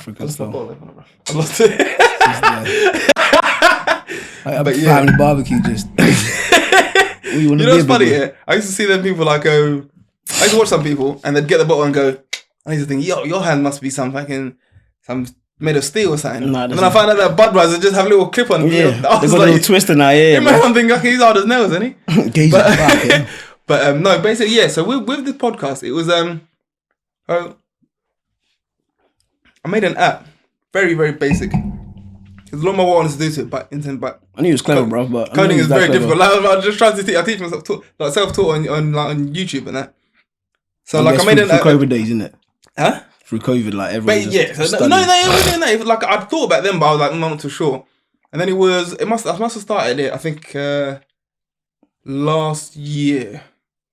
African still. I lost it. Like a family barbecue just. You know what's funny? Yeah? I used to see them people like go. I used to watch some people and they'd get the bottle and go. I used to think, yo, your hand must be some made of steel or something. And then I find out that Budweiser just have a little clip on. Yeah, they got a little twister now. Yeah, in my hand, think like he's hard as nails, isn't he? But no, basically, yeah. So with this podcast, it was I made an app, very very basic. There's a lot more I wanted to do to it, but I knew it was clever, bro. But coding is very difficult. Like, I just trying to teach. I teach myself self-taught on YouTube and that. So like I made an app. Through COVID days, isn't it? Huh? Through COVID, like everyone. But yeah, so no, it wasn't that. Like I thought about them, but I was like, I'm not too sure. And then I must have started it. I think last year,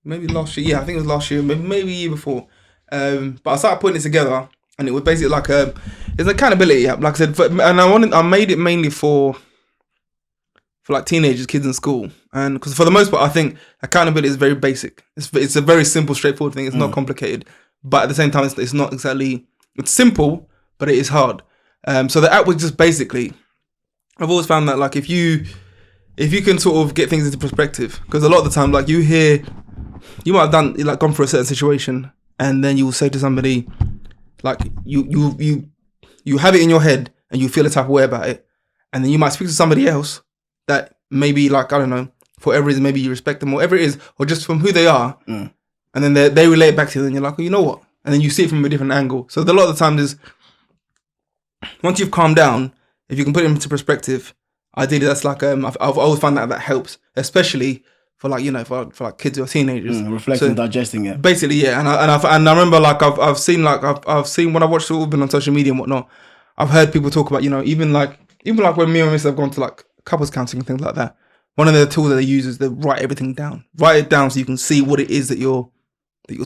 maybe last year. Yeah, I think it was last year, maybe year before. But I started putting it together, and it was basically like it's an accountability app. Like I said, and I made it mainly for like teenagers, kids in school, and because for the most part, I think accountability is very basic. It's a very simple, straightforward thing. It's not complicated. But at the same time, it's not exactly. It's simple, but it is hard. So the app was just basically. I've always found that like if you can sort of get things into perspective, because a lot of the time, like you might have gone through a certain situation, and then you will say to somebody, like you have it in your head, and you feel a type of way about it, and then you might speak to somebody else that maybe like I don't know for whatever reason, maybe you respect them, or whatever it is, or just from who they are. And then they relate back to you, and you're like, oh, you know what? And then you see it from a different angle. So a lot of the times is, once you've calmed down, if you can put it into perspective, ideally that's like, I've always found that helps, especially for like, for like kids or teenagers. Reflecting, digesting it. Basically, yeah. And I remember like, I've seen when I've watched it all been on social media and whatnot, I've heard people talk about, even like when me and Miss have gone to like couples counseling and things like that, one of the tools that they use is they write everything down. Write it down so you can see what it is that you're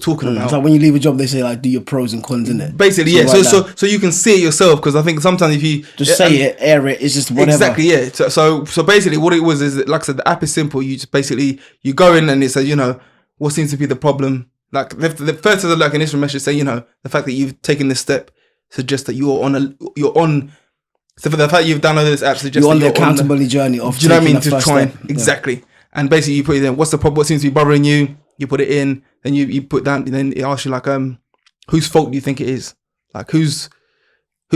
talking about. It's like when you leave a job, they say like do your pros and cons in it. Basically, yeah. So you can see it yourself, because I think sometimes if you just say it, air it, it's just whatever. Exactly, yeah. So basically, what it was is that, like I said, the app is simple. You just basically you go in and it says, what seems to be the problem. Like the first is like an initial message say, the fact that you've taken this step suggests that you're on. So for the fact you've downloaded this app suggests you're on the accountability journey of. Do you know what I mean? To try exactly, and basically you put it in. What's the problem? What seems to be bothering you? You put it in, then you put down, and then it asks you like, whose fault do you think it is? Like who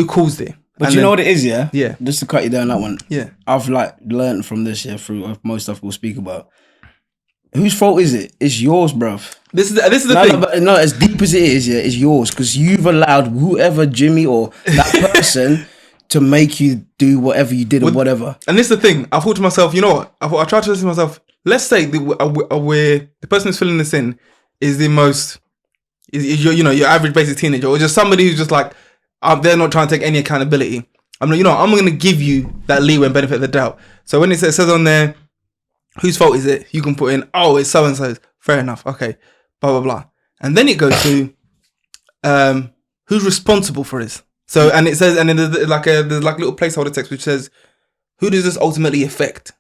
caused it? But you know what it is, yeah? Yeah. Just to cut you down that one. Yeah. I've like learned from this, through most stuff we'll speak about. Whose fault is it? It's yours, bruv. This is the thing. No, as deep as it is, yeah, it's yours, because you've allowed whoever, Jimmy or that person, to make you do whatever you did or whatever. And this is the thing. I thought to myself, you know what? I tried to listen to myself. Let's say the person who's filling this in is the most, is your average basic teenager, or just somebody who's just like, they're not trying to take any accountability. I'm like, I'm going to give you that leeway and benefit of the doubt. So when it says on there, whose fault is it? You can put in, it's so and so's. Fair enough. Okay. Blah blah blah. And then it goes to, who's responsible for this? So and it says, and then there's like little placeholder text which says, who does this ultimately affect?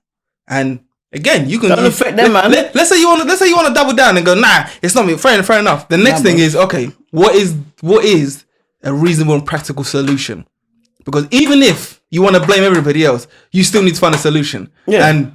And again, you can affect them, man. Let's say you want to double down and go, nah, it's not me. Fair enough. The next thing is, okay, what is a reasonable and practical solution? Because even if you want to blame everybody else, you still need to find a solution. Yeah. And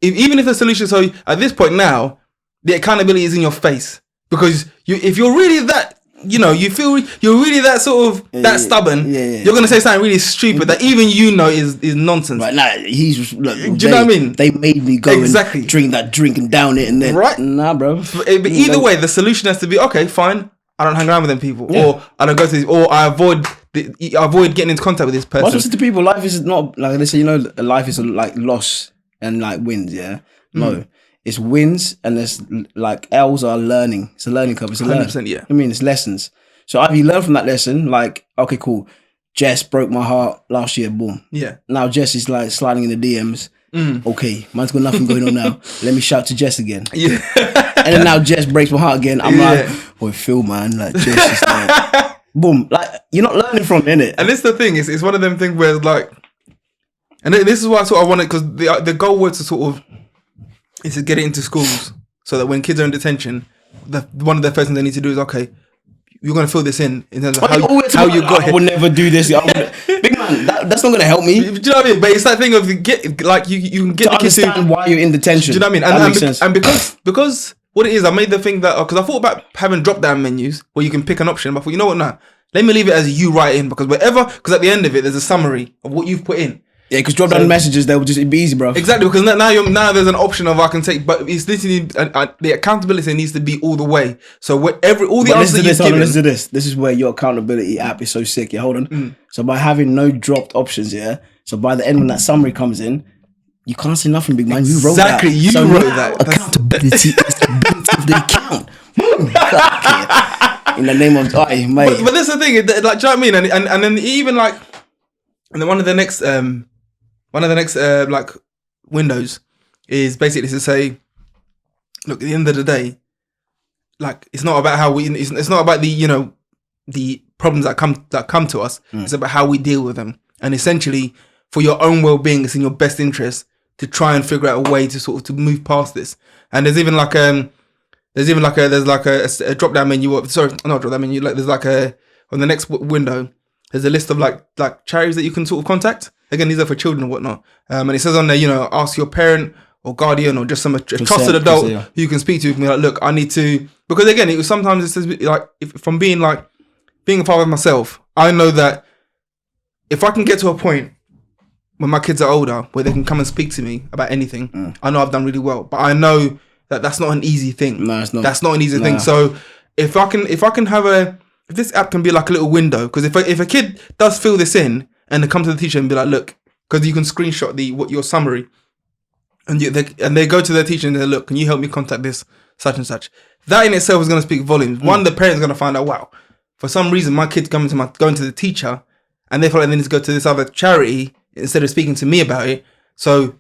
even if the solution, so at this point now, the accountability is in your face, because if you're really that. You feel you're really that sort of that stubborn. You're gonna say something really stupid that even is nonsense. Right? Nah, do you know what I mean? They made me go and drink that drink and down it, and then nah, bro. But either way, the solution has to be okay. Fine, I don't hang around with them people, or I don't go to these, or I avoid getting into contact with this person. What's to people? Life is not like they say. Life is like loss and like wins. Yeah, no. It's wins, and there's like L's are learning. It's a learning curve. It's a 100%, yeah. I mean, it's lessons. So either you learn from that lesson, like, okay, cool. Jess broke my heart last year, boom. Yeah. Now Jess is like sliding in the DMs. Okay, man's got nothing going on now. Let me shout to Jess again. Yeah. And then now Jess breaks my heart again. I'm like, boy, Phil, man, like Jess is like, boom. Like, you're not learning from it, innit? And this is the thing, it's one of them things where it's like, and this is why I sort of wanted, because the goal was to sort of, is to get it into schools so that when kids are in detention, one of the first things they need to do is, okay, you're gonna fill this in terms of how you got here. I would never do this. Big man, that's not gonna help me. Do you know what I mean? But it's that thing of you can get to understand why you're in detention. Do you know what I mean? And that makes sense. And because what it is, I made the thing that because I thought about having drop down menus where you can pick an option. But I thought, you know what, now let me leave it as you write in because at the end of it, there's a summary of what you've put in. Yeah, because drop down messages, they will just be easy, bro. Exactly, because now there's an option of I can take, but it's literally the accountability needs to be all the way. So all the answers that you've given. Listen to this. This is where your accountability app is so sick. Yeah, hold on. So by having no dropped options, yeah. So by the end when that summary comes in, you can't say nothing, big man. You wrote that. Exactly, you wrote that. Accountability is the ability of the account. In the name of mate. But that's the thing, like, do you know what I mean? And then even like, and then one of the next like windows is basically to say, look, at the end of the day, like it's not about it's not about the the problems that come to us. It's about how we deal with them. And essentially, for your own well-being, it's in your best interest to try and figure out a way to sort of to move past this. And there's even like a drop down menu. Sorry, not drop down menu. Like there's like on the next window, there's a list of like charities that you can sort of contact. Again, these are for children and whatnot. And it says on there, ask your parent or guardian or just some trusted adult who you can speak to. You can be like, look, I need to, because again, it was sometimes it says like from being a father myself, I know that if I can get to a point when my kids are older where they can come and speak to me about anything, I know I've done really well. But I know that that's not an easy thing. No, it's not. That's not an easy thing. So if I can have if this app can be like a little window, because if a kid does fill this in and they come to the teacher and be like, look, because you can screenshot your summary, and they go to their teacher and they look, can you help me contact this such and such? That in itself is going to speak volumes. One, the parent's going to find out, wow, for some reason my kid's going to the teacher, and they feel like they need to go to this other charity instead of speaking to me about it. So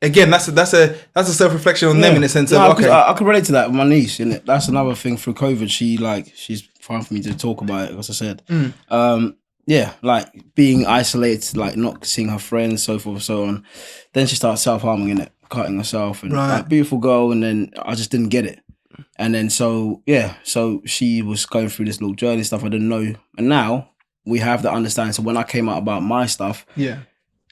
again, that's a self-reflection on them in a sense of okay. I can relate to that with my niece, innit? That's another thing through COVID. She's fine for me to talk about it, as I said. Yeah, like being isolated, like not seeing her friends, so forth and so on. Then she started self-harming, innit? Cutting herself, and like, beautiful girl, and then I just didn't get it. And then so she was going through this little journey stuff I didn't know. And now we have the understanding. So when I came out about my stuff,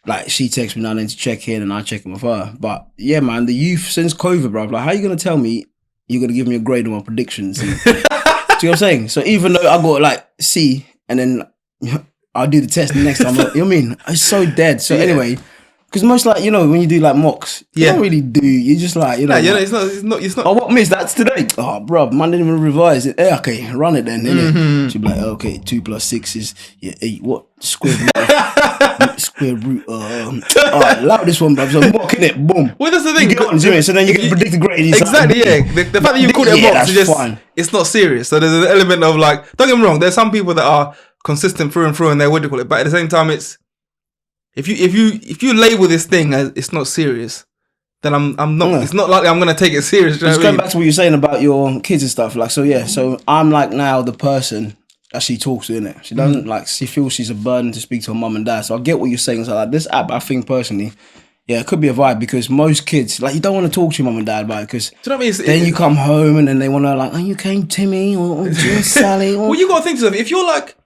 like she texts me now and then to check in and I check in with her. But yeah, man, the youth since COVID, bro, like how you gonna tell me you're gonna give me a grade on my predictions? And, do you know what I'm saying? So even though I got like C and then I'll do the test the next time, you know what I mean? It's so dead. So anyway, because most like, when you do like mocks, you don't really do, you just like, it's not. Oh, what miss? That's today. Oh, bro, man didn't even revise it. Hey, okay, run it then, innit? She'd be like, okay, 2 + 6 is 8. What? Square root. Allow this one, bro. So I'm mocking it, boom. Well, that's the thing. You get what I'm doing, so then you get predicted grade. Exactly, yeah. The fact that you call it a mock is just, fine. It's not serious. So there's an element of like, don't get me wrong, there's some people that are consistent through and through and they're what do you call it, but at the same time, it's if you label this thing as it's not serious, then I'm not. It's not likely I'm gonna take it serious. Just going back to what you're saying about your kids and stuff, like so I'm like now the person that she talks to, innit? She doesn't like, she feels she's a burden to speak to her mum and dad. So I get what you're saying. So like this app, I think personally, yeah, it could be a vibe because most kids, like, you don't want to talk to your mum and dad about it because then you come home and then they want to like, are you okay, Timmy or Sally? Or... Well, you got to think to yourself, if you're like,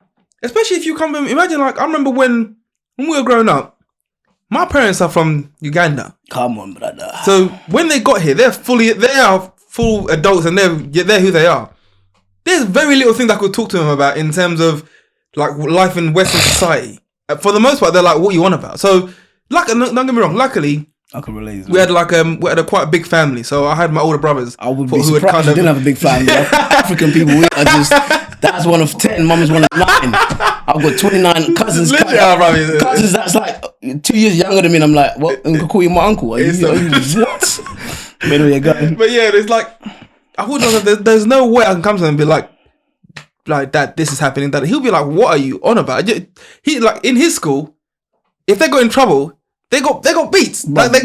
especially if you come from, imagine like, I remember when we were growing up, my parents are from Uganda. Come on, brother. So when they got here, they are full adults and they're who they are. There's very little things I could talk to them about in terms of like life in Western society. For the most part, they're like, what you on about? So, don't get me wrong, luckily, I can relate. We had a quite a big family. So I had my older brothers. I would be surprised you didn't have a big family. African people, we are just, that's one of 10, mum is one of 9. I've got 29 cousins. Cousins that's like 2 years younger than me. And I'm like, what? I'm gonna call you my uncle. Are you what? Anyway, you're going. But yeah, it's like, I wouldn't know, there's no way I can come to him and be like that, this is happening, that he'll be like, what are you on about? He like in his school, if they got in trouble, they got beats. Like they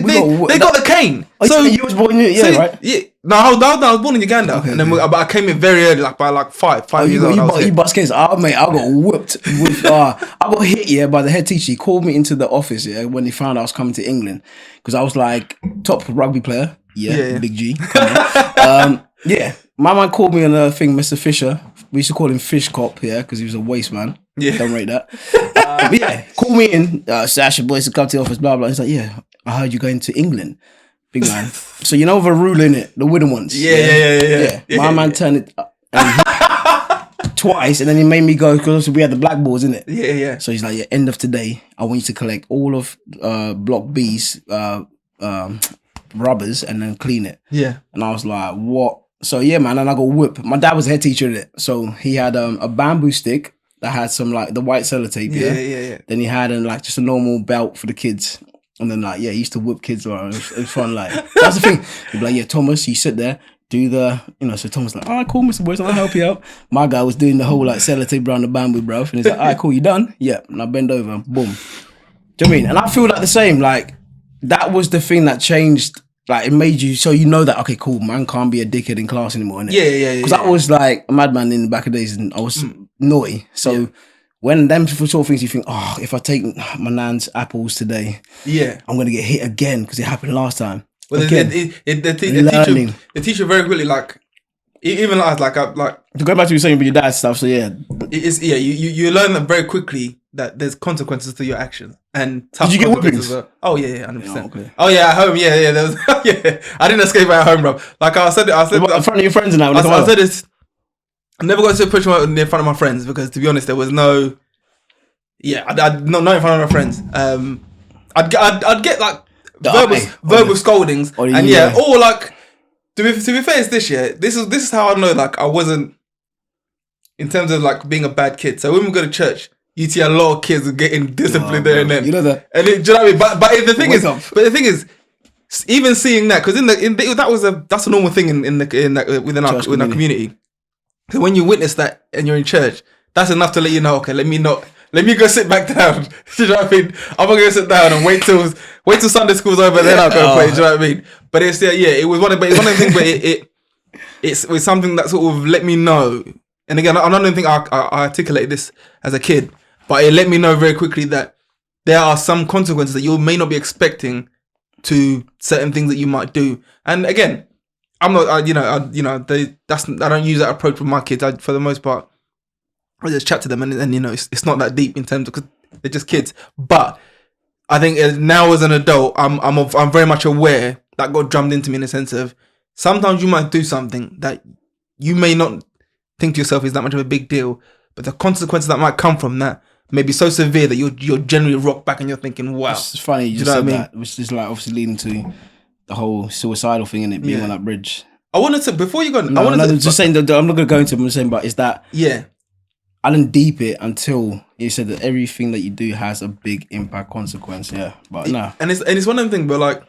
got the cane. So you was born in right? Yeah. No, I was born in Uganda, okay, and then but I came in very early, like by like 5 years old. You bust cases. Mate, I got whooped with. I got hit by the head teacher. He called me into the office when he found I was coming to England because I was like top rugby player. Yeah. Big G. Yeah, my man called me on the thing, Mr. Fisher, we used to call him Fish Cop, yeah, because he was a waste man. Yeah. Don't rate that. But yeah, call me in, Sasha boys to come to the office, blah, blah. He's like, yeah, I heard you going to England, big man. So you know the rule in it, the wooden ones. Yeah. My man turned it twice, and then he made me go, because we had the blackboards in it. Yeah. So he's like, yeah, end of today, I want you to collect all of Block B's rubbers and then clean it. Yeah. And I was like, what? So yeah, man, and I got whipped. My dad was a head teacher in it. So he had a bamboo stick that had some like the white sellotape. Yeah. Then he had like just a normal belt for the kids. And then like, yeah, he used to whip kids around. It was fun. Like, that's the thing. He'd be like, yeah, Thomas, you sit there, do the, so Thomas like, all right, cool, Mr. Boyce, I'll help you out. My guy was doing the whole like sellotape around the bamboo, bro. And he's like, all right, cool, you done? Yeah. And I bend over, boom. Do you know what I mean? And I feel like the same, like, that was the thing that changed. Like, it made you, so you know that, okay, cool, man can't be a dickhead in class anymore, innit? Yeah. Because I was like a madman in the back of days and I was naughty. So when them sort of things, you think, oh, if I take my nan's apples today, I'm going to get hit again because it happened last time. Well, the teacher very quickly, like, even like to go back to what you were saying with your dad's stuff, so yeah. You learn that very quickly that there's consequences to your actions and tough. Did you get whippings? Oh yeah, 100%. Oh, okay. Oh yeah, at home, yeah. There was, I didn't escape at home, bro. Like I said in front of your friends and that. I said this. I never got to push in front of my friends because, to be honest, there was no. Yeah, not in front of my friends. I'd get like verbal scoldings, or like. To be fair, it's this year. This is how I know, like, I wasn't, in terms of like being a bad kid. So when we go to church, you see a lot of kids getting disciplined there and then. You know that. And do you know what I mean? But the thing is, even seeing that, because that's a normal thing within our community. So when you witness that and you're in church, that's enough to let you know. Okay, let me go sit back down. Do you know what I mean? I'm gonna go sit down and wait till Sunday school's over, then I'll go play. Do you know what I mean? But it's it was one of the things where it was something that sort of let me know. And again, I don't think I articulated this as a kid, but it let me know very quickly that there are some consequences that you may not be expecting to certain things that you might do. And again, I'm not, I don't use that approach with my kids. For the most part, I just chat to them, and it's not that deep in terms of, because they're just kids. But I think now as an adult, I'm very much aware that got drummed into me in the sense of sometimes you might do something that you may not think to yourself is that much of a big deal, but the consequences that might come from that may be so severe that you're generally rocked back and you're thinking, wow. It's funny you just said that, which is like obviously leading to the whole suicidal thing in it being on that bridge. I wanted to, before you go, I'm not going to go into it. I'm saying, but is that I didn't deep it until you said that everything that you do has a big impact consequence. Yeah, but no. And it's one of them things, but like,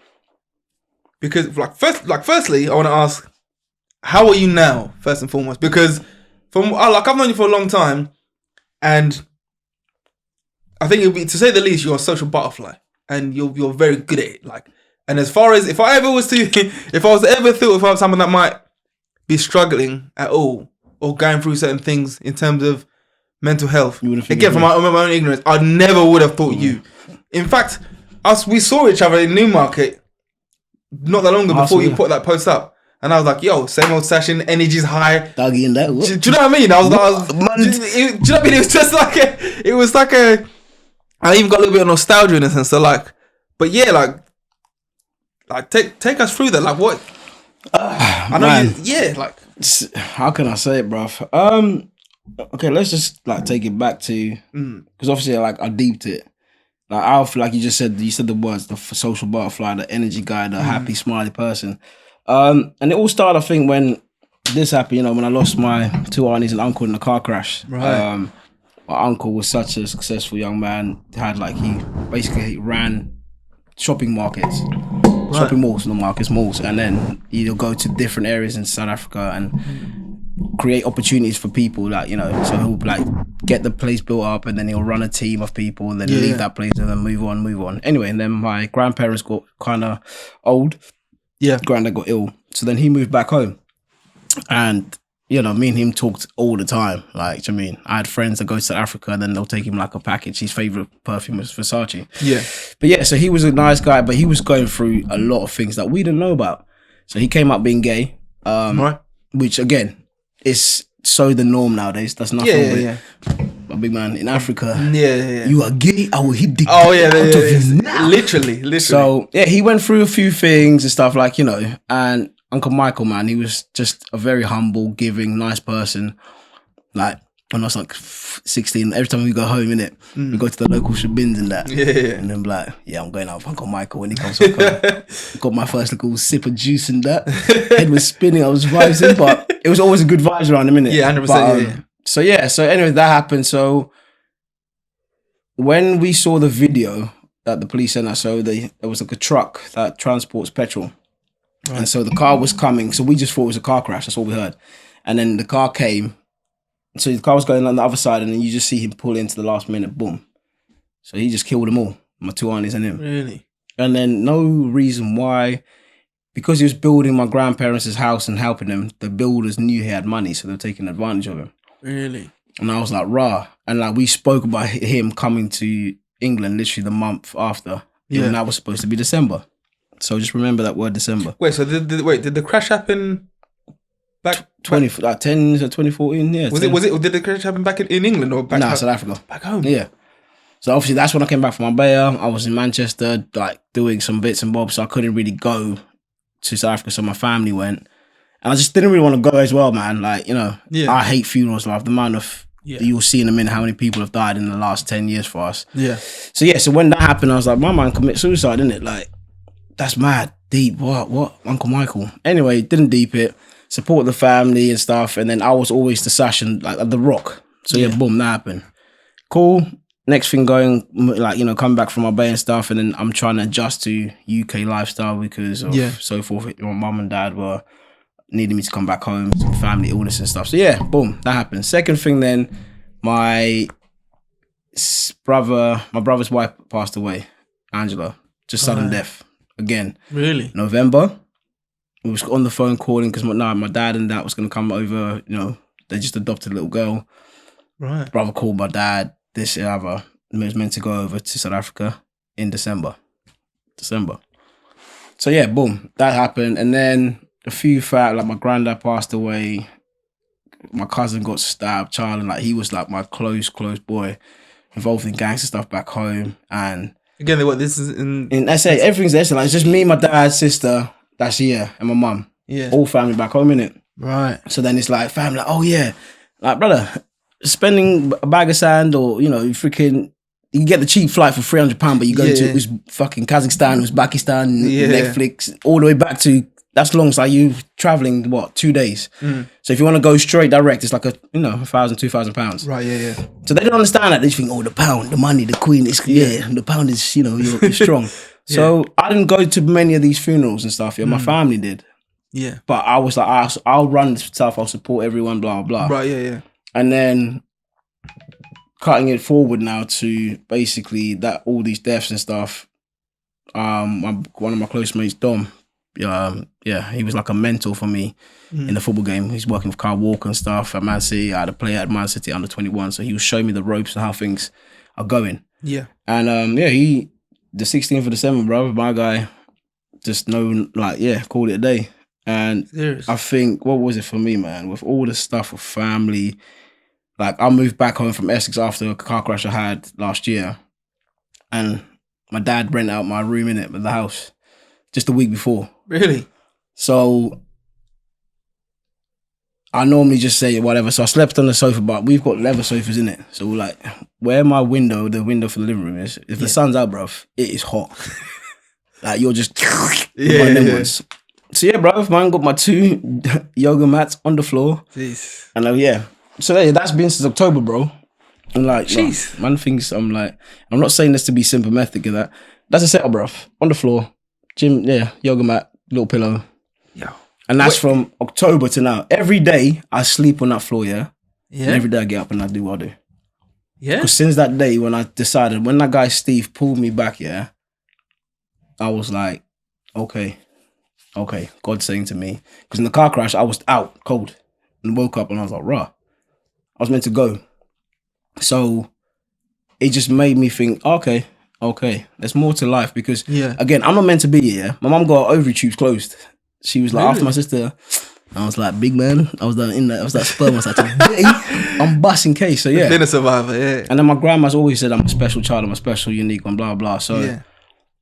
because firstly, I want to ask, how are you now? First and foremost, because I've known you for a long time, and I think it'd be, to say the least, you're a social butterfly, and you're very good at it. Like, and as far as if I was ever thought of someone that might be struggling at all or going through certain things in terms of mental health, again from my own ignorance, I never would have thought you. In fact, we saw each other in Newmarket not that long ago before you put that post up. And I was like, yo, same old Sachin, energy's high. Doggy and that. Do you know what I mean? Do you know what I mean? It was just like I even got a little bit of nostalgia in a sense. So like, but yeah, like take us through that. Like what? I know how can I say it, bruv? Okay, let's just like take it back to, because obviously like I deeped it. Like I feel like you said the words, the social butterfly, the energy guy, the happy, smiley person. And it all started, I think, when this happened, when I lost my two aunties and uncle in a car crash. Right. My uncle was such a successful young man. He ran shopping markets. Right. Shopping malls, not markets, malls. And then he'll go to different areas in South Africa and create opportunities for people, so he'll like get the place built up and then he'll run a team of people and then leave that place and then move on. Anyway, and then my grandparents got kind of old. Yeah. Granddad got ill. So then he moved back home. And, me and him talked all the time. Like, I had friends that go to South Africa and then they'll take him like a package. His favourite perfume was Versace. Yeah. But yeah, so he was a nice guy, but he was going through a lot of things that we didn't know about. So he came up being gay, which again, is so the norm nowadays. That's nothing. Yeah. My big man in Africa. You are gay. I will hit the out of you now. Literally. So yeah, he went through a few things and stuff like, you know, and Uncle Michael, man, he was just a very humble, giving, nice person. Like when I was like 16, every time we go home, innit, we go to the local bins and that. And then like, I'm going out with Uncle Michael when he comes home. Got my first little sip of juice and that. Head was spinning, I was vibing, but it was always a good vibes around him, innit? Yeah, 100%. So anyway, that happened. So when we saw the video that the police sent us, so there was like a truck that transports petrol. Right. And so the car was coming. So we just thought it was a car crash. That's all we heard. And then the car came. So the car was going on the other side, and then you just see him pull into the last minute. Boom. So he just killed them all. My two aunties and him. Really? And then no reason why. Because he was building my grandparents' house and helping them, the builders knew he had money, so they were taking advantage of him. Really? And I was like, rah. And like we spoke about him coming to England literally the month after. And that was supposed to be December. So just remember that word, December. Wait, so did the crash happen back 2014? Yeah. Did the crash happen back in England or back home? South Africa. Back home. Yeah. So obviously that's when I came back from Marbella. I was in Manchester, like doing some bits and bobs, so I couldn't really go to South Africa. So my family went, and I just didn't really want to go as well, man. Like, you know, I hate funerals. Like the amount of you'll see in a minute how many people have died in the last 10 years for us. Yeah. So when that happened, I was like, my man commit suicide, isn't it? Like, that's mad. Deep. What? Uncle Michael. Anyway, didn't deep it. Support the family and stuff. And then I was always the Sachin, like at the Rock. So boom, that happened. Cool. Next thing going, like, you know, coming back from Marbella and stuff. And then I'm trying to adjust to UK lifestyle because of so forth. My mum and dad were needing me to come back home, some family illness and stuff. So boom, that happened. Second thing then, my brother's wife passed away, Angela, just sudden death. Again. Really? November. We was on the phone calling because my dad and that was going to come over. You know, they just adopted a little girl. Right. Brother called my dad. This and other. He was meant to go over to South Africa in December. So boom, that happened. And then a few like my granddad passed away. My cousin got stabbed, Charlie. Like he was like my close boy, involved in gangster stuff back home. And again, this is in SA. Everything's there. So like, it's just me, my dad, sister, that's and my mum. Yeah. All family back home, innit? Right. So then it's like family, like, oh yeah. Like, brother, spending a bag of sand or, you know, freaking, you get the cheap flight for £300, but you go to fucking Kazakhstan, Uzbekistan, Netflix, all the way back to, that's long. It's like you traveling, 2 days. So if you want to go straight direct, it's like £1,000, £2,000. Right, yeah. So they don't understand that. They just think, the pound, the money, the queen, the pound is, you're strong. So I didn't go to many of these funerals and stuff. My family did. Yeah. But I was like, I'll run this stuff. I'll support everyone, blah, blah, blah. Right, yeah. And then cutting it forward now to basically that all these deaths and stuff. One of my close mates, Dom, he was like a mentor for me in the football game. He's working with Kyle Walker and stuff at Man City. I had a player at Man City under 21, so he was showing me the ropes and how things are going. Yeah. And the 16th of December, bro, my guy just called it a day. And Serious? I think, what was it for me, man? With all the stuff with family, like I moved back home from Essex after a car crash I had last year. And my dad rented out my room in it, with the house, just a week before. Really? So I normally just say whatever. So I slept on the sofa, but we've got leather sofas in it. So like where my window, the window for the living room is, if the sun's out, bruv, it is hot. Like you're just one of them ones. So bruv, man, got my 2 yoga mats on the floor. Jeez. And so that's been since October, bro. And like, jeez, man thinks I'm not saying this to be sympathetic of that. That's a setup, bruv. On the floor, gym, yoga mat, little pillow. Yeah. And that's from October to now. Every day I sleep on that floor, And every day I get up and I do what I do. Yeah. Because since that day when I decided, when that guy Steve pulled me back, I was like, okay, God's saying to me. Because in the car crash, I was out cold and woke up and I was like, rah. I was meant to go. So it just made me think, okay, there's more to life. Because again, I'm not meant to be here. My mum got her ovary tubes closed. She was like, after my sister I was like, big man. I was that sperm. I was like, today I'm busting case. So yeah, been a survivor. Yeah. And then my grandma's always said I'm a special child. I'm a special, unique one. Blah blah. So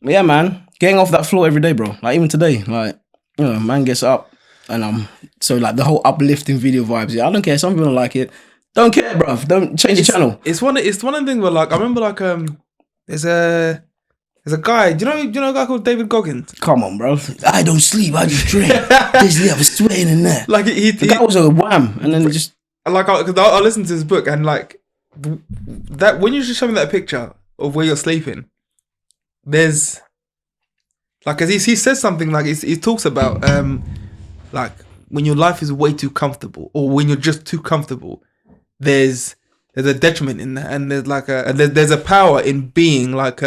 yeah, man, getting off that floor every day, bro. Like even today, like man gets up and I'm so like the whole uplifting video vibes. Yeah, I don't care. Some people don't like it. Don't care, bro. Don't change the channel. It's one of the things where like I remember like there's a guy. Do you know a guy called David Goggins? Come on, bro. I don't sleep. I just drink. I was sweating in there. Like the guy was a wham, and then just like because I listened to his book and like that when you just show me that picture of where you're sleeping, there's like as he says something like he talks about like when your life is way too comfortable or when you're just too comfortable. There's a detriment in that, and there's like there's a power in being like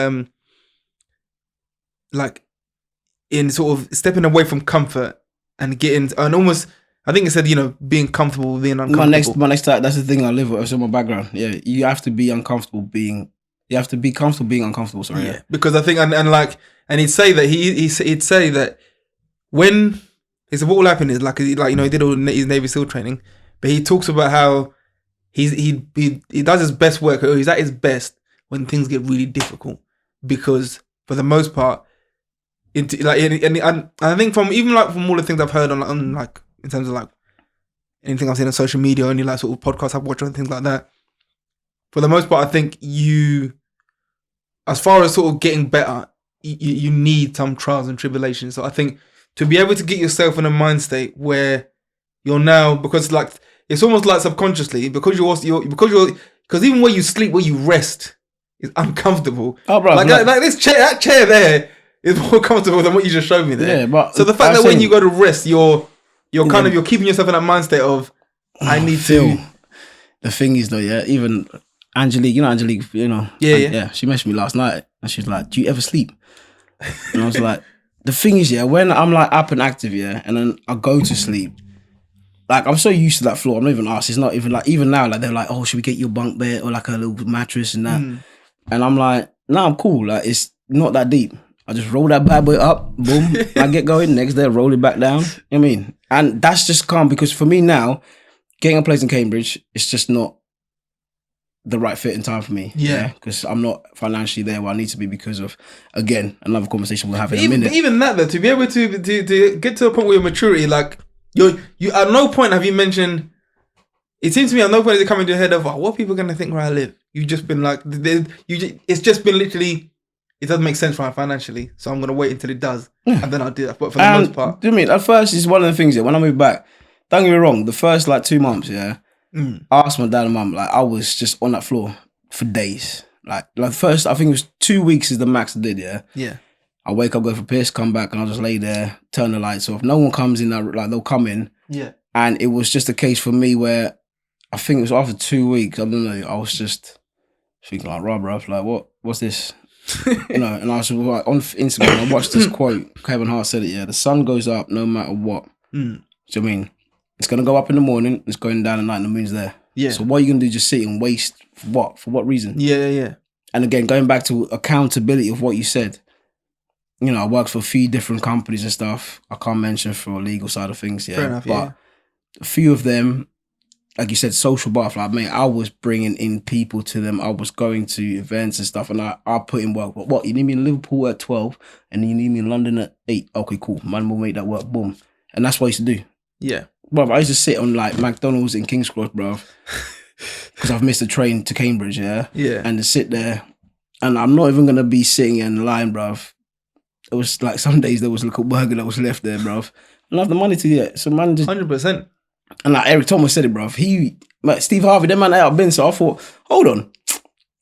in sort of stepping away from comfort and getting and almost. I think it said being comfortable with being uncomfortable. My next that's the thing I live with. It's in my background. Yeah, you have to be uncomfortable being. You have to be comfortable being uncomfortable. Sorry. Yeah, because I think and he'd say that he'd say that when he said what will happen is like he did all his Navy SEAL training, but he talks about how. He does his best work, or he's at his best when things get really difficult, because for the most part, and I think from all the things I've heard on like in terms of like anything I've seen on social media, or any like sort of podcasts I've watched and things like that, for the most part, I think as far as sort of getting better, you need some trials and tribulations. So I think to be able to get yourself in a mind state where you're now, because like. It's almost like subconsciously because even where you sleep, where you rest is uncomfortable. Oh, bro, like this chair, that chair there is more comfortable than what you just showed me there. Yeah, but so the fact that when you go to rest, you're keeping yourself in that mind state of I need to. The thing is though, yeah, even Angelique, yeah, she messaged me last night and she's like, "Do you ever sleep?" And I was like, "The thing is, yeah, when I'm like up and active, yeah, and then I go to sleep." Like, I'm so used to that floor. I'm not even asked. It's not even like, even now, like, they're like, "Oh, should we get you a bunk bed or like a little mattress and that?" And I'm like, "No, I'm cool. Like, it's not that deep. I just roll that bad boy up, boom, I get going. Next day, roll it back down." You know what I mean? And that's just calm because for me now, getting a place in Cambridge, it's just not the right fit in time for me. Yeah. Because I'm not financially there where I need to be because of, again, another conversation we'll have in a minute. Even that, though, to be able to get to a point where your maturity, like, you at no point have you mentioned. It seems to me at no point is it coming to your head of what are people going to think where I live. You've just been like, it's just been literally. It doesn't make sense right financially, so I'm going to wait until it does, and then I'll do that. But for the most part, do you mean at first it's one of the things when I moved back. Don't get me wrong, the first like 2 months, I asked my dad and mum, like I was just on that floor for days. Like first, I think it was 2 weeks is the max I did. Yeah. I wake up, go for a piss, come back, and I'll just lay there, turn the lights off. No one comes in, like they'll come in. Yeah. And it was just a case for me where I think it was after 2 weeks, I don't know, I was just thinking like, bruv, like what's this? And I was like, on Instagram, I watched this quote, Kevin Hart said it, the sun goes up no matter what. Do you know what I mean? It's going to go up in the morning, it's going down at night and the moon's there. Yeah. So what are you going to do, just sit and waste for what? For what reason? Yeah. And again, going back to accountability of what you said, I worked for a few different companies and stuff. I can't mention for a legal side of things, Fair enough, but a few of them, like you said, social butterfly, mate, I was bringing in people to them. I was going to events and stuff, and I put in work. But what, you need me in Liverpool at 12, and you need me in London at 8. Okay, cool. Man, we'll make that work. Boom. And that's what I used to do. Yeah. Bro, I used to sit on like McDonald's in King's Cross, bro, because I've missed a train to Cambridge, Yeah. And to sit there, and I'm not even going to be sitting in line, bro. It was like some days there was a little burger that was left there, bro. I don't have the money to do it. So man just 100%. And like Eric Thomas said it, bro. Steve Harvey, them man out been. So I thought, hold on.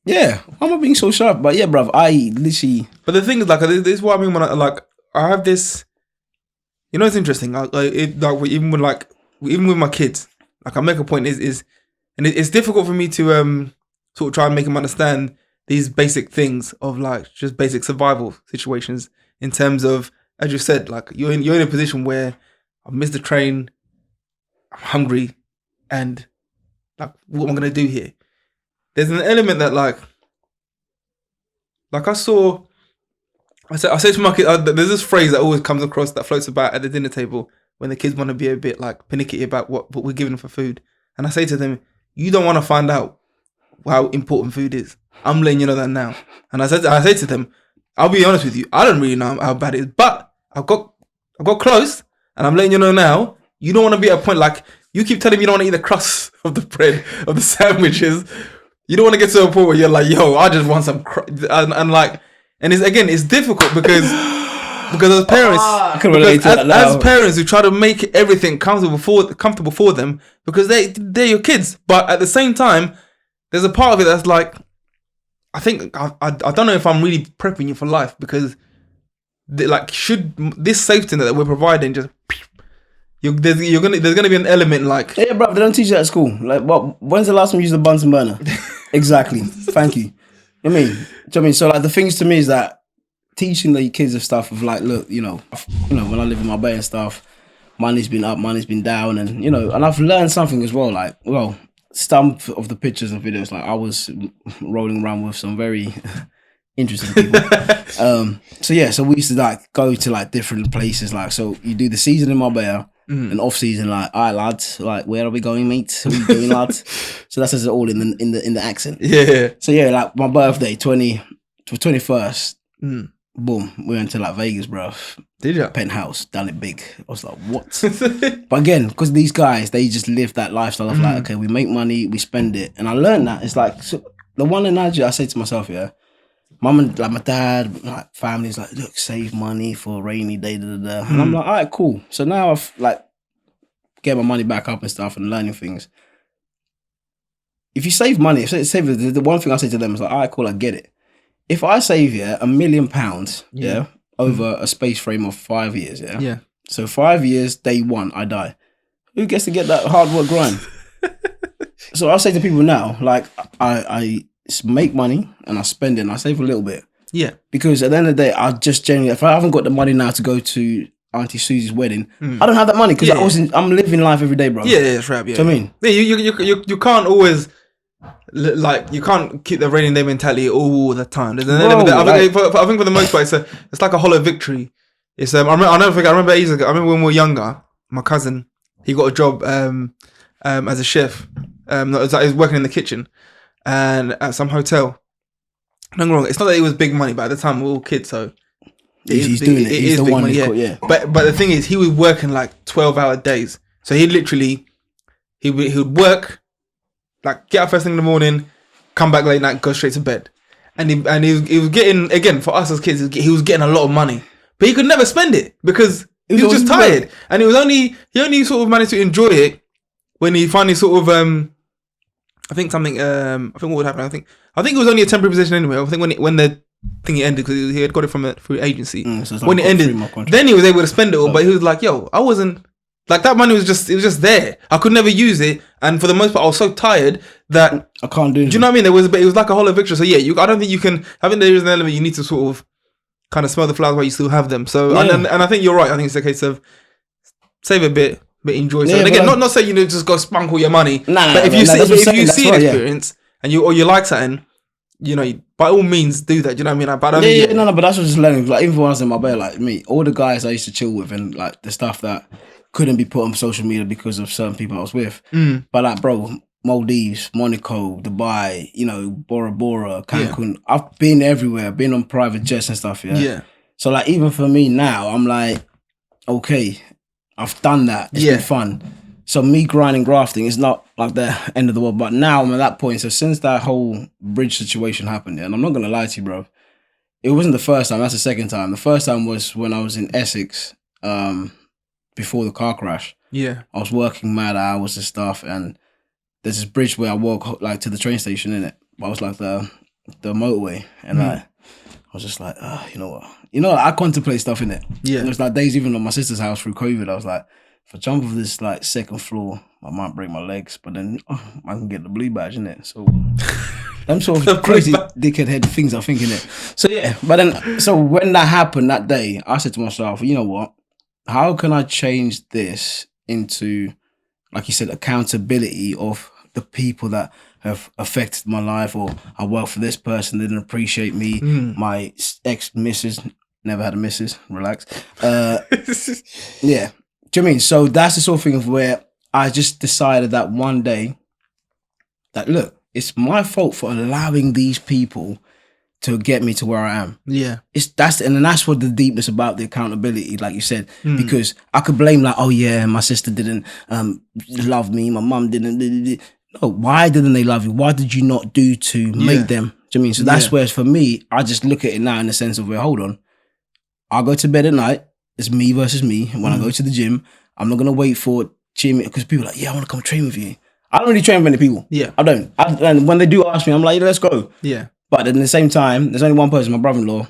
Yeah, I'm not being so sharp. But yeah, bro, I literally. But the thing is, like, this is what I mean when I have this. It's interesting. Even with my kids, like I make a point and it's difficult for me to sort of try and make them understand these basic things of like just basic survival situations in terms of, as you said, like you're in a position where I've missed the train, I'm hungry, and like what am I gonna do here? There's an element that like I say to my kid, there's this phrase that always comes across that floats about at the dinner table when the kids want to be a bit like panicky about what we're giving them for food. And I say to them, you don't want to find out how important food is. I'm letting you know that now. And I say to them, I'll be honest with you, I don't really know how bad it is, but I've got close, and I'm letting you know now. You don't want to be at a point like you keep telling me you don't want to eat the crust of the bread of the sandwiches. You don't want to get to a point where you're like, yo, I just want some and it's difficult because as parents, as parents, we try to make everything comfortable for them because they're your kids. But at the same time, there's a part of it that's like, I think I don't know if I'm really prepping you for life because should this safety net that we're providing just there's gonna be an element like, yeah, bro, they don't teach that at school. Like, when's the last time you used a Bunsen burner? Exactly. Thank you. I mean, so like the things to me is that teaching the kids of stuff of like, look, you know, when I live in Marbella and stuff, money's been up, money's been down, and and I've learned something as well. Like, well, some of the pictures and videos, like I was rolling around with some very interesting people. So we used to like go to like different places. Like, so you do the season in Marbella. And off season, like, all right, lads, like, where are we going, mate? Where are we going, lads? So that says it all in the accent. Yeah. So yeah, like my birthday, 21st, boom, we went to like Vegas, bro. Did you? Penthouse, done it big. I was like, what? But again, because these guys, they just live that lifestyle of like, okay, we make money, we spend it, and I learned that it's like the one analogy I say to myself, yeah. Mum and like my dad, like family's like, look, save money for a rainy day, and I'm like, all right, cool. So now I've like get my money back up and stuff and learning things. If you save money, the one thing I say to them is like, all right, cool, I get it. If I save £1 million, over a space frame of 5 years, yeah. So 5 years, day one, I die. Who gets to get that hard work grind? So I say to people now, like I make money and I spend it and I save a little bit. Yeah. Because at the end of the day, I just genuinely, if I haven't got the money now to go to Auntie Susie's wedding, I don't have that money because I'm living life every day, bro. Yeah, that's right. Yeah. Do you know what I mean? Yeah, you can't always, like, you can't keep the raining day mentality all the time. There's an element that, I think for the most part, it's like a hollow victory. It's I remember ages ago, I remember when we were younger, my cousin, he got a job as a chef. He was working in the kitchen and at some hotel. Don't get me wrong, it's not that it was big money, but at the time we were all kids, so he's doing it. He's the big one money, yeah. But the thing is, he was working like 12-hour days. So he would work, like get up first thing in the morning, come back late night, go straight to bed. And he was getting, again, for us as kids, he was getting a lot of money. But he could never spend it because he was just tired. And he only sort of managed to enjoy it when he finally sort of I think what would happen, I think it was only a temporary position anyway. I think when the thing ended, because he had got it from through agency. So when it ended, then he was able to spend it all. But he was like, yo, I wasn't, like, that money was just there. I could never use it. And for the most part, I was so tired that I can't do it. Do you know what I mean? It was like a hollow victory. So yeah, I don't think you can, I think there is an element you need to sort of kind of smell the flowers while you still have them. So, and I think you're right. I think it's a case of save a bit, but enjoy. So, and again, not say, just go spunk all your money. But if you see an experience and you like something, by all means do that. Do you know what I mean? But I don't think but that's what just learning. Like, even when I was in my bed, like me, all the guys I used to chill with and like the stuff that couldn't be put on social media because of certain people I was with. But like, bro, Maldives, Monaco, Dubai, Bora Bora, Cancun. Yeah. I've been everywhere. I've been on private jets and stuff. Yeah. So like, even for me now, I'm like, okay, I've done that. It's been fun. So me grinding, grafting is not like the end of the world. But now I'm at that point. So since that whole bridge situation happened, and I'm not gonna lie to you, bro, it wasn't the first time. That's the second time. The first time was when I was in Essex, before the car crash. Yeah, I was working mad hours and stuff, and there's this bridge where I walk like to the train station, innit? But I was like the motorway, and I was just like, you know what? I contemplate stuff in it. Yeah, and it was like days even on my sister's house through COVID. I was like, if I jump off this like second floor, I might break my legs, but then I can get the blue badge, innit? So them sort of crazy dickhead head things I'm thinking it. So yeah, but then so when that happened that day, I said to myself, you know what? How can I change this into, like you said, accountability of the people that have affected my life, or I work for this person, they didn't appreciate me. My ex-missus, never had a missus, relax. Yeah. Do you know what I mean? So that's the sort of thing of where I just decided that one day that, look, it's my fault for allowing these people to get me to where I am. Yeah. That's what the deepness about the accountability, like you said, because I could blame like, oh yeah, my sister didn't love me, my mum didn't. No, why didn't they love you? What did you not do to make them? Do you know what I mean? So that's where, for me, I just look at it now in the sense of where, hold on, I'll go to bed at night. It's me versus me. When I go to the gym, I'm not gonna wait for cheer me, because people are like, yeah, I want to come train with you. I don't really train with many people. Yeah, I don't. And when they do ask me, I'm like, yeah, let's go. Yeah. But at the same time, there's only one person, my brother-in-law,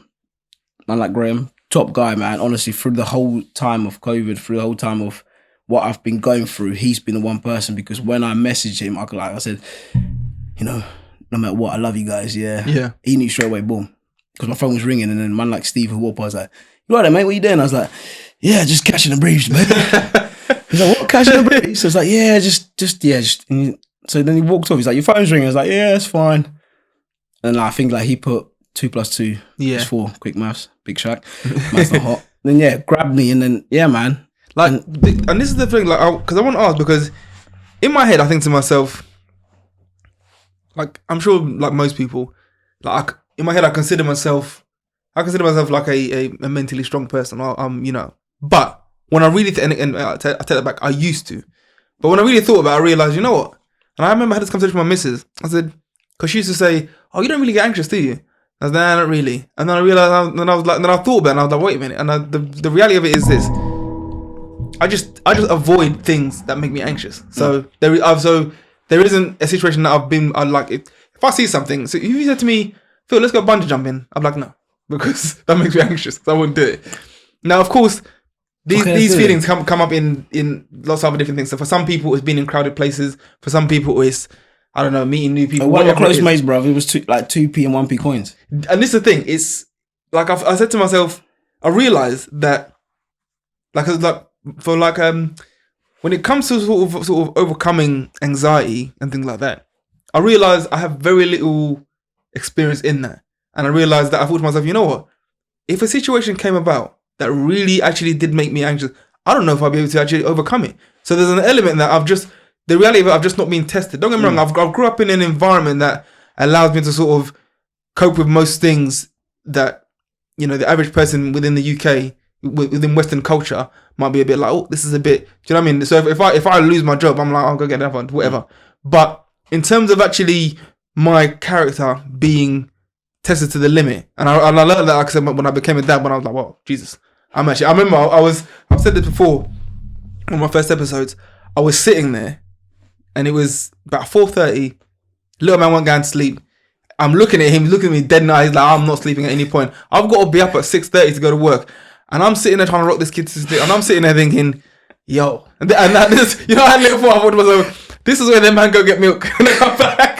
man like Graham, top guy, man. Honestly, through the whole time of COVID, through the whole time of what I've been going through, he's been the one person, because when I messaged him, I said, you know, no matter what, I love you guys, yeah. He knew straight away, boom. Because my phone was ringing, and then man like Steve who walked by was like, you right there, mate, what you doing? I was like, yeah, just catching the breeze, man. He's like, what, catching the breeze? So I was like, yeah, just. So then he walked off, he's like, your phone's ringing. I was like, yeah, it's fine. And I think like he put 2 + 2 is 4, quick maths, big Shaq, maths not hot. Then grabbed me, and then man. Like, and this is the thing, like, because I want to ask, because in my head I think to myself, like, I'm sure like most people, like in my head I consider myself like a mentally strong person. You know, but when I really and I take that back, I used to, but when I really thought about it, I realized, you know what? And I remember I had this conversation with my missus. I said, because she used to say, oh, you don't really get anxious, do you? I was like, nah, not really. And then I realized, then I thought about it, and I was like, wait a minute. And the reality of it is this: I just avoid things that make me anxious. So there isn't a situation that I like. If I see something, so if you said to me, Phil, let's go bungee jumping, I'm like, no, because that makes me anxious. So I wouldn't do it. Now, of course, these feelings come up in lots of other different things. So for some people, it's being in crowded places. For some people, it's, I don't know, meeting new people. One of my close mates, bro, it was 2p and 1p coins. And this is the thing. It's like I said to myself, I realized that when it comes to sort of overcoming anxiety and things like that, I realized I have very little experience in that. And I realized that I thought to myself, you know what? If a situation came about that really actually did make me anxious, I don't know if I'll be able to actually overcome it. So there's an element that the reality of it, I've just not been tested. Don't get me wrong, I've grew up in an environment that allows me to sort of cope with most things that, you know, the average person within the UK, within Western culture, might be a bit like, oh, this is a bit, do you know what I mean? So if I lose my job, I'm like, I'll go get another one, whatever. But in terms of actually my character being tested to the limit, and I learned that, like I said, when I became a dad, when I was like, well, Jesus. I remember I've said this before, one of my first episodes, I was sitting there, and it was about 4:30, little man wasn't going to sleep. I'm looking at him, looking at me dead in the eyes, like, I'm not sleeping at any point. I've got to be up at 6:30 to go to work. And I'm sitting there trying to rock this kid to sleep. And I'm sitting there thinking, yo. And that is, you know, I had little thought, I thought to myself, this is where them man go get milk. And I come back.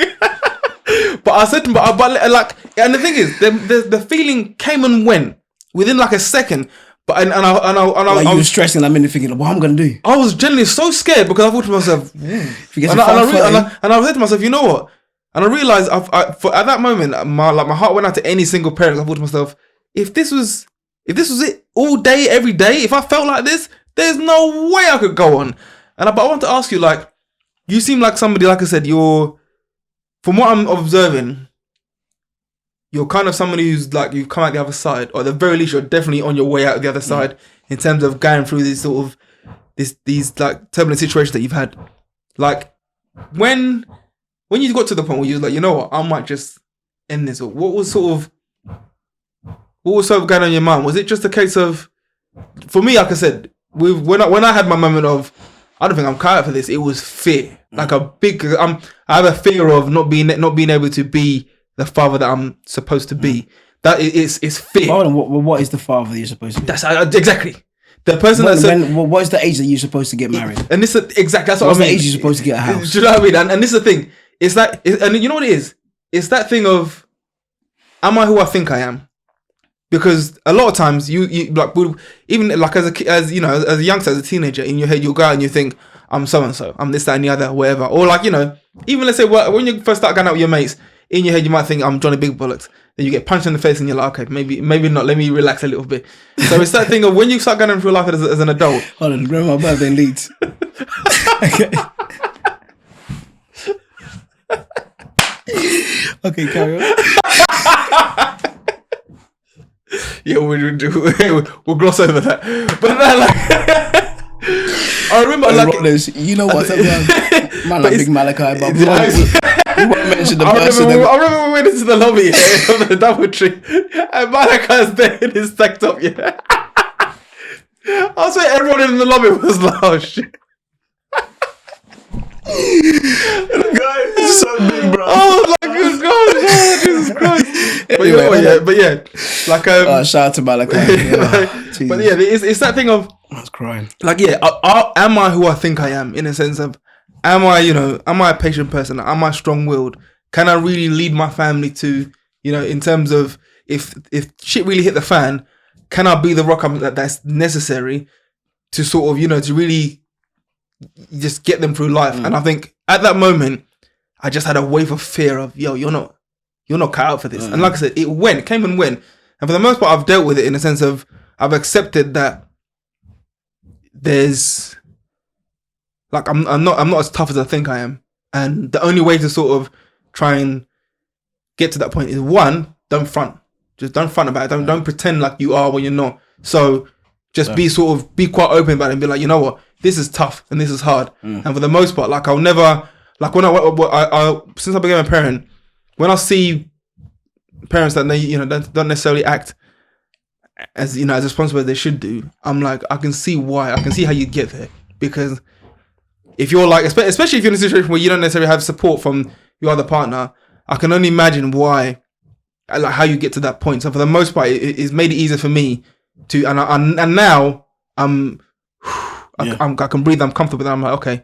But I said to him, but like, and the thing is, the feeling came and went within like a second. But and I was stressing. I'm in there thinking, what I'm gonna do. I was genuinely so scared because I thought to myself, and I said to myself, you know what? And I realized, at that moment, my heart went out to any single parent. I thought to myself, if this was it all day, every day, if I felt like this, there's no way I could go on. But I want to ask you, like, you seem like somebody, like I said, from what I'm observing, you're kind of somebody who's like, you've come out the other side, or at the very least, you're definitely on your way out the other side in terms of going through these sort of, these like turbulent situations that you've had. Like, when you got to the point where you was like, you know what, I might just end this, or what was sort of going on in your mind? Was it just a case of, for me, like I said, when I had my moment of, I don't think I'm cut out for this, it was fear. Like I have a fear of not being able to be the father that I'm supposed to be. That it's fear. Hold on, what is the father that you're supposed to be? That's exactly the person what is the age that you're supposed to get married? And this is exactly that's what I mean. What's the age you're supposed to get a house? Do you know what I mean? And this is the thing. It's that, and you know what it is? It's that thing of, am I who I think I am? Because a lot of times you like, even like as you know, as a youngster, as a teenager, in your head you'll go out and you think, I'm so and so, I'm this, that, and the other, whatever. Or like, you know, even let's say when you first start going out with your mates, in your head you might think, I'm Johnny Big Bollocks. then you get punched in the face and you're like, okay, maybe not. Let me relax a little bit. So it's that thing of when you start going through life as an adult. Hold on, remember my birthday in Leeds. Okay. Okay, carry on. Yeah, we'll gloss over that. But then, like, I remember, like, you know what? Man, like Big Malachi, but we won't mention the person. I remember we went into the lobby of the DoubleTree, and Malachi's there and he's stacked up. Yeah, I swear everyone in the lobby was like, "Oh shit." The guy is so big, bro. Oh my good God, oh, Jesus Christ! But yeah, like shout out to Malachi. Yeah. But yeah, it's that thing of I was crying. Like, yeah, am I who I think I am? In a sense of, am I a patient person? Am I strong-willed? Can I really lead my family to, in terms of if shit really hit the fan, can I be the rock that's necessary to sort of, to really just get them through life? And I think at that moment, I just had a wave of fear of, you're not cut out for this. And like I said, it came and went. And for the most part, I've dealt with it in the sense of I've accepted that there's like I'm not as tough as I think I am, and the only way to sort of try and get to that point is one, don't front about it. Don't pretend like you are when you're not. So just be quite open about it and be like, you know what, this is tough and this is hard. And for the most part, like I'll never, like when I since I became a parent, when I see parents that they don't necessarily act as as responsible as they should do, I'm like, I can see why. I can see how you get there, because if you're like, especially if you're in a situation where you don't necessarily have support from your other partner, I can only imagine why, like how you get to that point. So for the most part, it's made it easier for me to, and now I can breathe. I'm comfortable. I'm like, okay,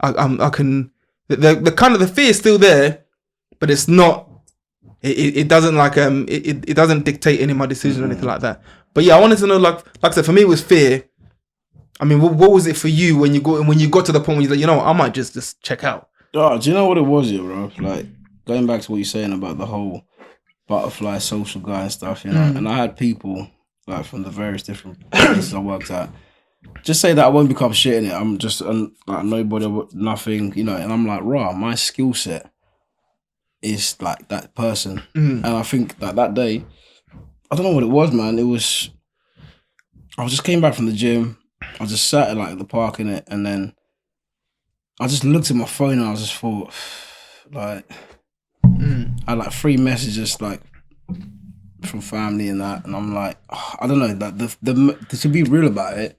I can. The kind of the fear is still there, but it's not. It doesn't like it doesn't dictate any of my decisions or anything like that. But yeah, I wanted to know, like I said, for me it was fear. I mean, what was it for you when you got to the point where you're like, I might just check out? Oh, do you know what it was, bro? Like going back to what you're saying about the whole butterfly social guy and stuff, And I had people like from the various different places I worked at just say that I won't become shit in it. I'm just like nobody, nothing, And I'm like, my skill set is like that person. And I think that day, I don't know what it was, man. I just came back from the gym. I just sat at like the park in it, and then I just looked at my phone and I just thought, like, I had like 3 messages like from family and that, and I'm like, I don't know, like the to be real about it,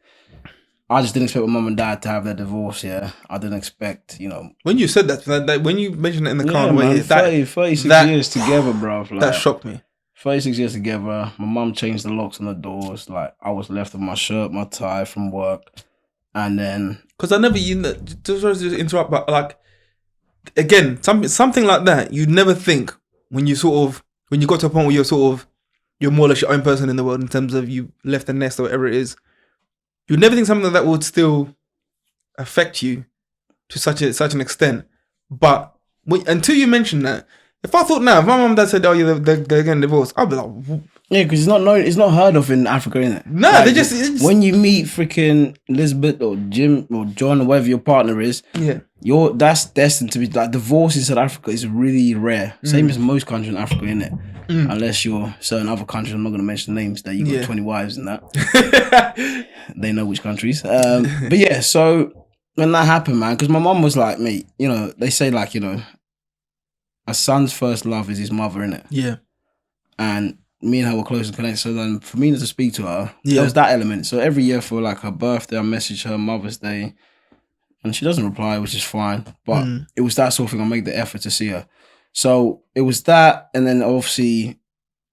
I just didn't expect my mum and dad to have their divorce. Yeah, I didn't expect, When you said that when you mentioned it in the car, man, 36 years together, bro. Like, that shocked me. 36 years together. My mum changed the locks on the doors. Like I was left with my shirt, my tie from work, and then because I never, just interrupt, but like again, something like that, you'd never think when you got to a point where you're more or less your own person in the world in terms of you left the nest or whatever it is. You'd never think something like that would still affect you to such an extent. But until you mentioned that, if I thought now, if my mum and dad said, "Oh, yeah, they're getting divorced," I'd be like, yeah, because it's not heard of in Africa, innit? No, like, they just when you meet freaking Elizabeth or Jim or John or whatever your partner is, that's destined to be like divorce in South Africa is really rare. Same as most countries in Africa, innit? Unless you're certain other countries, I'm not going to mention names, that you got 20 wives and that. They know which countries. But yeah, so when that happened, man, because my mum was like, mate, they say like, a son's first love is his mother, innit? Yeah. And me and her were close and connected. So then for me to speak to her, there was that element. So every year for like her birthday, I message her, Mother's Day, and she doesn't reply, which is fine. But it was that sort of thing. I make the effort to see her. So it was that, and then obviously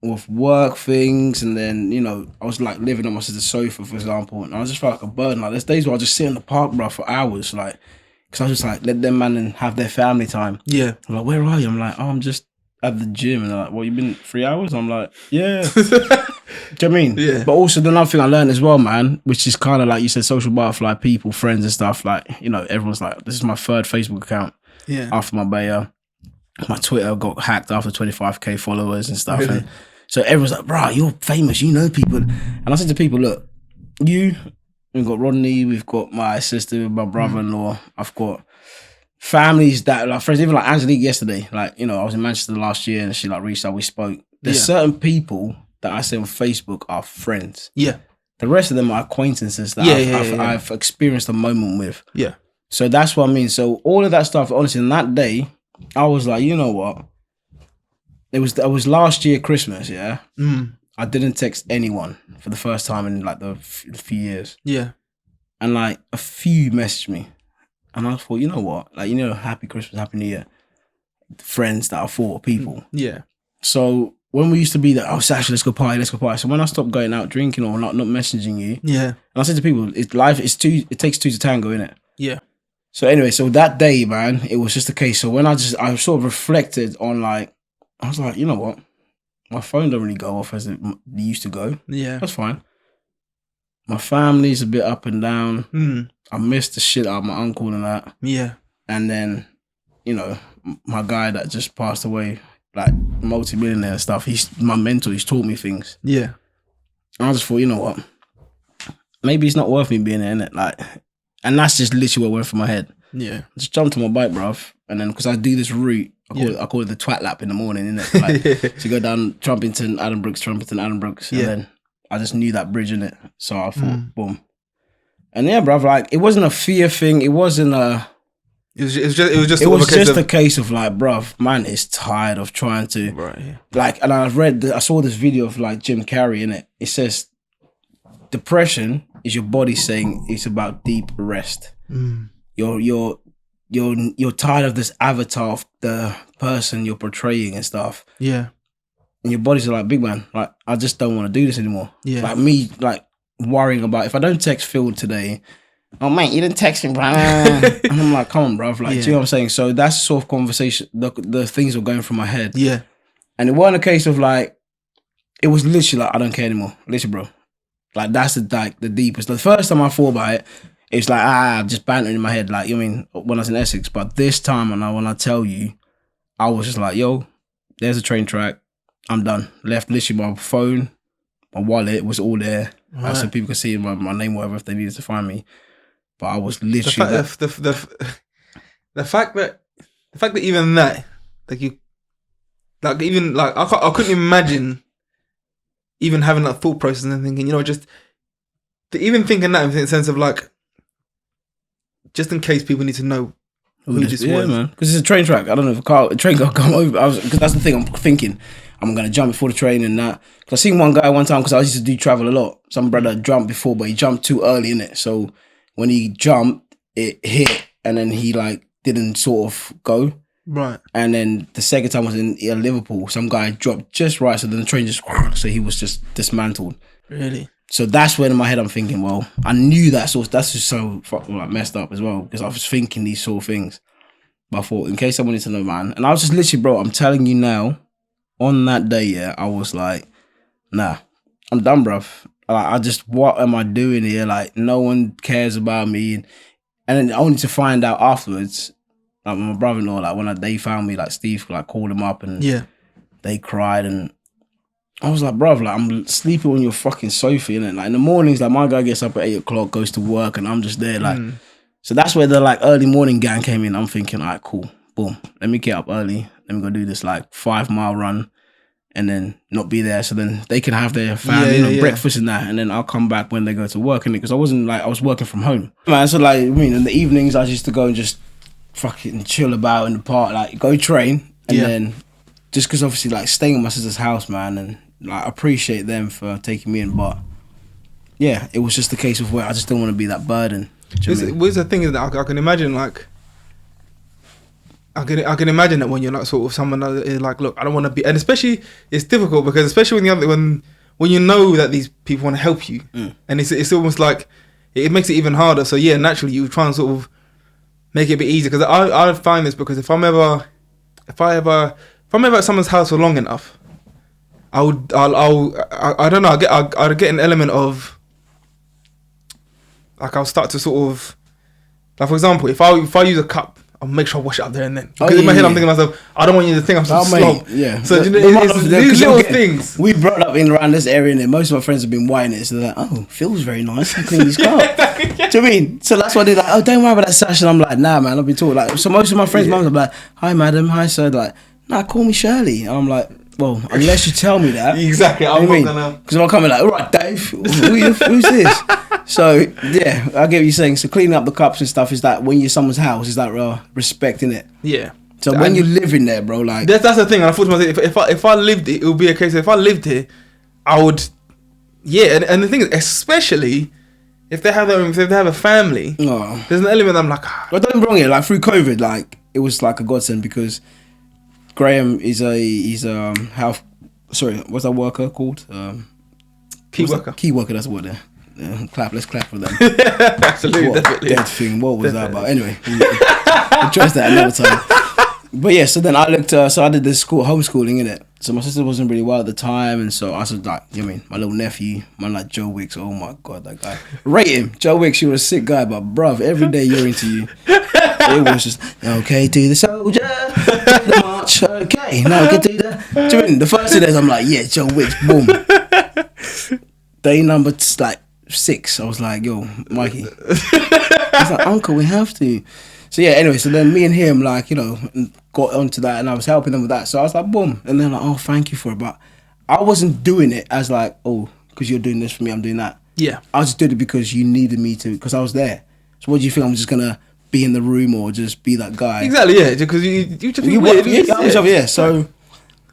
with work things, and then, I was like living on my sister's sofa, for example, and I just felt like a burden. Like there's days where I just sit in the park, bro, for hours, like, because I was just like, let them man and have their family time. Yeah. I'm like, where are you? I'm like, I'm just at the gym. And they're like, well, you've been 3 hours? I'm like, yeah. Do you know what I mean? Yeah. But also the another thing I learned as well, man, which is kind of like you said, social butterfly, people, friends and stuff. Like, everyone's like, this is my 3rd Facebook account. Yeah. After my Bayer. my Twitter got hacked after 25k followers and stuff. Really? And so everyone's like, bro, you're famous, you know people. And I said to people, look, we've got Rodney, we've got my sister, my brother-in-law, I've got families that like friends, even like Angelique yesterday, like, you know, I was in Manchester last year and she like reached out, we spoke. There's certain people that I say on Facebook are friends. Yeah. The rest of them are acquaintances that I've experienced a moment with. Yeah. So that's what I mean. So all of that stuff, honestly, in that day, I was like, you know what? It was last year Christmas, yeah? I didn't text anyone for the first time in like the few years. Yeah. And like a few messaged me. And I thought, you know what? Like, you know, happy Christmas, happy New Year. Friends that I thought, people. Yeah. So when we used to be there, oh, Sachin, let's go party. So when I stopped going out drinking or not messaging you, and I said to people, it takes two to tango, innit? Yeah. So anyway, so that day, man, it was just a case. So when I sort of reflected on like, I was like, you know what? My phone don't really go off as it used to go. Yeah. That's fine. My family's a bit up and down. I missed the shit out of my uncle and that. Yeah. And then, you know, my guy that just passed away, like multi-millionaire and stuff, he's my mentor, he's taught me things. Yeah. And I just thought, you know what? Maybe it's not worth me being there, innit? Like, and that's just literally what went through my head. Yeah. I just jumped on my bike, bruv. And then, because I do this route, I call it the twat lap in the morning, innit? Like, so you go down Trumpington, Addenbrooks, and then I just knew that bridge, innit? So I thought, boom. And yeah, bruv, like, it wasn't a fear thing. It wasn't a... It was just a case of like, bruv, man is tired of trying to... Right, yeah. Like, and I saw this video of like Jim Carrey, innit? It says, depression is your body saying it's about deep rest. You're tired of this avatar of the person you're portraying and stuff. Yeah. And your body's like, big man, like, I just don't want to do this anymore. Yeah. Like me, like, worrying about, if I don't text Phil today, oh, mate, you didn't text me, bro. And I'm like, come on, bro. Like, do you know what I'm saying? So that's the sort of conversation, the things were going through my head. Yeah. And it wasn't a case of like, it was literally like, I don't care anymore. Literally, bro. Like, that's the deepest. The first time I thought about it, it's like, just bantering in my head. Like, you know what I mean, when I was in Essex. But this time, when I tell you, I was just like, yo, there's a train track. I'm done. Left literally my phone, my wallet was all there. Right. So people could see my name, whatever, if they needed to find me. But I was literally... The fact that even that, like you... Like, even, like, I couldn't imagine even having that thought process and thinking, you know, just... Even thinking that in the sense of, like, just in case people need to know who this was. Yeah, man. Because it's a train track. I don't know if a train can come over. Because that's the thing I'm thinking. I'm going to jump before the train and that. Because I seen one guy one time, because I used to do travel a lot. Some brother jumped before, but he jumped too early, innit? So when he jumped, it hit, and then he, like, didn't sort of go. Right. And then the second time was in Liverpool. Some guy dropped just right, so then the train just... So he was just dismantled. Really? So that's when in my head I'm thinking, well, I knew that source. That's just so like messed up as well, because I was thinking these sort of things. But I thought, in case someone needs to know, man. And I was just literally, bro, I'm telling you now, on that day, yeah, I was like, nah, I'm done, bruv. Like, what am I doing here? Like, no one cares about me. And then only to find out afterwards, like my brother-in-law, like when they found me, like Steve, like called him up and they cried, and I was like, bruv, like, I'm sleeping on your fucking sofa, innit? Like, in the mornings, like, my guy gets up at 8 o'clock, goes to work, and I'm just there, like... So that's where the, like, early morning gang came in. I'm thinking, all right, cool. Boom. Let me get up early. Let me go do this, like, 5-mile run, and then not be there. So then they can have their family, breakfast and that, and then I'll come back when they go to work, innit? Because I wasn't, like, I was working from home. Man, so, like, I mean, in the evenings, I used to go and just fucking chill about in the park, like, go train, and then... Just because, obviously, like, staying at my sister's house, man, and... Like, I appreciate them for taking me in, but yeah, it was just the case of where I just don't want to be that burden. What's the thing is that I can imagine, like, I can imagine that when you're like sort of someone that is like, look, I don't want to be, and especially it's difficult because especially when you know that these people want to help you, and it's almost like it makes it even harder. So yeah, naturally you try and sort of make it a bit easier, because I find this, because if I'm ever at someone's house for long enough, I don't know, I'd get an element of, like, I'll start to sort of, like, for example, if I use a cup, I'll make sure I wash it up there and then. Because in my head, I'm thinking to myself, I don't want you to think I'm so slow. Yeah. So it's these little things. We brought up in around this area, and most of my friends have been whining it. So they're like, "Oh, feels very nice. I clean his car." Do you know what I mean? So that's why they're like, "Oh, don't worry about that sash." And I'm like, "Nah, man. I've been talking like." So most of my friends' mums are like, "Hi, madam. Hi, sir." They're like, "Nah, call me Shirley." And I'm like, "Well, unless you tell me that." Exactly. I'm not gonna. Because I'm coming like, "All right, Dave. Who's this?" So yeah, I get what you're saying. So cleaning up the cups and stuff is that when you're someone's house, is that respecting it. Yeah. So when you live in there, bro, like that's the thing. And I thought to myself, if I lived it would be a case of if I lived here, I would. Yeah, and the thing is, especially if they have a family, there's an element I'm like. But don't get me wrong here. Like through COVID, like it was like a godsend because Graham he's a health. Sorry, what's that worker called? Key worker. Key worker. That's what. Let's clap for them. Absolutely, definitely. Dead thing. What was that about? Anyway, we'll address that another time. But yeah, so then I looked. So I did this homeschooling in it. So my sister wasn't really well at the time, and so I was like, you know what I mean, my little nephew, man, like Joe Wicks. Oh my god, that guy. Rate him, Joe Wicks. You were a sick guy, but bruv, every day you're into you. It was just okay. Do the soldier, do the march. Okay, now we can do the. Do you know what I mean? The first 2 days, I'm like, yeah, Joe Wicks. Boom. Day number like 6, I was like, yo, Mikey. He's like, uncle, we have to. So yeah, anyway, so then me and him, like, you know, got onto that and I was helping them with that. So I was like, boom. And then like, oh, thank you for it. But I wasn't doing it as like, oh, because you're doing this for me, I'm doing that. Yeah. I just did it because you needed me to, because I was there. So what do you think? I'm just going to be in the room or just be that guy? Exactly, yeah. Because you just be weird. Yeah. So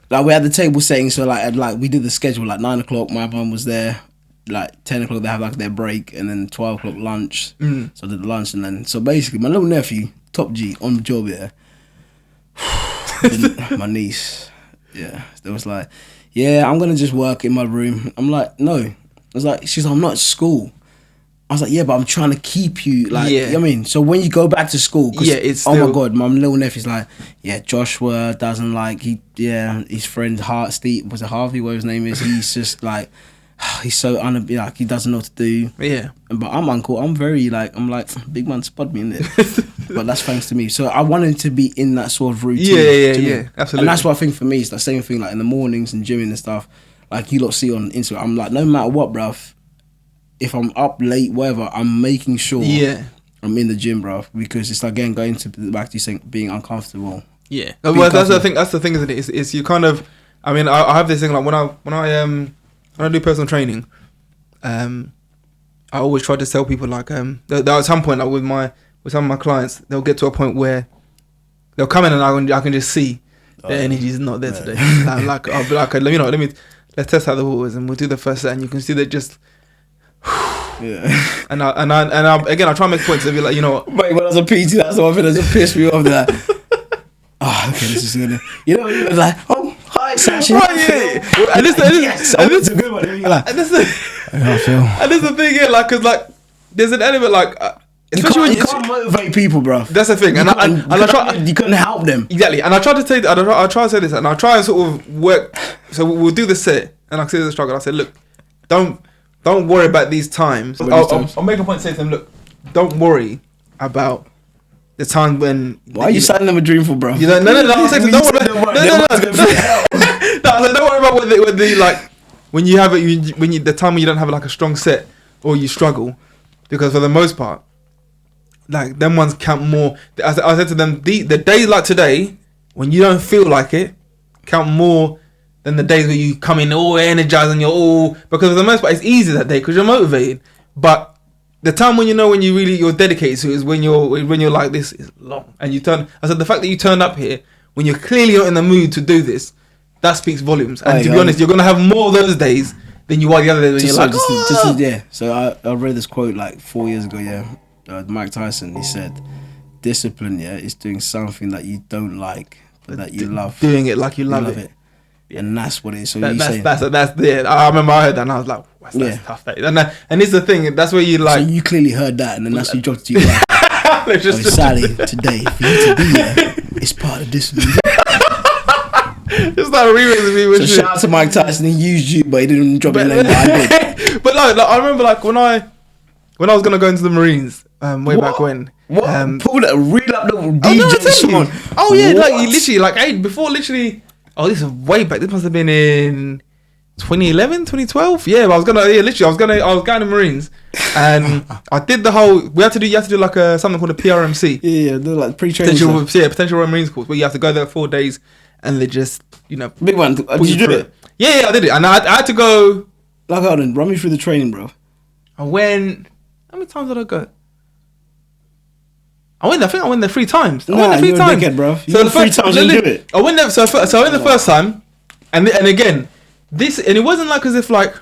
like we had the table setting. So like we did the schedule, like 9 o'clock, my mum was there. Like 10 o'clock they have like their break and then 12 o'clock lunch. So I did the lunch and then so basically my little nephew, top G, on the job here. My niece, yeah, there was like, yeah, I'm gonna just work in my room. I'm like, no. I was like, she's like, I'm not at school. I was like, yeah, but I'm trying to keep you like, you know what I mean? So when you go back to school, it's oh my god, my little nephew's like, yeah, Joshua doesn't like, his friend Steve, was it Harvey, whatever his name is, he's just like, he's so like he doesn't know what to do. Yeah. But I'm uncle. I'm very like big man spud me in it. But that's thanks to me. So I wanted to be in that sort of routine. Yeah. Absolutely. And that's what I think for me. It's the same thing like in the mornings and gymming and stuff. Like you lot see on Instagram. I'm like, no matter what, bruv. If I'm up late, whatever, I'm making sure I'm in the gym, bruv. Because it's again going to back to you saying being uncomfortable. Yeah. Well, that's the thing. That's the thing, isn't it? It's you kind of. I mean, I have this thing like when I do personal training, I always try to tell people like at some point like with some of my clients, they'll get to a point where they'll come in and I can just see their energy is not there today. Like I'll be like, you know, let's test out the waters and we'll do the first set and you can see they're just. And I again I try and make points to be like, you know, mate, when I was a PT, that's the one thing that pissed me off. That okay, this is gonna, you know, it was like, oh. Hi, Sachin. Right, and this is a good one. And this is the thing here, like, cause like, there's an element like, especially you can't motivate people, bro. That's the thing, you couldn't help them. Exactly, and I try to say, I try to say this, and I try and sort of work. So we'll do the set, and I say the struggle. I said, look, don't worry about these times. I'll make a point to say to them, look, don't worry about the time when. Why are you signing them a dream for, bro? You know, no. I said, don't worry about. Don't worry about what they like when you have it. When the time when you don't have like a strong set or you struggle, because for the most part, like them ones count more. I said to them, the days like today when you don't feel like it count more than the days where you come in all energized and you're all, because for the most part it's easy that day because you're motivated, but. The time when you know when you're dedicated to it is when you're like, this is long and you turn. I said the fact that you turned up here when you're clearly not in the mood to do this, that speaks volumes. And to be honest, you're gonna have more of those days than you are the other days when you're like, yeah. So I read this quote like 4 years ago. Yeah, Mike Tyson. He said, "Discipline, is doing something that you don't like but that you love. Doing it like you love it." Yeah. And that's what it is. So that's it. I remember I heard that and I was like, that's tough. And it's the thing, that's where you like. So you clearly heard that and then that's what you dropped to you. Like, Sally, today, for you to be here, it's part of discipline. It's not a remix. So shout out to Mike Tyson, he used you, but he didn't drop your name, but I did. But like I remember like when I was going to go into the Marines, way back when, What? Pull that, reel up the DJ no, song. Oh yeah, like he literally, like before literally. Oh, this is way back. This must have been in 2011, 2012. Yeah, but I was going to Marines, and I did the whole. You have to do like something called a PRMC. Yeah, they're like pre-training. Potential Marines course, where you have to go there 4 days, and they just big one. Did you do it? Yeah, I did it, and I had to go. Like, hold on, run me through the training, bro. I went. How many times did I go? I think I went there 3 times. I went there 3 times, dickhead, bro. So the 3 times you do it. I went there. So I went the first time, and again, it wasn't like as if like.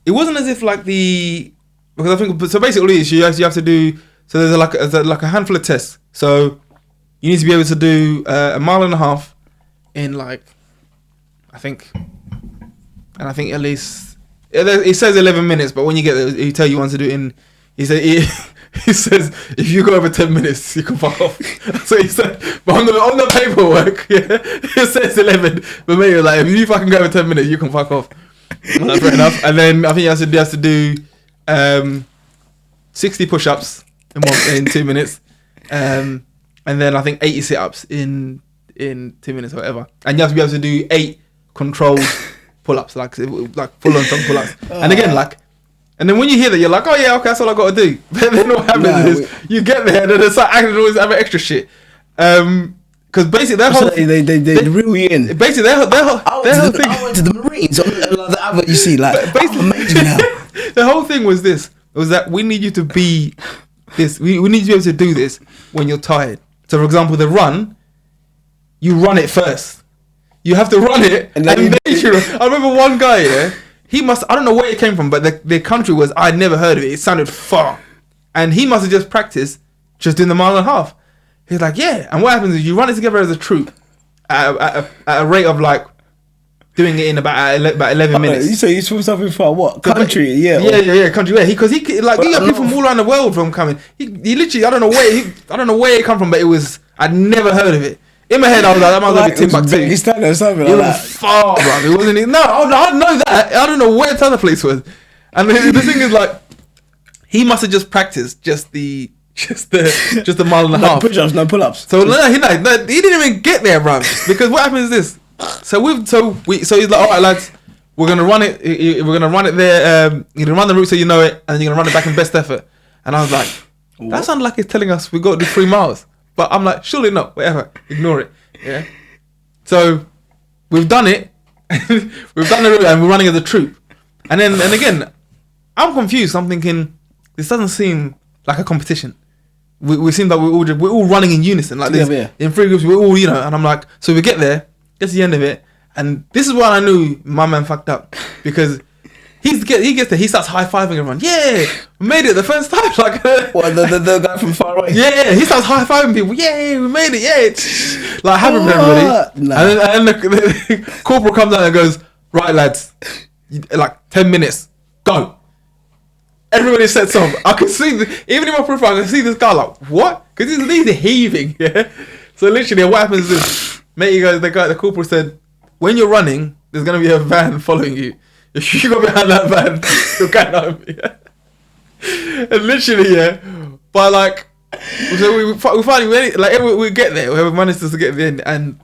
It wasn't as if like because I think so. Basically, you have to do. So there's like a handful of tests. So you need to be able to do a mile and a half in like, I think at least it says 11 minutes. But when you get there, he tell you want to do it in. He says if you go over 10 minutes, you can fuck off. So he said, but on the paperwork, yeah, it says 11. But maybe like if you fucking go over 10 minutes, you can fuck off. Well, fair enough. And then I think he has to do 60 push-ups in 2 minutes, and then I think 80 sit-ups in 2 minutes or whatever. And you have to be able to do 8 controlled pull-ups, like full-on pull-ups. And again, like. And then when you hear that, you're like, oh yeah, okay, that's all I got to do. But then what happens is you get there and then they start acting always have extra shit. Because basically their whole they reel you in. Basically their whole thing. I went to the Marines. Like the advert you see, like basically, I'm amazing now. The whole thing was that we need you to be this. We need you to be able to do this when you're tired. So for example, the run, you run it first. You have to run it and then I remember one guy, yeah. I don't know where it came from, but the country was, I'd never heard of it. It sounded far. And he must have just practiced just doing the mile and a half. He's like, yeah. And what happens is you run it together as a troop at a rate of like doing it in about 11 minutes. You say you saw something for what? Country, yeah. Yeah, country, yeah. Because he got people from all around the world from coming. He literally, I don't know where it come from, but I'd never heard of it. In my head, I was like, that might be Timbuktu. Pakistan or something like that. It was far, bro. It wasn't even. No, I know that. I don't know where the other place was. And the thing is, like, he must have just practiced just the mile and a half. No push-ups, no pull-ups. So he didn't even get there, bro. Because what happens is this. So he's like, all right, lads, we're gonna run it. We're gonna run it there. You're gonna run the route so you know it, and then you're gonna run it back in best effort. And I was like, that sounds like he's telling us we got to do 3 miles. But I'm like, surely not. Whatever. Ignore it. Yeah. So we've done it. We've done the route and we're running as a troop. And again, I'm confused. I'm thinking this doesn't seem like a competition. We seem like we're all running in unison like this. Yeah. In 3 groups, we're all and I'm like, so we get there, gets to the end of it, and this is when I knew my man fucked up because. He gets there. He starts high fiving everyone. Yeah, we made it the first time. Like what, the guy from far away. Yeah. He starts high fiving people. Yeah, we made it. Yeah, like happy for everybody. Nah. And then the corporal comes out and goes, "Right, lads, like 10 minutes, go." Everybody sets off. I can see even in my profile. I can see this guy like what? Because he's heaving. Yeah. So literally, what happens is, mate, he goes. The corporal said, "When you're running, there's gonna be a van following you." If you go behind that van, you're going home. Yeah. And literally, yeah. But like, so we finally we get there. We managed to get there, and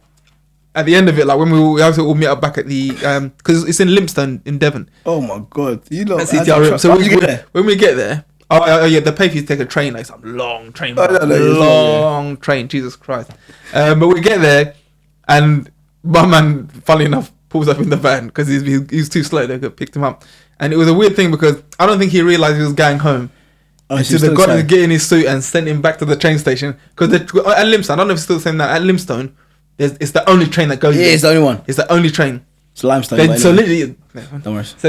at the end of it, like when we have to all meet up back at the because it's in Lympstone in Devon. Oh my god, you know. So when we get there, oh yeah, they pay for you to take a train, like some long train, long train. Jesus Christ! But we get there, and my man, funnily enough, pulls up in the van because he was too slow. They picked him up, and it was a weird thing because I don't think he realized he was going home. So they got him to get in his suit and sent him back to the train station because at Lympstone, I don't know if it's still the same now. At Lympstone, it's the only train that goes. Yeah, it's the only one. It's the only train. It's limestone. So literally, don't worry. So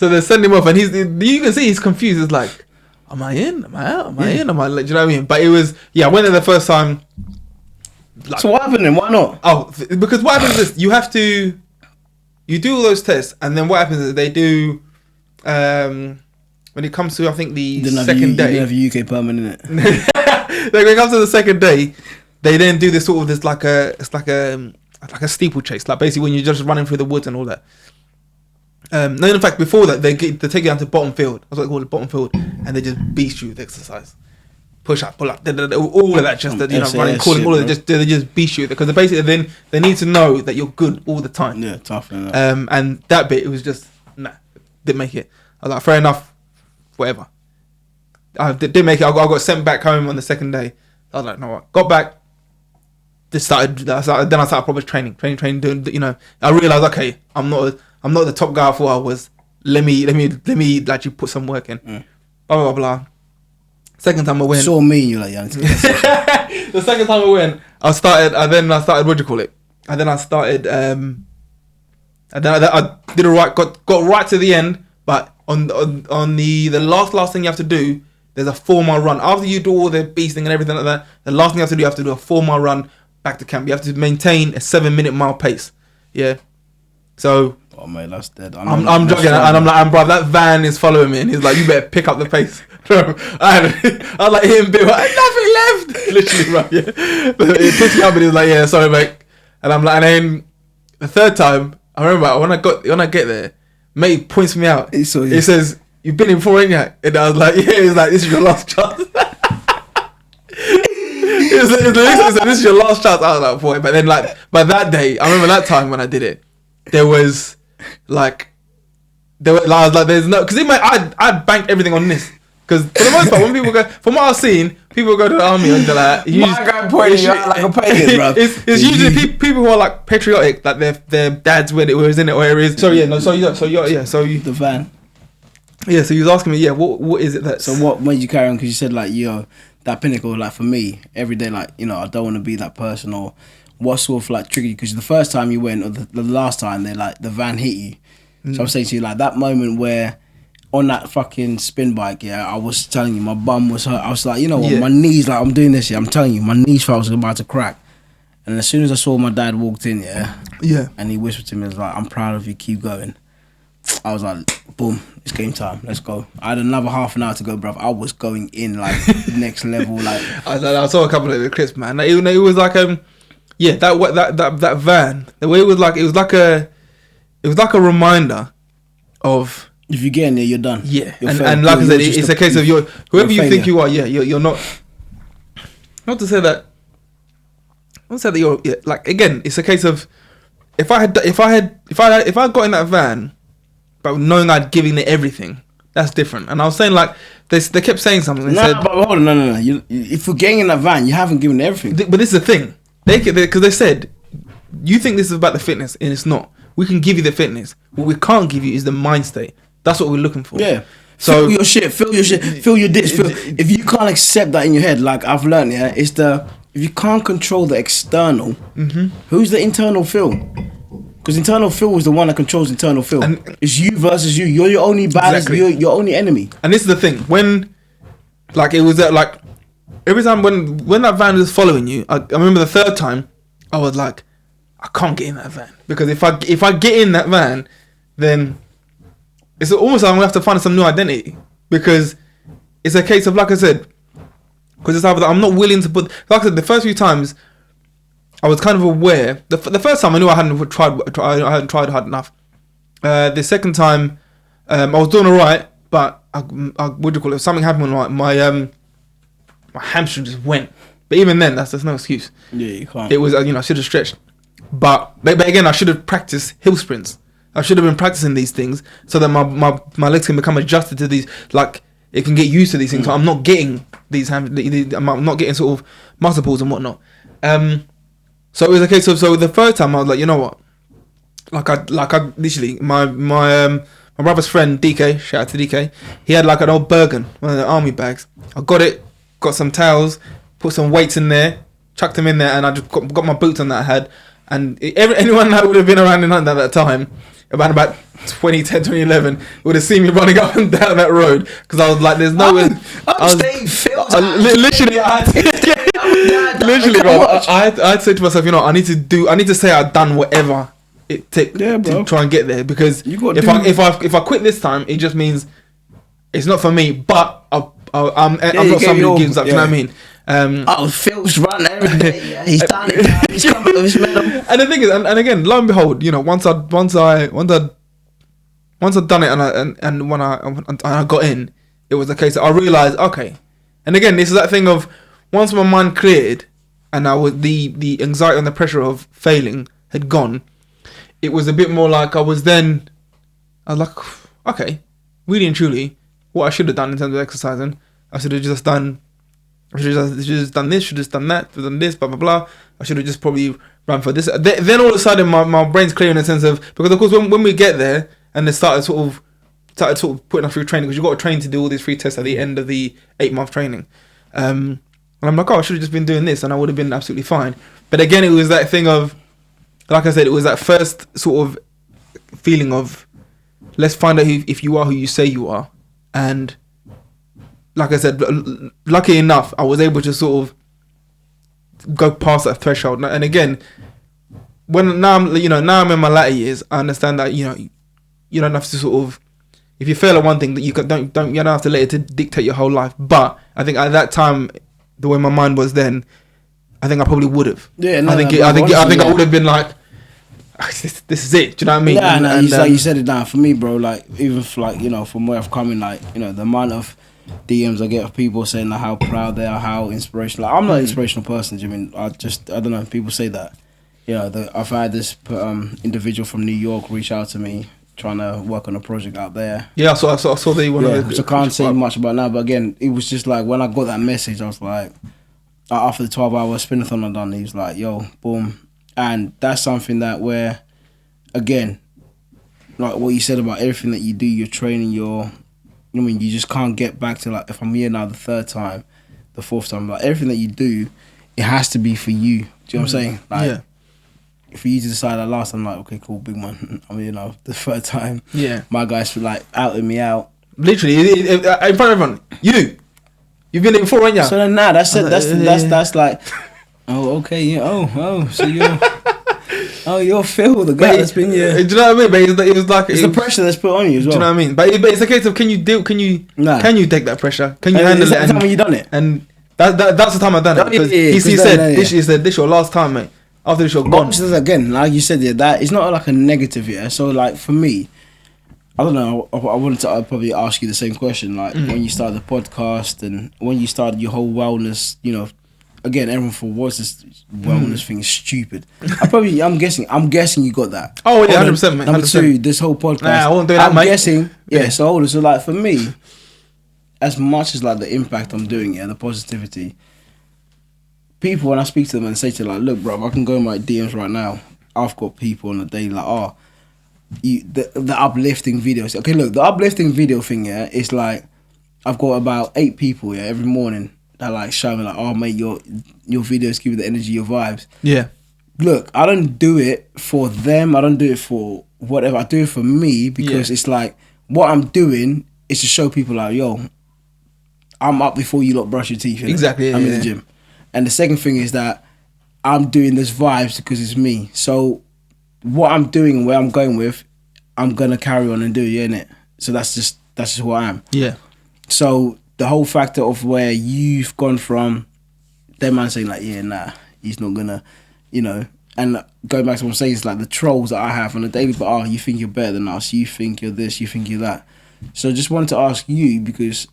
they send him off, and you can see he's confused. It's like, am I in? Am I out? Am I in? Am I? Like, do you know what I mean? But it was I went there the first time. Like, so what happened then? Why not? Oh, because what happens is you do all those tests, and then what happens is they do, when it comes to, I think, the second day. You have a UK permanent, innit? When it comes to the second day, they then do this like a steeplechase, like basically when you're just running through the woods and all that. No, in fact, before that, they take you down to bottom field. That's what they call it, bottom field, and they just beast you with exercise. push up, pull up, all of that, just that, you know, running, calling, all of it, they just beat you because basically then they need to know that you're good all the time. Yeah, tough. And that bit, it was just didn't make it. I was like, fair enough, whatever. I didn't make it. I got sent back home on the second day. I was like, no, what? Got back. Then I started proper training. Doing, you know, I realized, okay, I'm not the top guy I thought I was. Let me actually put some work in. Blah blah blah. Second time I went. So mean, you like, yeah. The second time I went, I started. What do you call it? And then I started. And then I did alright. Got right to the end, but on the last thing you have to do, there's a 4-mile run. After you do all the beasting and everything like that, the last thing you have to do a 4-mile run back to camp. You have to maintain a 7-minute mile pace. Yeah. So. Oh man, that's dead. I'm jogging, and I'm like, bro, that van is following me, and he's like, you better pick up the pace. I was like, hitting Bill, nothing left. Literally, bro. Yeah. But it pissed me up, and he was like, yeah, sorry, mate. And I'm like, and then the third time, I remember when I get there, mate points me out. He says, "You've been in before, ain't you?" And I was like, "Yeah." He's like, "This is your last chance." He said, "This is your last chance." I was like, "Boy," but then by that day, I remember that time when I did it, I was like, "There's no," because I'd banked everything on this. Because for the most part, when people go, from what I've seen, people go to the army and they're like, my guy pointing you out like a pagan, bro. It's usually people who are like patriotic, like their dads when it was in it, or it is. So yeah, no, so the van. Yeah, so he was asking me, what is it that? So what made you carry on? Because you said like, that pinnacle, like for me, every day, like, you know, I don't want to be that person, or what sort of like triggered you? Because the first time you went, or the last time, they like the van hit you. So I'm saying to you, like that moment where on that fucking spin bike, I was telling you, my bum was hurt. I was like, you know what, my knees, like I'm doing this, I'm telling you, my knees felt I was about to crack. And as soon as I saw my dad walked in, and he whispered to me, he was like, "I'm proud of you, keep going." I was like, boom, it's game time, let's go. I had another half an hour to go, bruv. I was going in like next level. Like I saw a couple of the clips, man. Like, it was like that van, the way it was like a reminder of, if you get in there, you're done. Yeah, and like I said, it's a case of whoever you think you are. Yeah, you're not. Not to say that. Not to say that you're like, again. It's a case of if I got in that van, but knowing I'd given it everything, that's different. And I was saying like they kept saying something. They said, but hold on, no. If you're getting in that van, you haven't given everything. But this is the thing. Because they said, you think this is about the fitness, and it's not. We can give you the fitness. What we can't give you is the mind state. That's what we're looking for. Yeah. So feel your shit, feel your this. If you can't accept that in your head, like I've learned, it's if you can't control the external, who's the internal feel? Because internal feel is the one that controls internal feel. And it's you versus you. You're your only balance. Exactly. You're your only enemy. And this is the thing. When, like, it was like every time when that van was following you, I remember the third time, I was like, I can't get in that van, because if I get in that van, then it's almost like I'm gonna have to find some new identity, because it's a case of, like I said, because it's either that I'm not willing to put, like I said, the first few times I was kind of aware. The first time I knew I hadn't tried hard enough. The second time I was doing alright, but what do you call it? Something happened with my hamstring just went. But even then, there's no excuse. Yeah, you can't. It was I should have stretched, but again, I should have practiced hill sprints. I should have been practicing these things so that my legs can become adjusted to these, like it can get used to these things. So I'm not getting I'm not getting sort of muscle pulls and whatnot. So it was a case of, so the first time I was like, you know what, like I literally my brother's friend DK, shout out to DK, he had like an old Bergen, one of the army bags. I got some towels, put some weights in there, chucked them in there, and I just got my boots on that I had. And anyone that would have been around in London at that time, about 2010, 2011, would have seen me running up and down that road, because I was like, there's no way. Literally, I'd say to myself, you know, I need to say I've done whatever it takes to try and get there, because if I quit this time, it just means it's not for me. But I'm not somebody who gives up. You know what I mean? Phil's run every day. Yeah. He's done it. He's come with his medal. And the thing is, and again, lo and behold, you know, once I'd done it, and when I got in, it was a case that I realized, okay, And again, this is that thing of once my mind cleared and I was the anxiety and the pressure of failing had gone, it was a bit more like I was like, okay, really and truly, what I should have done in terms of exercising, I should have just done this, should have just done that, done this, blah blah blah. I should have just probably run for this. Then all of a sudden, my brain's clear in the sense of, because of course when we get there and they started sort of putting us through training, because you've got to train to do all these free tests at the end of the 8-month training. And I'm like, oh, I should have just been doing this and I would have been absolutely fine. But again, it was that thing of, like I said, it was that first sort of feeling of, let's find out if you are who you say you are. And like I said, lucky enough, I was able to sort of go past that threshold. And again, now I'm in my latter years, I understand that, you don't have to sort of, if you fail at one thing, that you don't have to let it to dictate your whole life. But I think at that time, the way my mind was then, I think I probably would have. Yeah, no, I think I would have been like, this is it. Do you know what I mean? Yeah, like you said it down for me, bro. Like even for, like, from where I've come in, like, the amount of DMs I get of people saying like how proud they are, how inspirational. Like, I'm not an inspirational person. Do you mean? I don't know. People say that. I've had this individual from New York reach out to me, trying to work on a project out there. Yeah, I saw that you wanted to. Which I can't say much about now, but again, it was just like when I got that message, I was like, after the 12-hour spinathon I done, he was like, yo, boom. And that's something that where, again, like what you said about everything that you do, you're training, you just can't get back to, like, if I'm here now the third time, the fourth time, like everything that you do, it has to be for you. Do you know what I'm saying? Like, yeah. For you to decide that last time, like, okay, cool, big man. I mean, the third time, yeah, my guys were like outing me out. Literally, in front of everyone. You've been there before, ain't you? So then now that's like, oh, okay, yeah, so you're Phil, the guy that's been here. Do you know what I mean? But it was like it's the pressure that's put on you as well. Do you know what I mean? But it's a case of can you take that pressure? Can you handle it? That's the time when you done it, and that's the time I've done it. Because he said this your last time, mate. After this, you're gone. Again, like you said, yeah, that it's not like a negative, yeah. So like for me, I don't know. I wanted to probably ask you the same question, like when you started the podcast and when you started your whole wellness. Again, everyone for what's this wellness thing is stupid. I'm guessing you got that. Oh yeah, 100%, mate. Number 2, this whole podcast. Nah, I won't do that, mate. I'm guessing, yeah. So like for me, as much as like the impact I'm doing, yeah, the positivity. People, when I speak to them and say to them, like, look, bro, I can go in my DMs right now. I've got people on the day like, the uplifting videos. Okay, look, the uplifting video thing, yeah, it's like I've got about 8 people, yeah, every morning that like show me like, oh, mate, your videos give me the energy, your vibes. Yeah. Look, I don't do it for them. I don't do it for whatever. I do it for me because it's like what I'm doing is to show people like, yo, I'm up before you lot brush your teeth. Exactly. I'm in the gym. And the second thing is that I'm doing this vibes because it's me. So what I'm doing and where I'm going with, I'm gonna carry on and do, innit? So that's just who I am. Yeah. So the whole factor of where you've gone from them man saying like, yeah, nah, he's not gonna, and going back to what I'm saying, it's like the trolls that I have on a daily, but you think you're better than us, you think you're this, you think you're that. So I just wanted to ask you, because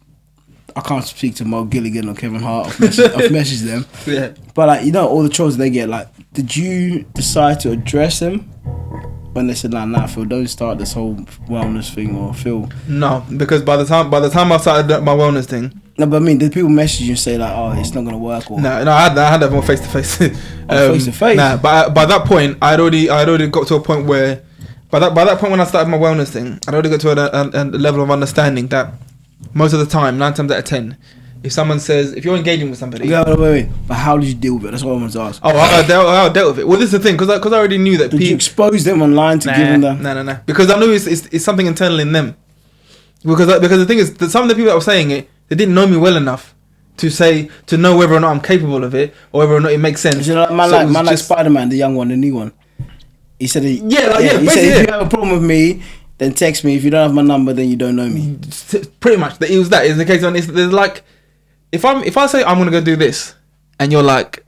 I can't speak to Mo Gilligan or Kevin Hart. I've messaged them. Yeah. But like, all the trolls they get, like, did you decide to address them when they said, nah, Phil, don't start this whole wellness thing, or Phil? No, because by the time I started my wellness thing. No, but I mean, did people message you and say like, oh, it's not gonna work? Or? No, I had that more face to face. Face to face. Nah, but by that point, I'd already got to a point where, by that point when I started my wellness thing, I'd already got to a level of understanding that. Most of the time, 9 times out of 10, if someone says, if you're engaging with somebody... Yeah, wait. But how did you deal with it? That's what I wanted to ask. Oh, I dealt with it. Well, this is the thing, because I already knew that... Did you expose them online to give them the... No. Because I knew it's something internal in them. Because the thing is, that some of the people that were saying it, they didn't know me well enough to know whether or not I'm capable of it, or whether or not it makes sense. Like Spider-Man, the young one, the new one. He said... He said, if you have a problem with me... Then text me. If you don't have my number, then you don't know me. Pretty much. It was that. It's the case on this. There's like, if I say I'm gonna go do this, and you're like,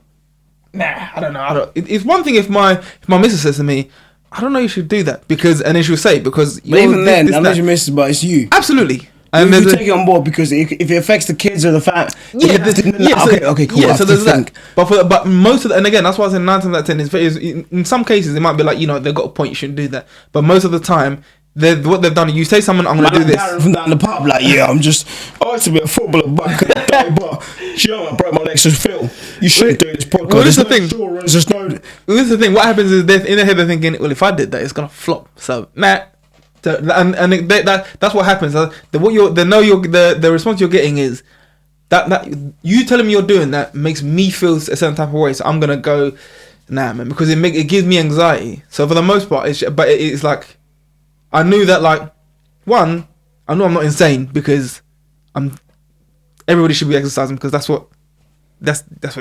nah, I don't know. It's one thing if my missus says to me, I don't know, you should do that, because, and then she'll say, because. But even then, I know your missus, but it's you. Absolutely. And you take it on board because if it affects the kids or the family, okay, cool. Yeah, so there's that. But most of and again, that's why I said 9 times out of 10 is in some cases it might be like, they've got a point, you shouldn't do that. But most of the time, what they've done, you say someone, I'm going to do this. From down the pub, like, I used to be a footballer, but I broke my legs. So Phil, you shouldn't do this podcast. Well, this is the thing. This is the thing. What happens is in their head they're thinking, well, if I did that, it's gonna flop. So that's what happens. The response you're getting is that you telling me you're doing that makes me feel a certain type of way. So I'm gonna go, nah, man, because it gives me anxiety. So for the most part, it's like I knew that, like, one, I know I'm not insane because everybody should be exercising because that's what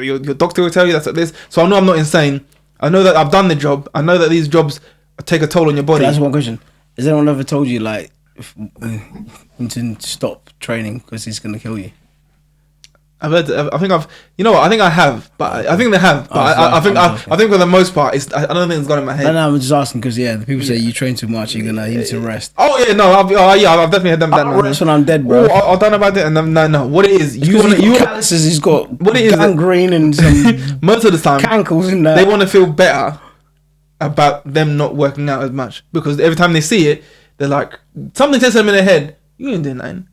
your doctor will tell you. That's what this. So I know I'm not insane. I know that I've done the job. I know that these jobs take a toll on your body. That's one question. Has anyone ever told you, like, to stop training because it's gonna kill you? I think I have, but I think they have. But I think for the most part, I don't think it's gone in my head. No, I'm just asking because the people say you train too much, you need to rest. Oh yeah, no, I've definitely had them. I'll rest when I'm dead, bro. I don't know about that. And no. What it is, you calluses. He's got what it is, gangrene and some most of the time cankles in there. They want to feel better about them not working out as much because every time they see it, they're like, something tells them in their head, you ain't doing nothing.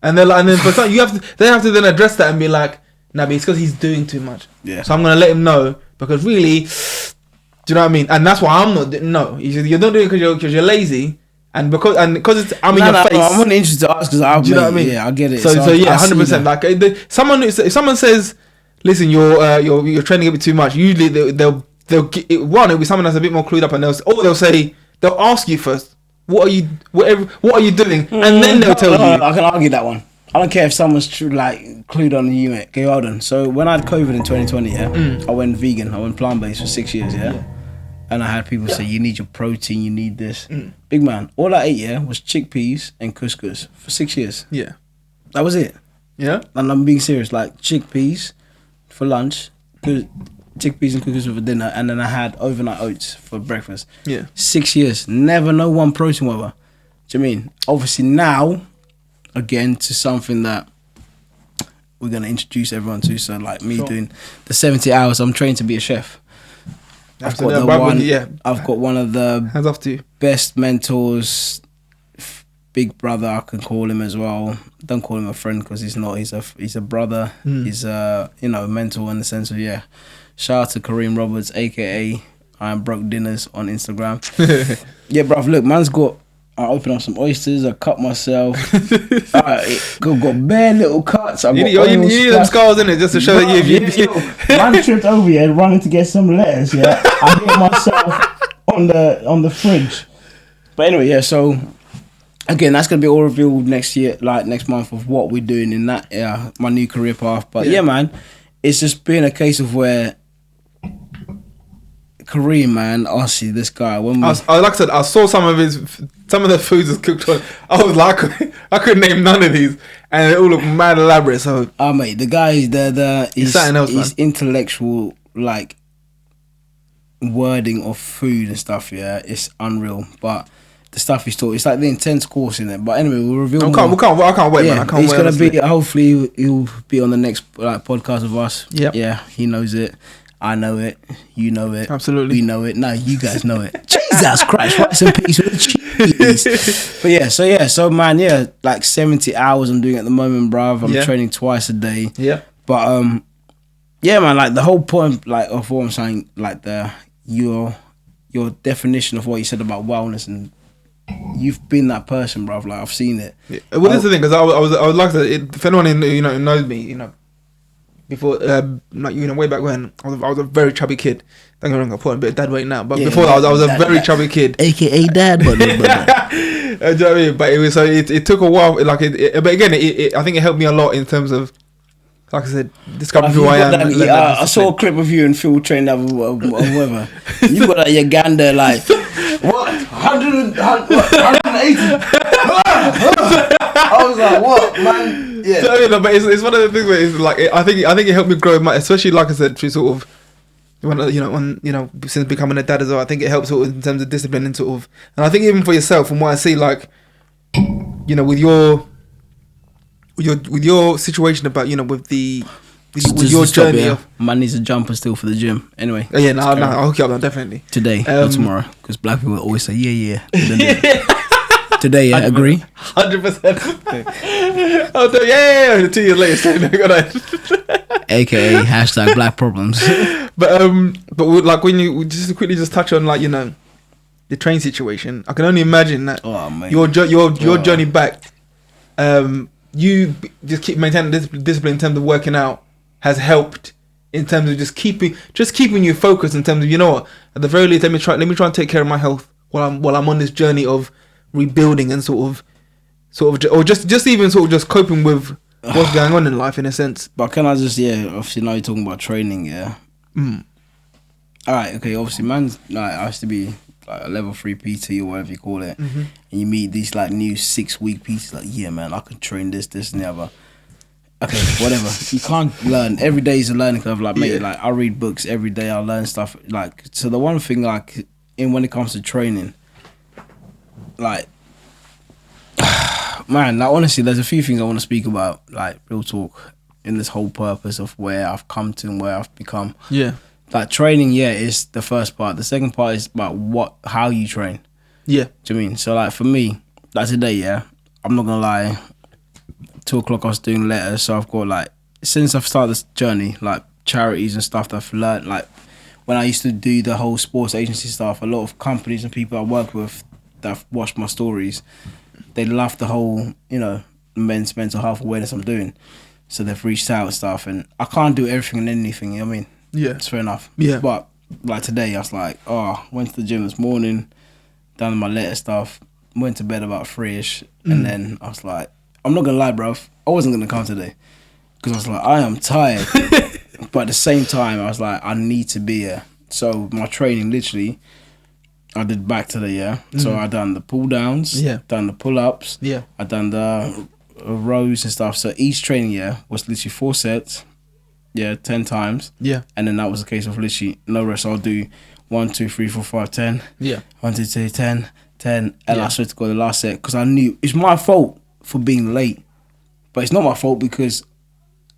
And they're like, and then for some, they have to then address that and be like, nah, but it's because he's doing too much. Yeah. So I'm gonna let him know because really, do you know what I mean? And that's why I'm not. No, you're not doing it because you're lazy, and because it's in your face. I'm not interested to ask because do you know what I mean? Yeah, I get it. So yeah, 100%. Like if someone says, listen, you're training a bit too much. Usually they'll it'll be someone that's a bit more clued up, and they'll ask you first. What are you doing? And then they'll tell you. I can argue that one. I don't care if someone's clued on you, mate. Okay, hold on. So when I had COVID in 2020, I went vegan. I went plant-based for 6 years, and I had people say, you need your protein, you need this. Big man, all I ate, was chickpeas and couscous for 6 years. Yeah. That was it. Yeah. And I'm being serious, like chickpeas for lunch, chickpeas and couscous for dinner, and then I had overnight oats for breakfast. Yeah. 6 years, never no one protein whatever. Do you know what I mean? Obviously now, again, to something that we're going to introduce everyone to. So like me doing the 70 hours, I'm trained to be a chef. I've got one of the hands off to you. Best mentors, big brother, I can call him as well. Don't call him a friend because he's not. He's a brother. He's a mentor in the sense of Shout out to Kareem Roberts, aka I Am Broke Dinners on Instagram. Yeah, bruv, look, I opened up some oysters, I cut myself. Got bare little cuts. You need them scars in it just to show that you man tripped over here running to get some lettuce, I hit myself on the fridge. But anyway, so again, that's gonna be all revealed next year, like next month, of what we're doing in that my new career path. But man, it's just been a case of where Kareem, man, honestly, this guy. Like I said, I saw some of the foods was cooked on. I was like, I couldn't name none of these, and they all look mad elaborate. So, mate, the guy is his intellectual like wording of food and stuff. Yeah, it's unreal. But the stuff he's taught, it's like the intense course in it. But anyway, we'll reveal. I can't wait, man. I can't wait. He's gonna be. Hopefully, he'll be on the next podcast with us. Yep. Yeah, he knows it. I know it. You know it. Absolutely. We know it. No, you guys know it. Jesus Christ. Rice and peas with cheese. But so man, like 70 hours I'm doing at the moment, bruv. I'm training twice a day. Yeah. But man, like the whole point of what I'm saying, like your definition of what you said about wellness, and you've been that person, bruv. Like I've seen it. Yeah. Well, this is the thing, because I was like that. If anyone knows me, before, way back when, I was a very chubby kid. Don't get me wrong, I put on a bit of dad weight now, but before that, I was a very chubby kid, aka dad. But do you know what I mean? But it was it took a while. Like but again, I think it helped me a lot in terms of, like I said, discovering who I am. I saw a clip of you and Phil trained up or whatever. You got that Uganda like what 180. I was like, what, man? Yeah. So, but it's one of the things where it's like I think it helped me grow, especially like I said, through sort of since becoming a dad as well. I think it helps sort of in terms of discipline and sort of, and I think even for yourself, from what I see, like with your with your situation about, you know, with the with Just your to stop journey here, of. man needs a jumper still for the gym. Anyway. Oh, yeah, no, I'll hook you up, then, definitely. Today, not tomorrow, because black people always say yeah. Today, yeah, agree. 100%. Oh, yeah. 2 years later, AKA hashtag black problems. But like when you just quickly just touch on, like, you know, the train situation, I can only imagine that your journey back, you just keep maintaining this discipline in terms of working out has helped in terms of just keeping you focused in terms of, you know what, at the very least, let me try and take care of my health while I'm on this journey of rebuilding and sort of or just even sort of just coping with what's going on in life in a sense. But can I just, obviously now you're talking about training, yeah. Alright, okay, obviously man's like, I used to be like a level 3 PT or whatever you call it, and you meet these like new 6-week PTs, like, yeah man, I can train this and the other. Okay, whatever. You can't learn. Every day is a learning curve. Like, mate, like I read books every day. I learn stuff. Like, so the one thing, like, when it comes to training, like, man, like honestly, there's a few things I want to speak about, like real talk, in this whole purpose of where I've come to and where I've become. Yeah. Like training, is the first part. The second part is about how you train. Yeah. Do you mean? So like for me, like today, I'm not gonna lie. 2:00 I was doing letters, so I've got like, since I've started this journey, like charities and stuff that I've learned, like when I used to do the whole sports agency stuff, a lot of companies and people I work with that have watched my stories, they love the whole, you know, men's mental health awareness I'm doing. So they've reached out and stuff, and I can't do everything and anything, you know what I mean? Yeah. It's fair enough. Yeah. But like today, I was like, went to the gym this morning, done my letter stuff, went to bed about 3ish, and then I was like, I'm not gonna lie, bruv, I wasn't gonna come today because I was like, I am tired. But at the same time, I was like, I need to be here. So my training, literally, I did back today, So I done the pull downs, done the pull ups, I done the rows and stuff. So each training, was literally 4 sets, 10 times, and then that was a case of literally no rest. I'll do 1, 2, 3, 4, 5, 10, 1, 2, 3, 10, and I swear to God, the last set, because I knew it's my fault for being late, but it's not my fault because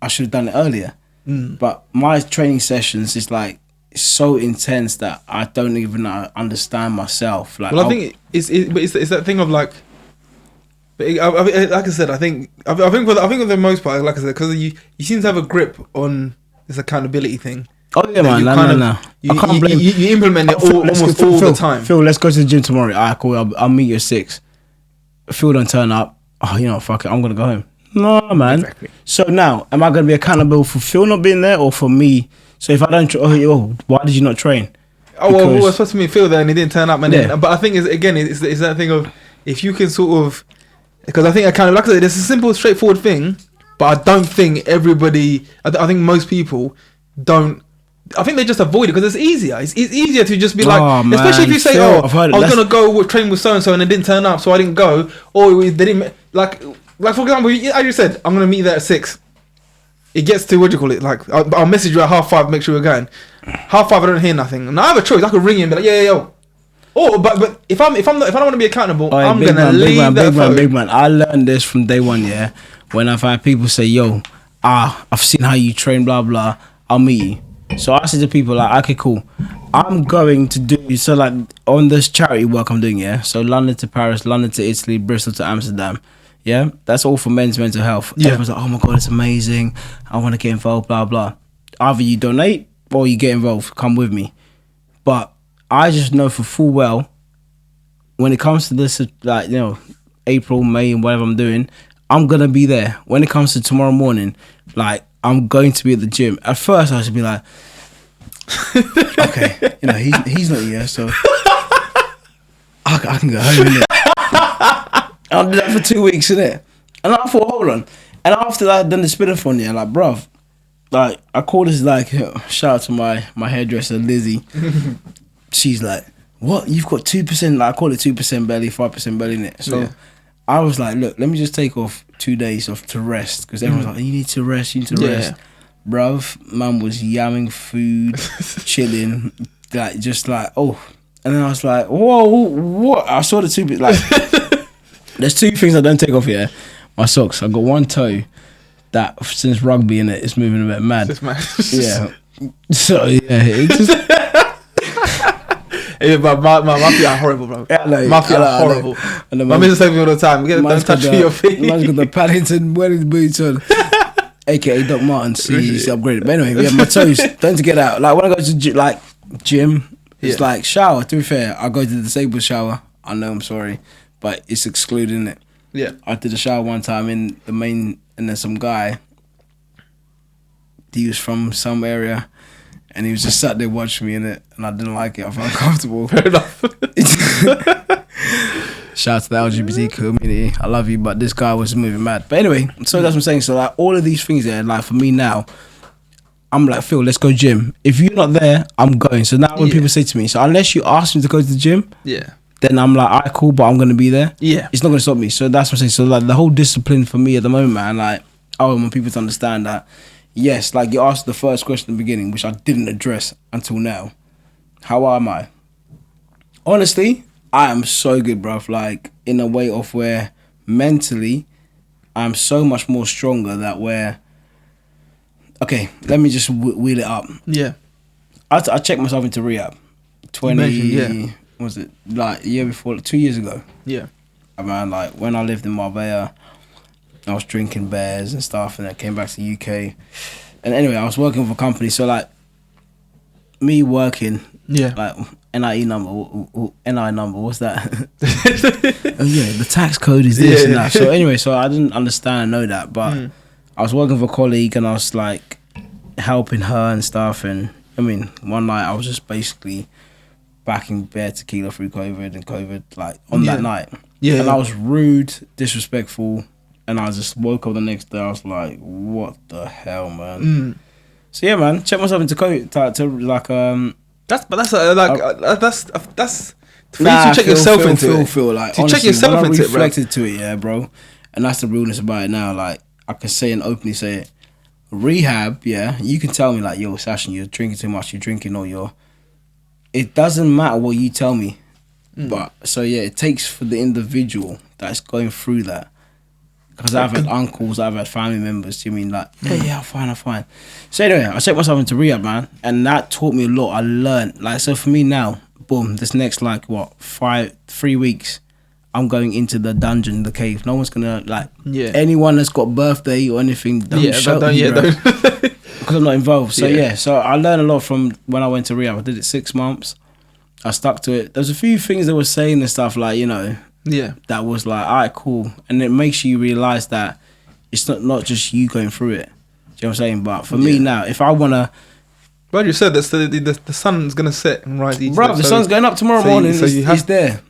I should have done it earlier. But my training sessions is like so intense that I don't even understand myself. Like, well, I think it's that thing of like, like I said, I think for the most part, like I said, because you seem to have a grip on this accountability thing. Oh yeah, man, no. I can't blame you. You implement it almost all the time. Phil, let's go to the gym tomorrow. Alright, cool. I'll meet you at 6. Phil don't turn up. Oh, you know, fuck it, I'm gonna go home. No, man. Exactly. So now, am I gonna be accountable for Phil not being there or for me? So if I don't, why did you not train? Oh, well, it was supposed to be Phil there and he didn't turn up, man. Yeah. But I think it's that thing of, if you can sort of, because I think I kind of, like I said, it's a simple, straightforward thing, but I don't think everybody, I think most people don't. I think they just avoid it because it's easier. It's easier to just be like, especially if you say, Phil, I was gonna go train with so and so and it didn't turn up, so I didn't go, or they didn't like for example, as you said, I'm gonna meet you there at 6. It gets to, what do you call it? Like I'll message you at 5:30, make sure we're going. 5:30, I don't hear nothing. Now I have a choice. I could ring you and be like, yo. Oh, but if I don't want to be accountable, I'm gonna leave that phone. Big man. I learned this from day one. Yeah, when I've had people say, yo, I've seen how you train, blah blah. I'll meet you. So I said to people like, okay, cool. I'm going to do, so like on this charity work I'm doing, so London to Paris, London to Italy, Bristol to Amsterdam, that's all for men's mental health. Everyone's like, oh my God, it's amazing, I want to get involved, blah blah. Either you donate or you get involved, come with me. But I just know for full well, when it comes to this, like, you know, April, May and whatever I'm doing, I'm gonna be there. When it comes to tomorrow morning, like, I'm going to be at the gym. At first, I should be like, okay, you know, he's not here, so I can go home, innit? I'll do that for 2 weeks, innit? And I thought, hold on. And after that, I'd done the spinathon, like, bruv, like, I called this, like, shout out to my hairdresser, Lizzie. She's like, what? You've got 2%, like, I call it 2% belly, 5% belly, innit? So I was like, look, let me just take off 2 days off to rest, because everyone's like, you need to rest. Bruv, man was yamming food, chilling, like, just like, and then I was like, whoa, what? I saw the 2 bits, like, there's 2 things I don't take off here. my socks. I got one toe that since rugby in it's moving a bit mad. Yeah. So yeah, it just. Yeah, but my feet are horrible, bro. My feet are horrible. My missus says me all the time. Don't touch your feet. Man's got the Paddington wedding boots on. AKA Doc Martens. He's upgraded. But anyway, yeah, my toes don't to get out. Like when I go to gym, it's like shower. To be fair, I go to the disabled shower. I know, I'm sorry, but it's excluding it. Yeah, I did a shower one time in the main, and then some guy. He was from some area, and he was just sat there watching me in it, and I didn't like it. I felt uncomfortable. Fair enough. Shout out to the LGBT community. I love you, but this guy was moving mad. But anyway, so that's what I'm saying. So like all of these things there, like for me now, I'm like, Phil, let's go gym. If you're not there, I'm going. So now when people say to me, so unless you ask me to go to the gym, then I'm like, alright, cool, but I'm gonna be there. Yeah, it's not gonna stop me. So that's what I'm saying. So like the whole discipline for me at the moment, man, like I want people to understand that. Yes, like you asked the first question at the beginning, which I didn't address until now. How am I? Honestly, I am so good, bruv. Like, in a way of where mentally, I'm so much more stronger that where... Okay, let me just wheel it up. Yeah. I checked myself into rehab. What was it? Like, a year before, 2 years ago. Yeah. Man, like, when I lived in Marbella, I was drinking beers and stuff, and I came back to the UK. And anyway, I was working for a company, so, like, me working... Yeah. Like... NI number, what's that? Oh yeah, the tax code is this and that. So anyway, so I didn't understand, know that, but I was working for a colleague and I was like helping her and stuff. And I mean, one night I was just basically backing bare tequila through COVID and COVID, like on that night. Yeah. And I was rude, disrespectful, and I just woke up the next day. I was like, what the hell, man? So yeah, man, check myself into COVID to like That's for you to check yourself into it. Like, to honestly, check yourself when into I it, bro. reflected to it, yeah, bro. And that's the realness about it now. Like, I can say and openly say it. Rehab, yeah, you can tell me like, yo, Sachin, you're drinking too much, you're drinking or you're... It doesn't matter what you tell me. But, so yeah, it takes for the individual that's going through that. Because I've had uncles, I've had family members, you mean like, yeah, I'm fine. So anyway, I checked myself into rehab, man, and that taught me a lot. I learned, like, so for me now, boom, this next, like, 3 weeks, I'm going into the dungeon, the cave. No one's gonna, like, anyone that's got birthday or anything, don't shout me, bro. Because I'm not involved. So so I learned a lot from when I went to rehab. I did it 6 months. I stuck to it. There's a few things they were saying and stuff, like, you know, that was like, all right, cool. And it makes you realise that it's not just you going through it. Do you know what I'm saying? But for me now, if I want to... Bro, you said that the sun's going to set and rise each day. Bro, the sun's going up tomorrow morning. So it's there.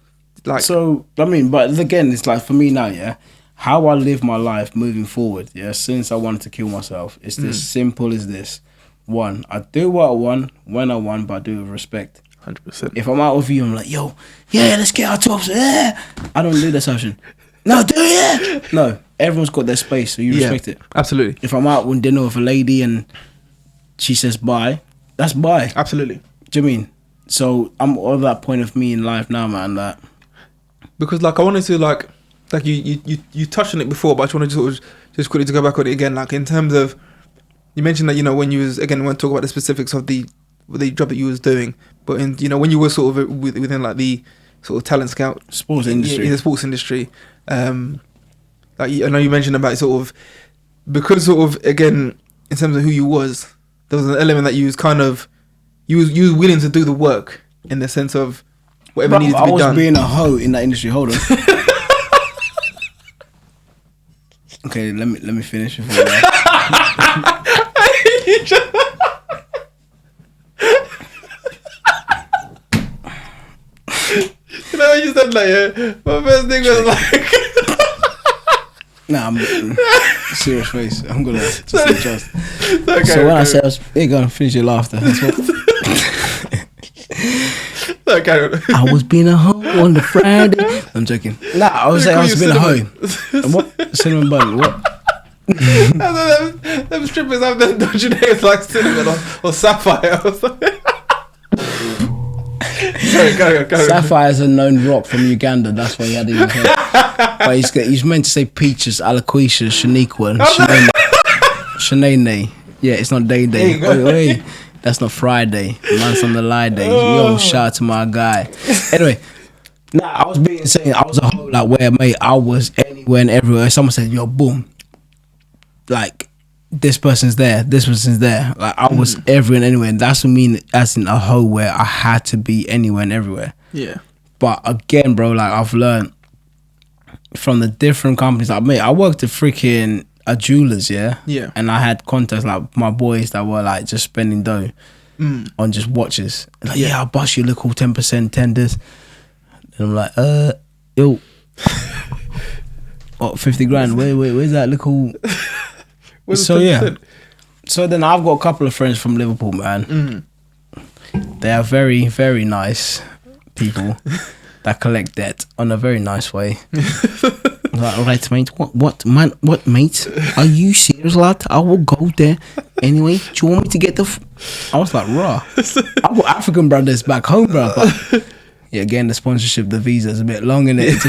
Like, so, I mean, but again, it's like for me now, yeah, how I live my life moving forward, yeah, since I wanted to kill myself, it's as simple as this. 1, I do what I want, when I want, but I do it with respect. 100%. If I'm out with you, I'm like, yo, yeah, let's get our tops. Yeah. I don't do that session. No, do it. No, everyone's got their space, so you respect it. Absolutely. If I'm out with dinner with a lady and she says bye, that's bye. Absolutely. Do you mean? So I'm at that point of me in life now, man. That because like I wanted to like you touched on it before, but I just wanted to sort of just quickly to go back on it again. Like in terms of you mentioned that when you was again when talk about the specifics of the job that you was doing, but in when you were sort of within like the sort of talent scout sports industry, in the sports industry, like I know you mentioned about sort of because sort of again in terms of who you was, there was an element that you was kind of you was willing to do the work in the sense of whatever needed to be done. I was being a hoe in that industry. Hold on. Okay, let me finish before You know when you said like, my first thing was like... Nah, I'm serious face. I'm gonna just adjust. Okay, so when I said, "Hey, go and finish your laughter," that's what. Okay. I was being a hoe on the Friday. I'm joking. Nah, I was saying I was being a hoe. And what? Cinnamon bun? What? Them strippers have them dodgy names like cinnamon or sapphire or something. Go. Sapphire is a known rock from Uganda. That's why he had it in his head. But he's meant to say peaches, aloquacia, shaniqua, and Shanae. Yeah, it's not day. Wait. That's not Friday. Man's on the lie day. Yo, shout out to my guy. Anyway, I was being saying I was a whole like where mate. I was anywhere and everywhere. Someone said, "Yo, boom!" Like this person's there. This person's there. Like I was everywhere and anywhere. And that's what I mean. As in a whole where I had to be anywhere and everywhere. Yeah. But again, bro, like I've learned from the different companies. Like, mate, I worked at freaking a jeweler's, yeah, and I had contacts like my boys that were like just spending dough on just watches. Like, I'll bust you a little 10% tenders, and I'm like, yo, what 50 grand? Where's that little? So so then I've got a couple of friends from Liverpool, man. They are very, very nice people that collect debt on a very nice way. Like, all right, mate. What, man? What, mate? Are you serious, lad? I will go there anyway. Do you want me to get the? I was like, raw. I've got African brothers back home, bro. But yeah, again, the sponsorship, the visa is a bit long in it.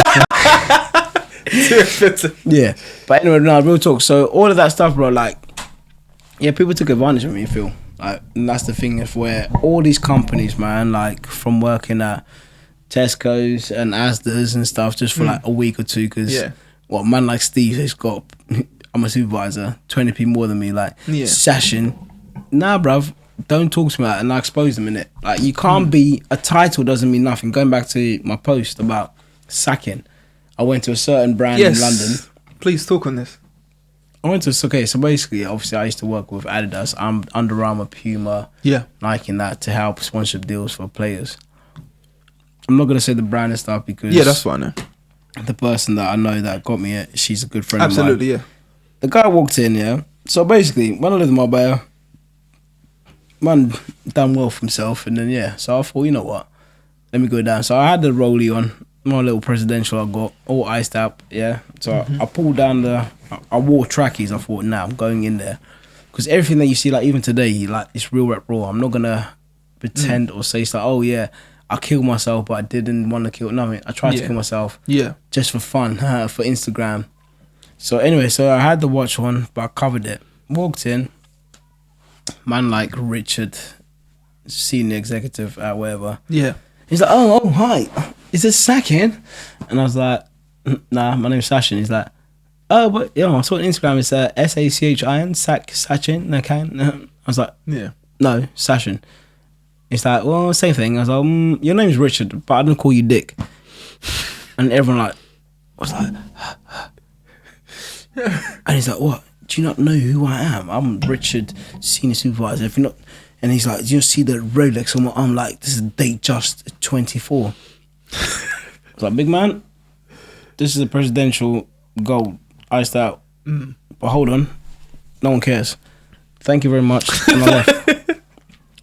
Too expensive. Yeah, but anyway, no, real talk. So all of that stuff, bro. Like, yeah, people took advantage of me. I feel like, and that's the thing. Is where all these companies, man, like from working at Tesco's and Asda's and stuff just for like a week or two because man like Steve has got, I'm a supervisor, 20p more than me, like Sachin, nah bruv, don't talk to me like that, and I expose them in it. Like you can't be, a title doesn't mean nothing. Going back to my post about sacking, I went to a certain brand in London. Please talk on this. I went to, so basically obviously I used to work with Adidas, I'm Under Armour, Puma, Nike and that to help sponsorship deals for players. I'm not gonna say the brand and stuff because that's fine. The person that I know that got me it, she's a good friend of mine. Absolutely, yeah. The guy walked in, so basically when I lived in Marbella, man done well for himself, and then so I thought, you know what, let me go down. So I had the rollie on, my little presidential I got, all iced up, so I pulled down I wore trackies. I thought, I'm going in there because everything that you see, like even today, like it's real rep raw. I'm not gonna pretend or say stuff, I killed myself, but I didn't want to kill. No, I tried to kill myself. Yeah. Just for fun, for Instagram. So anyway, I had the watch on, but I covered it. Walked in, man like Richard, senior executive at whatever. Yeah. He's like, oh, hi. Is this Sachin? And I was like, nah, my name's Sachin. He's like, oh, but I saw on Instagram it's Sachin, Sachin. I was like, no, Sachin. It's like, well, same thing. I was like, your name's Richard, but I don't call you Dick. And everyone was like, and he's like, what? Do you not know who I am? I'm Richard, senior supervisor. If you're not, and he's like, do you see the Rolex on my arm? Like, this is date just 24. I was like, big man, this is a presidential gold, iced out. But hold on, no one cares. Thank you very much. And I left.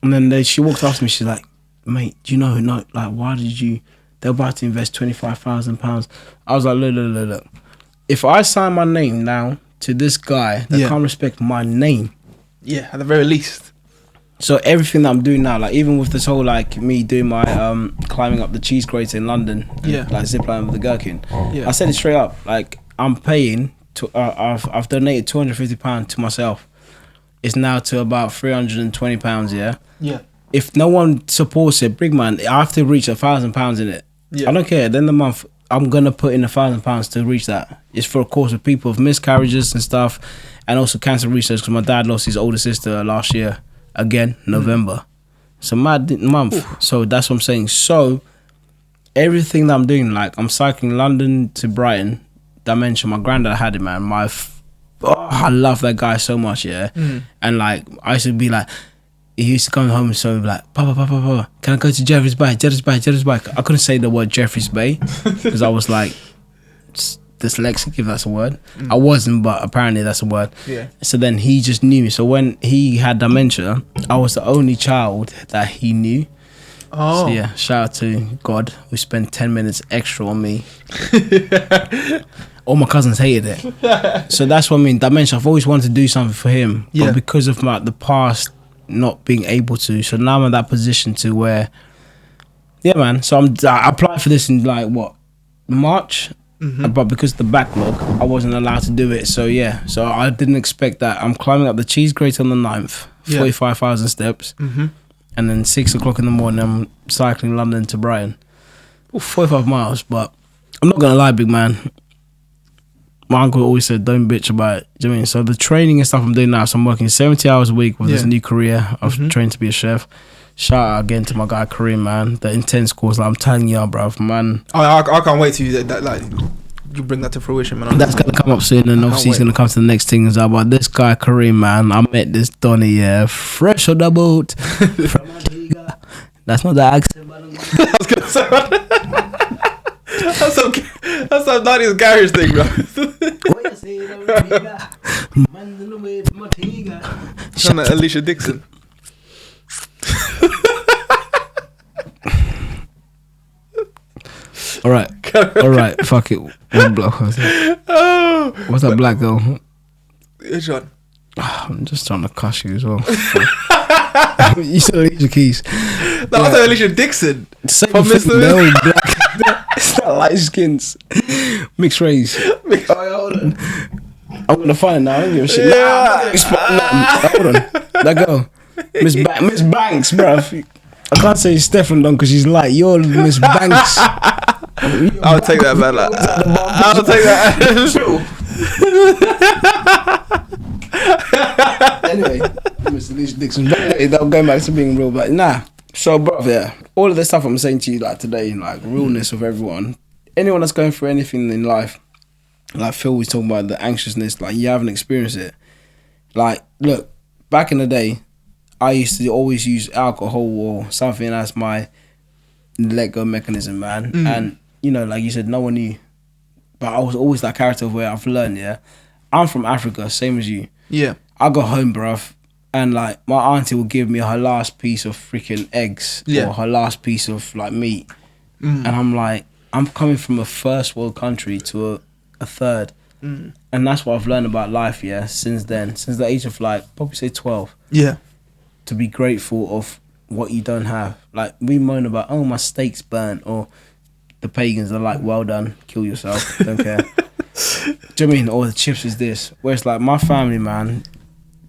And then she walked after me. She's like, mate, do you know, like, why did you, they're about to invest £25,000. I was like, look. If I sign my name now to this guy that can't respect my name. Yeah, at the very least. So everything that I'm doing now, like even with this whole, like me doing my climbing up the cheese crates in London, like zipline with the gherkin. I said it straight up, like I'm paying, I've donated £250 to myself. It's now to about £320, Yeah. If no one supports it, big man, I have to reach £1,000 in it. I don't care. At the end of the month, I'm gonna put in £1,000 to reach that. It's for a cause of people with miscarriages and stuff, and also cancer research because my dad lost his older sister last year, again November. So mad month. Ooh. So that's what I'm saying. So everything that I'm doing, like I'm cycling London to Brighton, Dimension. My granddad had it, man. I love that guy so much, and like I used to be like, he used to come home so like, Papa, can I go to Jeffreys Bay? I couldn't say the word Jeffreys Bay because I was like dyslexic, if that's a word. I wasn't, but apparently that's a word. So then he just knew me. So when he had dementia, I was the only child that he knew. So yeah, shout out to God who spent 10 minutes extra on me. All my cousins hated it. So that's what I mean. Dementia, I've always wanted to do something for him. But because of the past not being able to, so now I'm in that position to where, yeah, man. So I applied for this in like what, March, but because of the backlog, I wasn't allowed to do it. So yeah, so I didn't expect that. I'm climbing up the cheese grate on the 9th, 45,000 steps, and then 6 o'clock in the morning, I'm cycling London to Brighton. 45 miles, but I'm not gonna lie, big man. My uncle always said, don't bitch about it. Do you know what I mean? So the training and stuff I'm doing now, so I'm working 70 hours a week with this new career. I've trained to be a chef. Shout out again to my guy Kareem, man. The intense course, like, I'm telling you, bro, man. I can't wait to use that. Like, you bring that to fruition, man. That's gonna come up soon, and obviously he's gonna come to the next thing. Is about this guy Kareem, man. I met this Donny, fresh on the boat from Antigua. That's not the accent, but I was gonna say. That's some 90s garage thing, bro. Sound like Alicia Dixon. All right, fuck it. One block. What's that black girl? Which one? I'm just trying to cuss you as well. You said Alicia Keys. No, I thought Alicia Dixon. Same thing, no, black. It's not light skins. Mixed race. Hold on. I'm gonna find it now. I don't give a shit. Hold on. That girl. Miss Banks, bruv. I can't say Stefan Don because she's light. You're Miss Banks. I'll take that, man. I'll take that. Anyway, Mr. Alicia Dixon. I'm going back to being real, but nah. So, bro, yeah, all of this stuff I'm saying to you, like today, like realness of everyone, anyone that's going through anything in life, like Phil was talking about the anxiousness, like you haven't experienced it. Like, look, back in the day, I used to always use alcohol or something as my let go mechanism, man. And, you know, like you said, no one knew. But I was always that character where I've learned, yeah. I'm from Africa, same as you. Yeah. I go home, bruv. And like my auntie will give me her last piece of freaking eggs or her last piece of like meat, and I'm like, I'm coming from a first world country to a third, and that's what I've learned about life. Yeah, since then, since the age of like probably say 12. Yeah, to be grateful of what you don't have. Like we moan about, oh, my steak's burnt, or the pagans are like, well done, kill yourself, don't care. Do you know what I mean? Or the chips is this. Whereas like my family, man,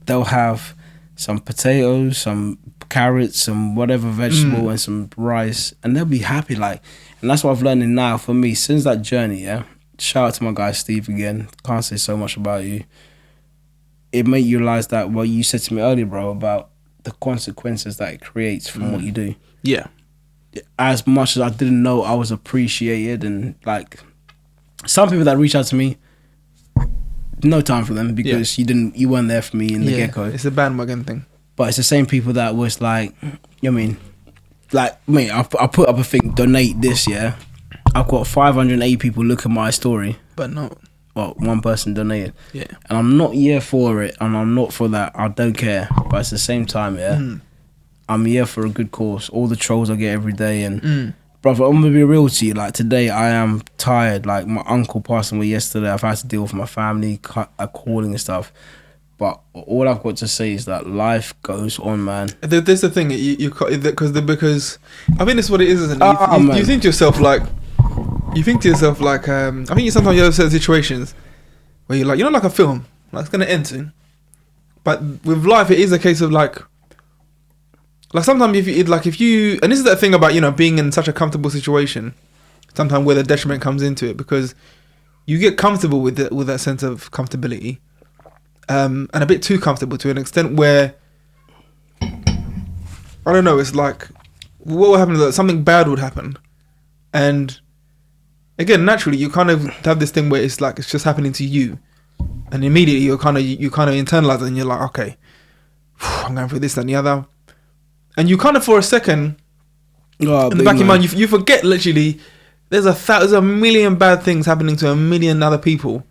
they'll have some potatoes, some carrots, some whatever vegetable, and some rice, and they'll be happy. Like, and that's what I've learned now for me since that journey. Yeah, shout out to my guy Steve again. Can't say so much about you. It made you realize that what you said to me earlier, bro, about the consequences that it creates from what you do. Yeah. As much as I didn't know I was appreciated, and like some people that reach out to me, no time for them because you weren't there for me in the get-go. It's a bandwagon thing. But it's the same people that was like, you know what I mean? Like, mate, I put up a thing, donate this, yeah? I've got 580 people look at my story. But no. Well, one person donated. Yeah. And I'm not here for it, and I'm not for that. I don't care. But at the same time, I'm here for a good cause. All the trolls I get every day, and brother, I'm gonna be real to you. Like today, I am tired. Like my uncle passed away yesterday. I've had to deal with my family, calling and stuff. But all I've got to say is that life goes on, man. There's the thing because I think that's what it is, isn't it? You think to yourself like, I think sometimes you have certain situations where you're like, like a film, like it's gonna end soon. But with life, it is a case of like sometimes if you, and this is the thing about being in such a comfortable situation, sometimes where the detriment comes into it, because you get comfortable with that sense of comfortability, and a bit too comfortable to an extent where I don't know. It's like what would happen is that something bad would happen, and again, naturally, you kind of have this thing where it's like it's just happening to you, and immediately you kind of internalize it, and you're like, okay, I'm going through this and the other. And you kind of, for a second, in the back of your mind, you forget literally there's a million bad things happening to a million other people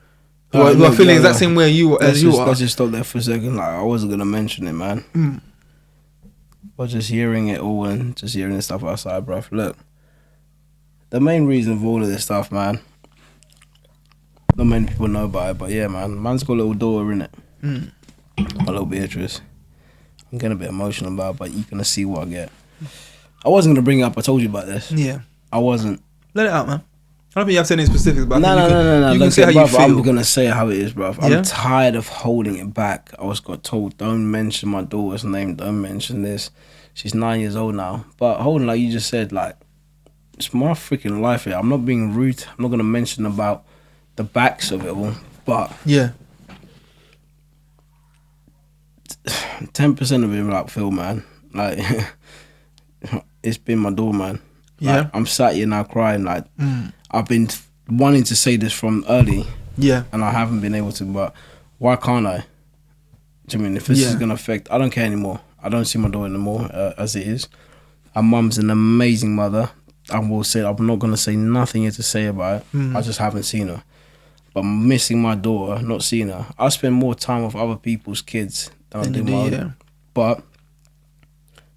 who are feeling the exact same way you are. Let's just stop there for a second. Like I wasn't gonna mention it, man. But just hearing it all and just hearing the stuff outside, bro. Look, the main reason for all of this stuff, man. Not many people know about it, but yeah, man. Man's got a little daughter in it. My little Beatrice. I'm getting a bit emotional about it, but you're going to see what I get. I wasn't gonna bring it up. I told you about this. Yeah. I wasn't. Let it out, man. I don't think you have to say any specifics, but No. You can say how you feel. I'm gonna say how it is, bro. I'm Yeah? tired of holding it back. I got told, don't mention my daughter's name. Don't mention this. She's 9 years old now. But hold on, like you just said, like, it's my freaking life here. I'm not being rude. I'm not gonna mention about the backs of it all. But Yeah. 10% of it, like, Phil, man. Like, it's been my daughter, man. Like, Yeah. I'm sat here now crying. Like, I've been wanting to say this from early. Yeah. And I haven't been able to, but why can't I? Do you mean, if this is going to affect, I don't care anymore. I don't see my daughter anymore as it is. Our mum's an amazing mother. I will say, I'm not going to say nothing here to say about it. I just haven't seen her. But missing my daughter, not seeing her, I spend more time with other people's kids than I do my own. But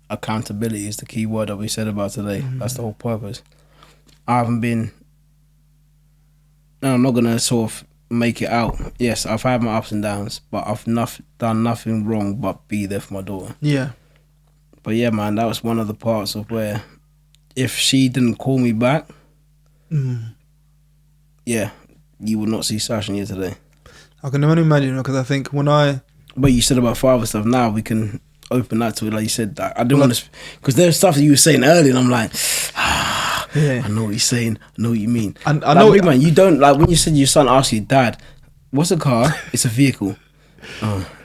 accountability is the key word that we said about today. That's the whole purpose. I haven't been, and I'm not going to sort of make it out. Yes, I've had my ups and downs, but I've done nothing wrong but be there for my daughter. Yeah. But yeah, man, that was one of the parts of where if she didn't call me back, yeah, you would not see Sachin here today. I can only imagine, because I think when I... But you said about father stuff, now we can open that to it, like you said. Like, I didn't want to... Because there's stuff that you were saying earlier, and I'm like, I know what you're saying, I know what you mean. And I like, know... Big man, you don't... Like, when you said your son asked you, Dad, what's a car? It's a vehicle.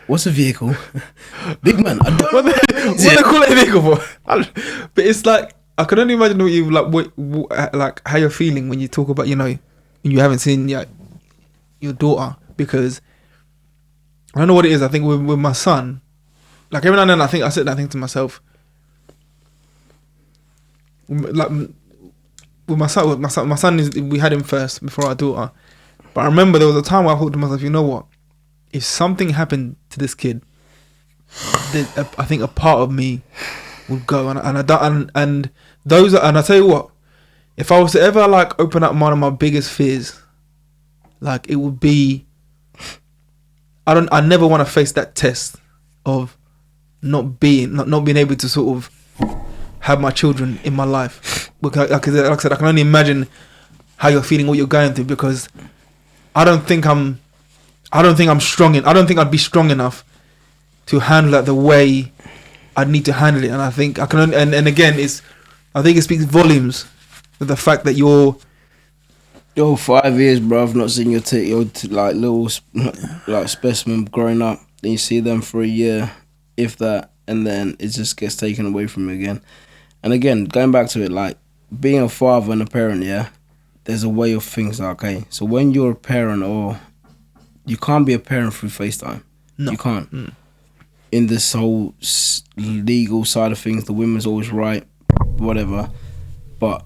What's a vehicle? Big man, I don't... What they call it a vehicle for? But it's like... I can only imagine what you like how you're feeling when you talk about, you know, when you haven't seen your daughter, because I don't know what it is. I think with my son, like every now and then I sit there and think to myself, like with my son is, we had him first before our daughter, but I remember there was a time where I thought to myself, you know what, if something happened to this kid, then I think a part of me would go, and I tell you what, if I was to ever like open up one of my biggest fears, like it would be, I never want to face that test of not being able to sort of have my children in my life. Because like I said, I can only imagine how you're feeling, what you're going through, because I don't think I'm strong. I don't think I'd be strong enough to handle that the way I'd need to handle it. And I think I can only, and again, I think it speaks volumes with the fact that you're 5 years, bro. I've not seen your like little like specimen growing up. Then you see them for a year, if that, and then it just gets taken away from you again. And again, going back to it, like being a father and a parent, yeah, there's a way of things. Okay, so when you're a parent, or you can't be a parent through FaceTime. No, you can't. In this whole legal side of things, the women's always right, whatever. But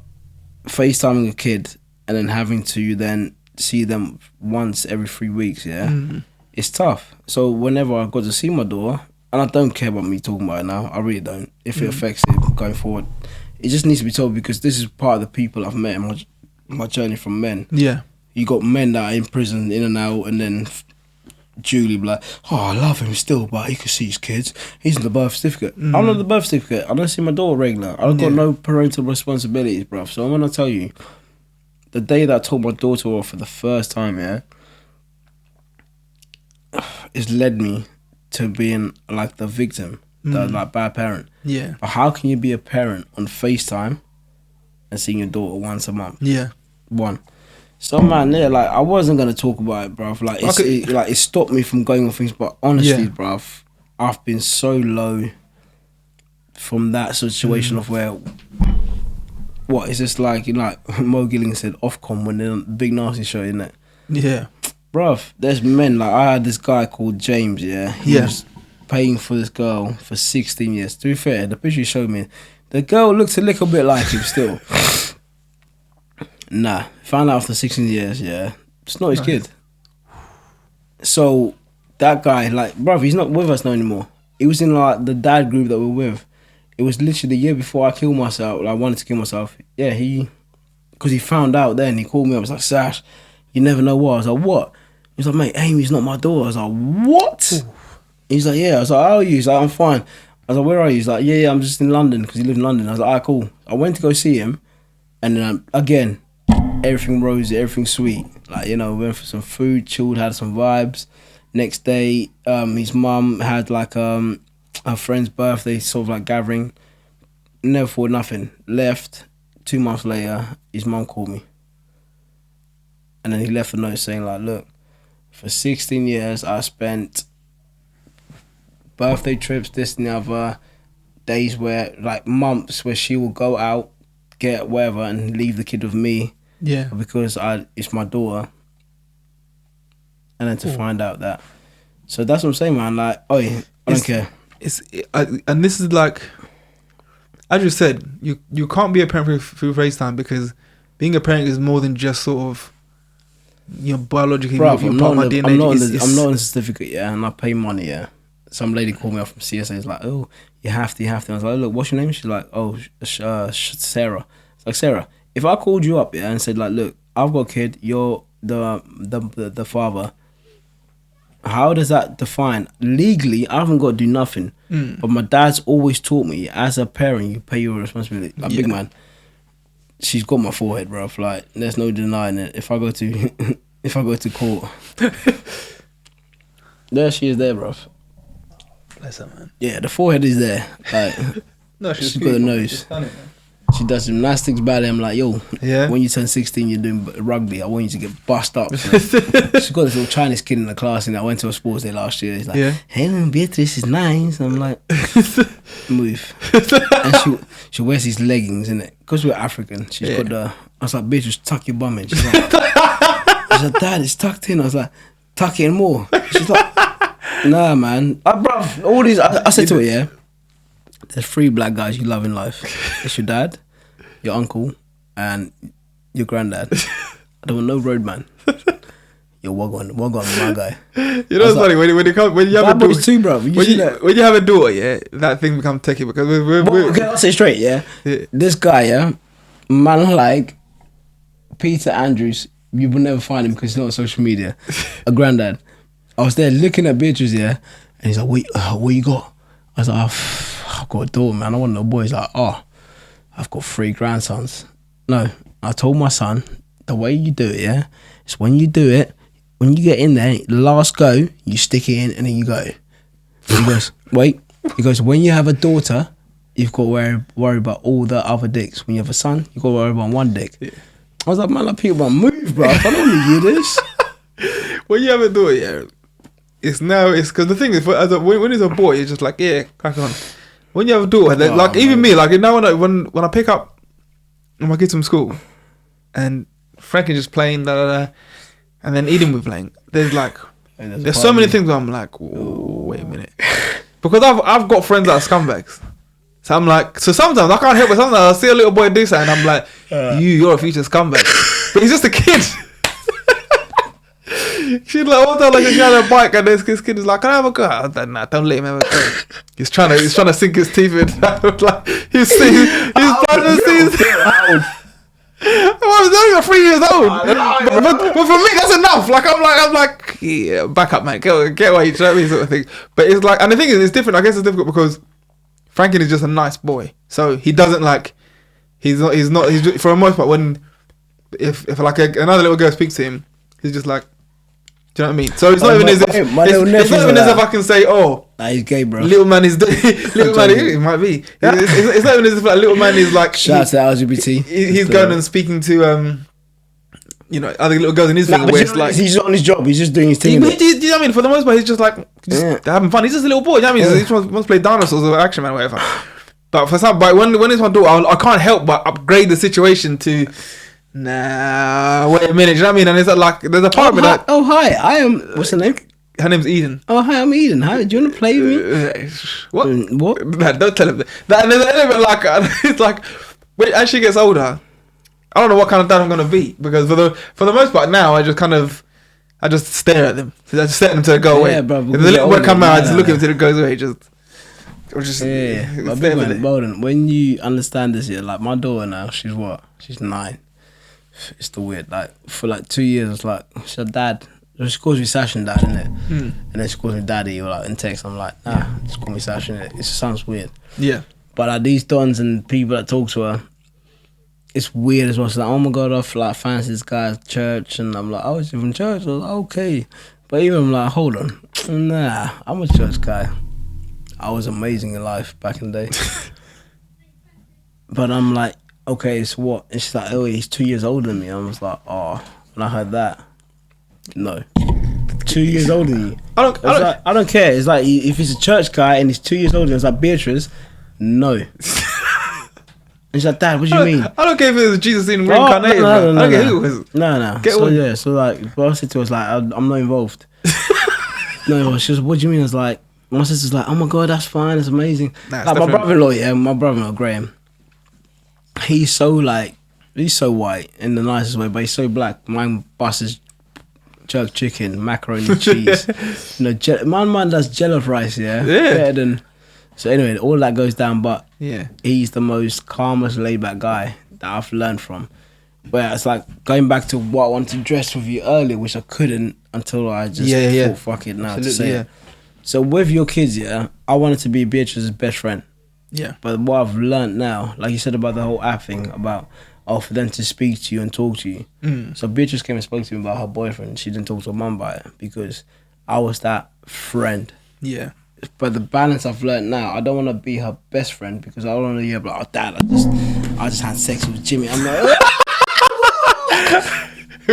FaceTiming a kid and then having to then see them once every 3 weeks, it's tough. So whenever I got to see my daughter, and I don't care about me talking about it now, I really don't. If it affects it going forward, it just needs to be told, because this is part of the people I've met in my journey from men. Yeah. You got men that are in prison, in and out, and then Julie be like, oh, I love him still, but he can see his kids. He's in the birth certificate. I'm not the birth certificate. I don't see my daughter regular. I've got no parental responsibilities, bruv. So I'm going to tell you, the day that I told my daughter off for the first time, it's led me to being like the victim, the like bad parent. Yeah. But how can you be a parent on FaceTime and seeing your daughter once a month? Yeah. One. So man, like I wasn't gonna talk about it, bruv. Like it stopped me from going on things. But honestly, bruv, I've been so low from that situation of where, what is this like? You know, like Mo Gilling said, Ofcom when they're on the Big Nasty show, isn't it? Yeah, bruv. There's men like I had this guy called James. Yeah, he was paying for this girl for 16 years. To be fair, the picture he showed me, the girl looked a little bit like him still. Nah, found out after 16 years, it's not his kid. So, that guy, like, bruv, he's not with us now anymore. He was in, like, the dad group that we're with. It was literally the year before I killed myself, like, I wanted to kill myself. Yeah, because he found out then, he called me up, I was like, Sash, you never know what. I was like, what? He was like, mate, Amy's not my daughter. I was like, what? Ooh. He's like, yeah. I was like, how are you? He's like, I'm fine. I was like, where are you? He's like, yeah, I'm just in London because he lived in London. I was like, alright, cool. I went to go see him, and then again, everything rosy, everything sweet. Like, you know, went for some food, chilled, had some vibes. Next day, his mum had like her friend's birthday, sort of like gathering. Never thought nothing. Left. 2 months later, his mum called me. And then he left a note saying like, look, for 16 years, I spent birthday trips, this and the other, days where, like months where she will go out, get whatever, and leave the kid with me. Yeah. Because it's my daughter. And then to find out that. So that's what I'm saying, man. Like, I don't care. And this is like, as you said, you can't be a parent through FaceTime because being a parent is more than just sort of, you know, biologically. Bruv, I'm not on the certificate, certificate, yeah, and I pay money, yeah. Some lady called me up from CSA. It's like, oh, you have to. And I was like, look, what's your name? She's like, oh, Sarah. It's like, Sarah, if I called you up, yeah, and said like, look, I've got a kid, you're the father. How does that define? Legally, I haven't got to do nothing. But my dad's always taught me, as a parent, you pay your responsibility. Like, big man, she's got my forehead, bro. Like, there's no denying it. If I go to court, there she is there, bro. Bless her, man. Yeah, the forehead is there. Like, no, she's got a nose. She does gymnastics, ballet. I'm like, yo, when you turn 16, you're doing rugby. I want you to get bust up. She's got this little Chinese kid in the class, and I went to a sports day last year. He's like, hey, Beatrice is nice. I'm like, move. And she wears these leggings, innit? Because we're African. She's got the. I was like, Beatrice, tuck your bum in. She's like, Dad, it's tucked in. I was like, tuck it in more. She's like, nah, man. Bruv, all these. I said to her, yeah. There's 3 black guys you love in life. It's your dad, your uncle, and your granddad. I don't want no roadman. You're Wagwan, my guy. You know what's funny? When you have a daughter, too, bro. When you have a daughter, yeah, that thing becomes techie because we're okay, I'll say straight, yeah. This guy, yeah, man, like Peter Andrews, you will never find him because he's not on social media. A granddad. I was there looking at Beatrice, yeah, and he's like, what you got? I was like, I've got a daughter, man. I want no boys. Like, I've got 3 grandsons. No, I told my son, the way you do it, yeah, is when you do it, when you get in there, the last go, you stick it in and then you go. He goes, wait. He goes, when you have a daughter, you've got to worry about all the other dicks. When you have a son, you've got to worry about 1 dick. Yeah. I was like, man, like, people move, bro. I don't need you this. When you have a daughter, yeah, it's because the thing is, when it's a boy, you're just like, yeah, crack on. When you have a daughter, like even me, like now when I pick up my kids from school, and Frank is just playing, and then Eden we're playing. There's so many things where I'm like, wait a minute, because I've got friends that are scumbags. So I'm like, so sometimes I can't help it. Sometimes I see a little boy do something, and I'm like, you're a future scumbag, but he's just a kid. She's like, one time, like, she had a bike, and this kid is like, can I have a go? I was like, nah, don't let him have a go. He's trying to sink his teeth in. Like, he's trying to see. I was only 3 years old, but for me that's enough. Like I'm like, yeah, back up, mate, get away, you know what I mean, sort of thing. But it's like, and the thing is, it's different. I guess it's difficult because Franklin is just a nice boy, so he doesn't like. He's for the most part, when if like another little girl speaks to him, he's just like. Do you know what I mean? So it's not even as if it's not even as if I can say, oh, nah, he's gay, bro. Little man is little man. It might be. It's not even as if like little man is like. Shout out to LGBT. He's going and speaking to you know, other little girls in his thing. Where it's like he's on his job. He's just doing his thing. Do you know what I mean? For the most part, he's just like having fun. He's just a little boy. You know what I mean? He just wants to play dinosaurs or Action Man or whatever. But when it's my daughter, I can't help but upgrade the situation to. Nah, wait a minute. Do you know what I mean? And it's like there's a part of me that. Oh hi, I am. What's her name? Her name's Eden. Oh hi, I'm Eden. Hi, do you want to play with me? What? What? Nah, don't tell him that. And there's an element like it's like as she gets older, I don't know what kind of dad I'm gonna be because for the most part now I just stare at them. I just stare at them until they go away. Yeah, bro. If the little one come out, I just look at him until it goes away. But big man, Bolden, when you understand this, yeah, like my daughter now, she's what? She's 9. It's the weird. Like for like 2 years, it's like, she's a dad. So she calls me Sachin dad, innit? And then she calls me daddy, or like in text. I'm like, nah, just call me Sachin. It just sounds weird. Yeah. But like these dons and people that talk to her, it's weird as well. So like, oh my god, I like fancy this guy at church, and I'm like, oh, is he from church? I was like, okay. But even I'm like, hold on, nah, I'm a church guy. I was amazing in life back in the day. But I'm like, okay, so what? And she's like, oh, he's 2 years older than me. I was like, oh, when I heard that, no. 2 years older than you. I don't care. It's like, if he's a church guy and he's 2 years older, it's like, Beatrice, no. And she's like, Dad, what do you mean? I don't care if it was Jesus in reincarnated. No. I don't care who it was. No. So like, what I said to her was like, I'm not involved. No, she was, what do you mean? I was like, my sister's like, oh my god, that's fine, it's amazing. Like my brother-in-law, Graham, he's so white in the nicest way, but he's so black. Mine busts jerk chicken, macaroni and cheese. You know, my man does jollof rice, better than. So anyway, all that goes down, but he's the most calmest, laid back guy that I've learned from. Where it's like going back to what I wanted to dress with you earlier, which I couldn't until I just thought, fuck it now. Absolutely, to say it. So with your kids, I wanted to be Beatrice's best friend. Yeah. But what I've learned now, like you said about the whole app thing, about for them to speak to you and talk to you. So Beatrice came and spoke to me about her boyfriend. She didn't talk to her mum about it because I was that friend. Yeah. But the balance I've learned now, I don't want to be her best friend because I don't want to hear like, oh dad, I just had sex with Jimmy. I'm like,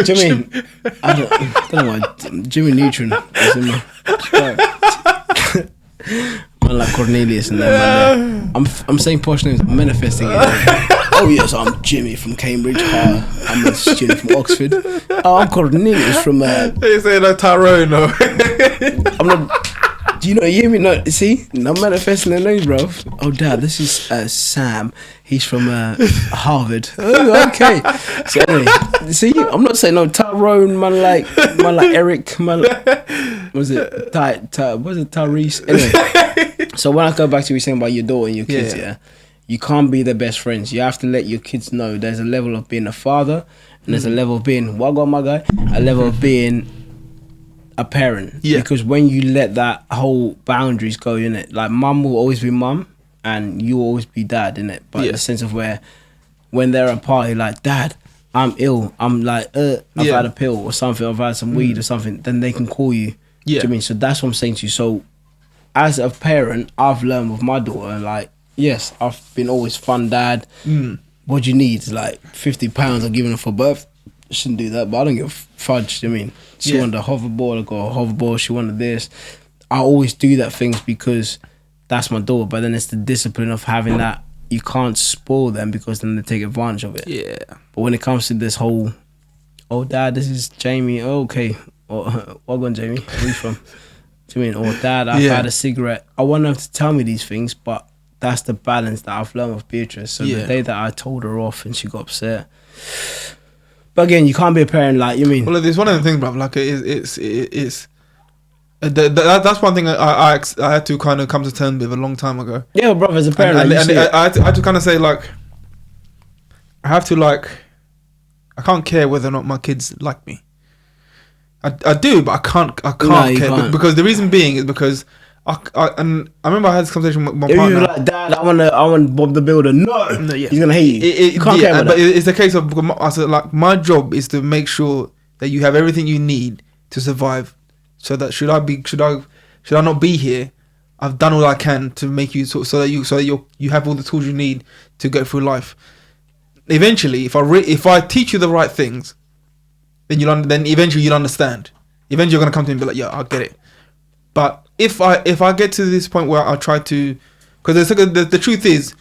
do you mean? I don't know why Jimmy Neutron is in my man like Cornelius and them. I'm saying posh names, I'm manifesting it. Oh yes, I'm Jimmy from Cambridge. I'm a student from Oxford. Oh, I'm Cornelius from. They say no Tyrone. No. I'm not. Do you know? You hear me? No, see, I'm manifesting their names, bro. Oh, dad, this is Sam. He's from Harvard. Oh, okay. So anyway, see, I'm not saying no Tyrone, man like Eric, man. Was it Tyrese? Anyway, so when I go back to what you're saying about your daughter and your kids, you can't be their best friends. You have to let your kids know there's a level of being a father, and there's a level of being a level of being a parent. Yeah. Because when you let that whole boundaries go, innit, like mum will always be mum and you will always be dad, innit? But in the sense of where when they're at a party, like, Dad, I'm ill, I'm like, I've had a pill or something, I've had some weed or something, then they can call you. Yeah. Do you know what I mean? So that's what I'm saying to you. So as a parent, I've learned with my daughter, like, yes, I've been always fun dad. What do you need? It's like £50 I'm giving her for birth. Shouldn't do that, but I don't give a fudge. Do you know what I mean? She wanted a hoverboard, I got a hoverboard, she wanted this. I always do that things because that's my daughter, but then it's the discipline of having that. You can't spoil them because then they take advantage of it. Yeah. But when it comes to this whole, oh dad, this is Jamie, oh, okay. Or welcome Jamie, where are you from? Do you know what I mean? Or dad, I've had a cigarette. I want them to tell me these things, but that's the balance that I've learned with Beatrice. So the day that I told her off and she got upset. But again, you can't be a parent like, you mean? Well, there's one of the things, bro. Like it's that's one thing I had to kind of come to terms with a long time ago. Yeah, bro, as a parent, and I had to kind of say, like, I have to, like, I can't care whether or not my kids like me. I do, but I can't care because the reason being is because I remember I had this conversation with my partner. You're like, Dad, I want Bob the Builder. No, he's gonna hate you. You can't care about but it's the case of, I said, like, my job is to make sure that you have everything you need to survive. So that should I not be here, I've done all I can to make you so that you have all the tools you need to go through life. Eventually, if I teach you the right things, then eventually you'll understand. Eventually you're gonna come to me and be like, yeah, I'll get it. But if I get to this point where I try to, because the truth is,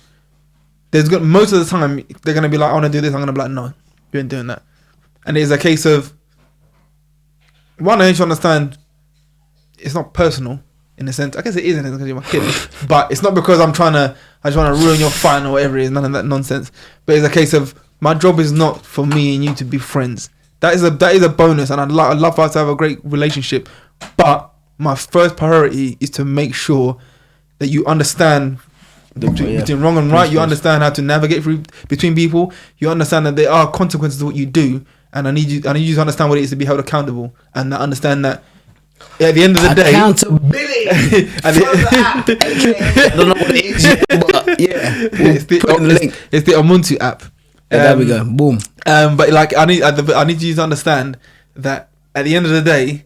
most of the time they're gonna be like, I want to do this. I'm gonna be like, no, you ain't doing that. And it's a case of, one, I need to understand, it's not personal in a sense. I guess it is in a sense because you're my kid, but it's not because I just want to ruin your fun or whatever it is. None of that nonsense. But it's a case of, my job is not for me and you to be friends. That is a bonus, and I'd love us to have a great relationship. But my first priority is to make sure that you understand between wrong and right. You understand how to navigate between people. You understand that there are consequences to what you do, and I need you to understand what it is to be held accountable, and understand that at the end of the day, accountability. I don't know what it is yet, but yeah, it's the Omuntu app. There we go, boom. But like I need you to understand that at the end of the day,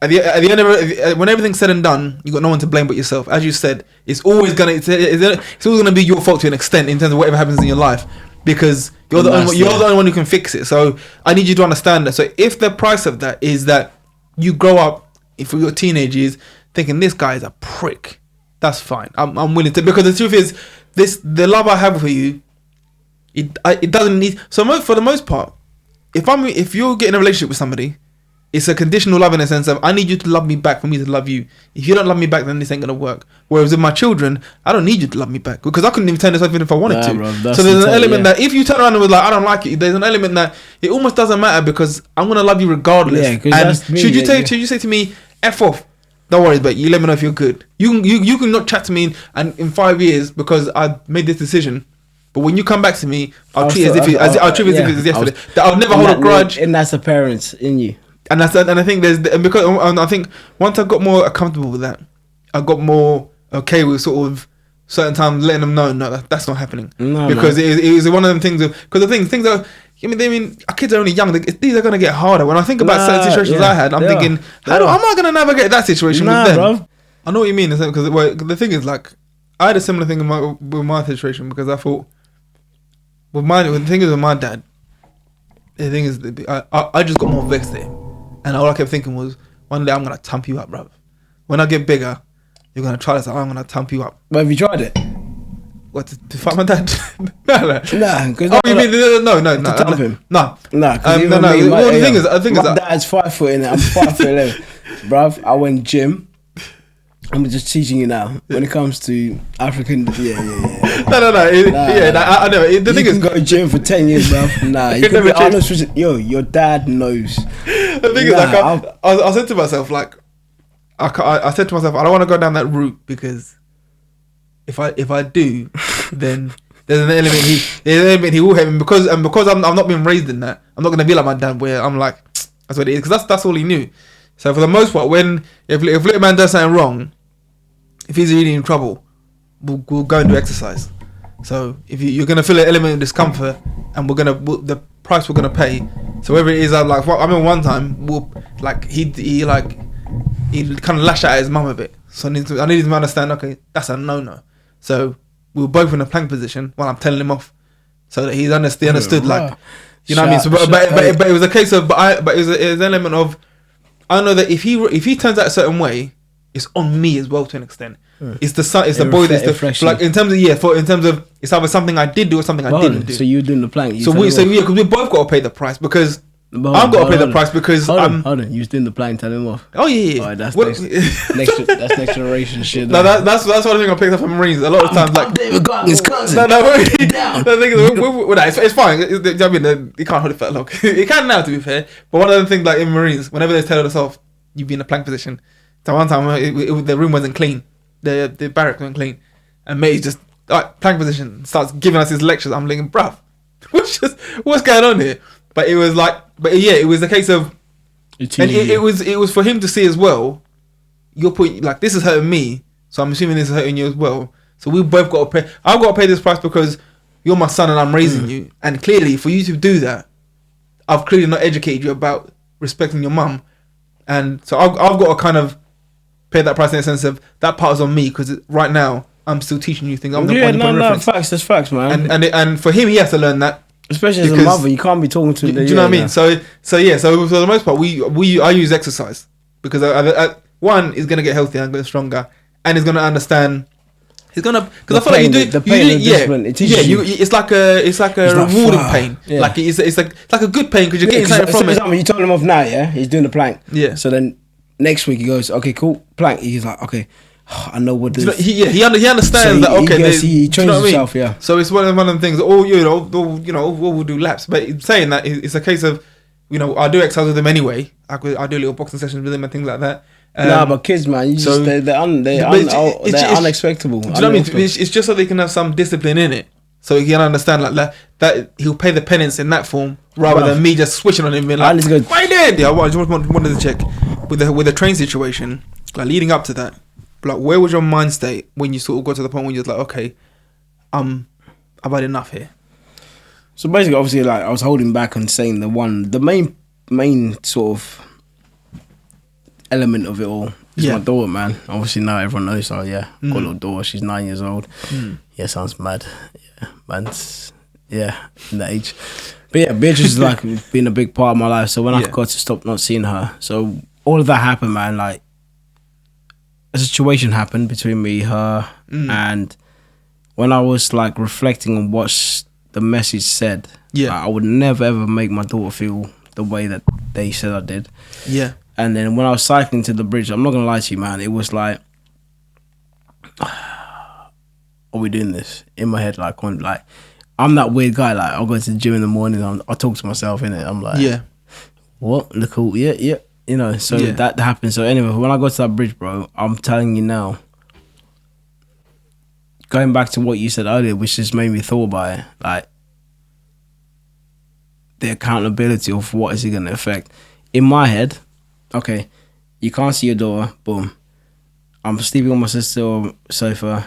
at the end of it, when everything's said and done, you got no one to blame but yourself. As you said, it's always gonna be your fault to an extent in terms of whatever happens in your life, because you're the only one who can fix it. So I need you to understand that. So if the price of that is that you grow up, if you're teenage years, thinking this guy is a prick, that's fine. I'm willing to, because the truth is, the love I have for you, it doesn't need. So for the most part, if you're getting a relationship with somebody, it's a conditional love in a sense of I need you to love me back for me to love you. If you don't love me back, then this ain't gonna work. Whereas with my children, I don't need you to love me back, because I couldn't even turn this off if I wanted to. Bro, so there's an element that if you turn around and was like, I don't like it, there's an element that it almost doesn't matter, because I'm gonna love you regardless. Yeah, and should you say to me, F off, don't worry, but you let me know if you're good. You can not chat to me in 5 years because I made this decision. But when you come back to me, I'll treat it as if it was yesterday. I'll never hold a grudge. And that's the parents in you. And I think I think once I got more comfortable with that, I got more okay with sort of certain times letting them know, no, that's not happening. No, because it was one of them things. Because the things are, our kids are only young. These are gonna get harder. When I think about certain situations I had, I'm thinking, how am I gonna navigate that situation with them? Bro. I know what you mean. Because the thing is, like, I had a similar thing with my situation, because I thought, with my dad, the thing is, I just got more vexed at him. And all I kept thinking was, one day I'm going to thump you up, bro. When I get bigger, you're going to try this. I'm going to thump you up. But have you tried it? What, to fight my dad? No. Nah. You mean, no. To thump him? No. No. Well, the thing is, my dad's 5 foot in it. I'm 5'11". Bruv, I went gym. I'm just teaching you now. When it comes to African, No. I know. The thing is, you can go to gym for 10 years, bro. Nah, you can be honest with you. Yo, your dad knows. The thing is, like, I said to myself, like, I said to myself, I don't want to go down that route, because if I do, then there's an element he will have, because I'm not being raised in that. I'm not gonna be like my dad, where I'm like, that's what it is, because that's all he knew. So for the most part, if little man does something wrong, if he's really in trouble, we'll go and do exercise. So if you're gonna feel an element of discomfort, and the price we're gonna pay. So whether it is, I remember one time, he kind of lashed out at his mum a bit. So I needed him to understand, okay, that's a no. So we were both in a plank position while I'm telling him off, so that he understood, like, you know what I mean. So, but it was a case of, but it was an element of, I know that if he turns out a certain way, it's on me as well to an extent. It's the boy that's like, in terms of it's either something I did do or something I didn't do. So you're doing the plank. Because we both got to pay the price, because I've got to pay the price, because hold on. You was doing the plank, tell him off. Oh yeah. Right, that's next generation shit. No, that's one thing I picked up from Marines. A lot of times, like, David Garton's cousin. Down. The thing is, it's fine. I mean, you can't hold it for that long. You can now, to be fair. But one of the things, like, in Marines, whenever they tell us off, you be in a plank position. So one time, the room wasn't clean. The barracks weren't clean, and mate just plank position, starts giving us his lectures. I'm thinking, bruv, what's going on here? But it was like, it was a case of, and it was for him to see as well. Your point, like, this is hurting me, so I'm assuming this is hurting you as well. So we both got to pay. I've got to pay this price because you're my son and I'm raising you. And clearly, for you to do that, I've clearly not educated you about respecting your mum, and so I've got to kind of pay that price in the sense of that part is on me, because right now I'm still teaching you things. I'm the one reference. Facts. That's facts, man. And for him, he has to learn that. Especially as a mother, you can't be talking to. Do you know what I mean? So for the most part, I use exercise, because one is gonna get healthier and get stronger, and he's gonna understand. He's gonna, because I feel like you do the pain, it teaches you. It's like a rewarding pain. Yeah. Like it's like a good pain, because you're getting something from it. You told him off now, yeah. He's doing the plank. Yeah. So then next week he goes, okay, cool, plank. He's like, okay, I know what this. He understands that. Okay, he trains himself. Yeah. So it's one of them things. We'll do laps. But saying that, it's a case of, I do exercise with him anyway. I do little boxing sessions with him and things like that. But kids, man, they're unexpectable. Do you know what I mean? It's just so they can have some discipline in it. So you can understand that he'll pay the penance in that form rather than me just switching on him and being like, why did? Yeah, I just wanted to check with the train situation, like leading up to that. Like, where was your mind state when you sort of got to the point when you're like, okay, I've had enough here? So basically, obviously, like I was holding back on saying the main sort of element of it all is my daughter, man. Obviously now everyone knows. So got a little daughter. She's 9 years old. Yeah, sounds mad. Yeah, man's in that age. But yeah, Beatrice is like been a big part of my life. So when I got to stop not seeing her, so all of that happened, man. Like a situation happened between me, her, and when I was like reflecting on what the message said, like, I would never ever make my daughter feel the way that they said I did. Yeah. And then when I was cycling to the bridge, I'm not gonna lie to you, man, it was like, are we doing this? In my head, like I'm that weird guy. Like I'll go to the gym in the morning. I talk to myself in it. I'm like, what? Look cool. Yeah. You know. So that happened. So anyway, when I got to that bridge, bro, I'm telling you now. Going back to what you said earlier, which just made me thought about it, like the accountability of what is it going to affect. In my head, okay, you can't see your daughter, boom. I'm sleeping on my sister's sofa,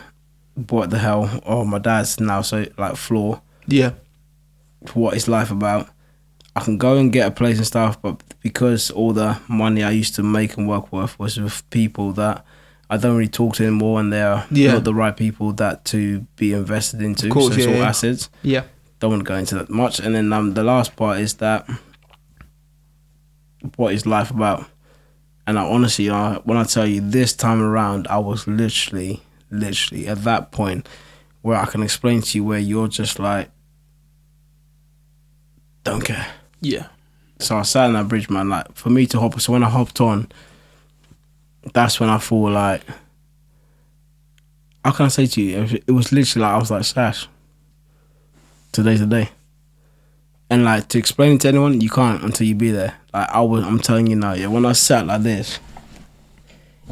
what the hell, oh, my dad's now floor. Yeah. What is life about? I can go and get a place and stuff, but because all the money I used to make and work with was with people that I don't really talk to anymore, and they're not the right people that to be invested into. Of course, so it's all assets. Yeah. Don't want to go into that much. And then the last part is that what is life about? And I honestly, when I tell you this time around, I was literally at that point where I can explain to you where you're just like, don't care. Yeah. So I sat on that bridge, man. Like for me to hop, so when I hopped on, that's when I thought like, how can I say to you? It was literally like I was like, Sash, today's the day. And like to explain it to anyone, you can't until you be there. Like I'm telling you now, when I sat like this,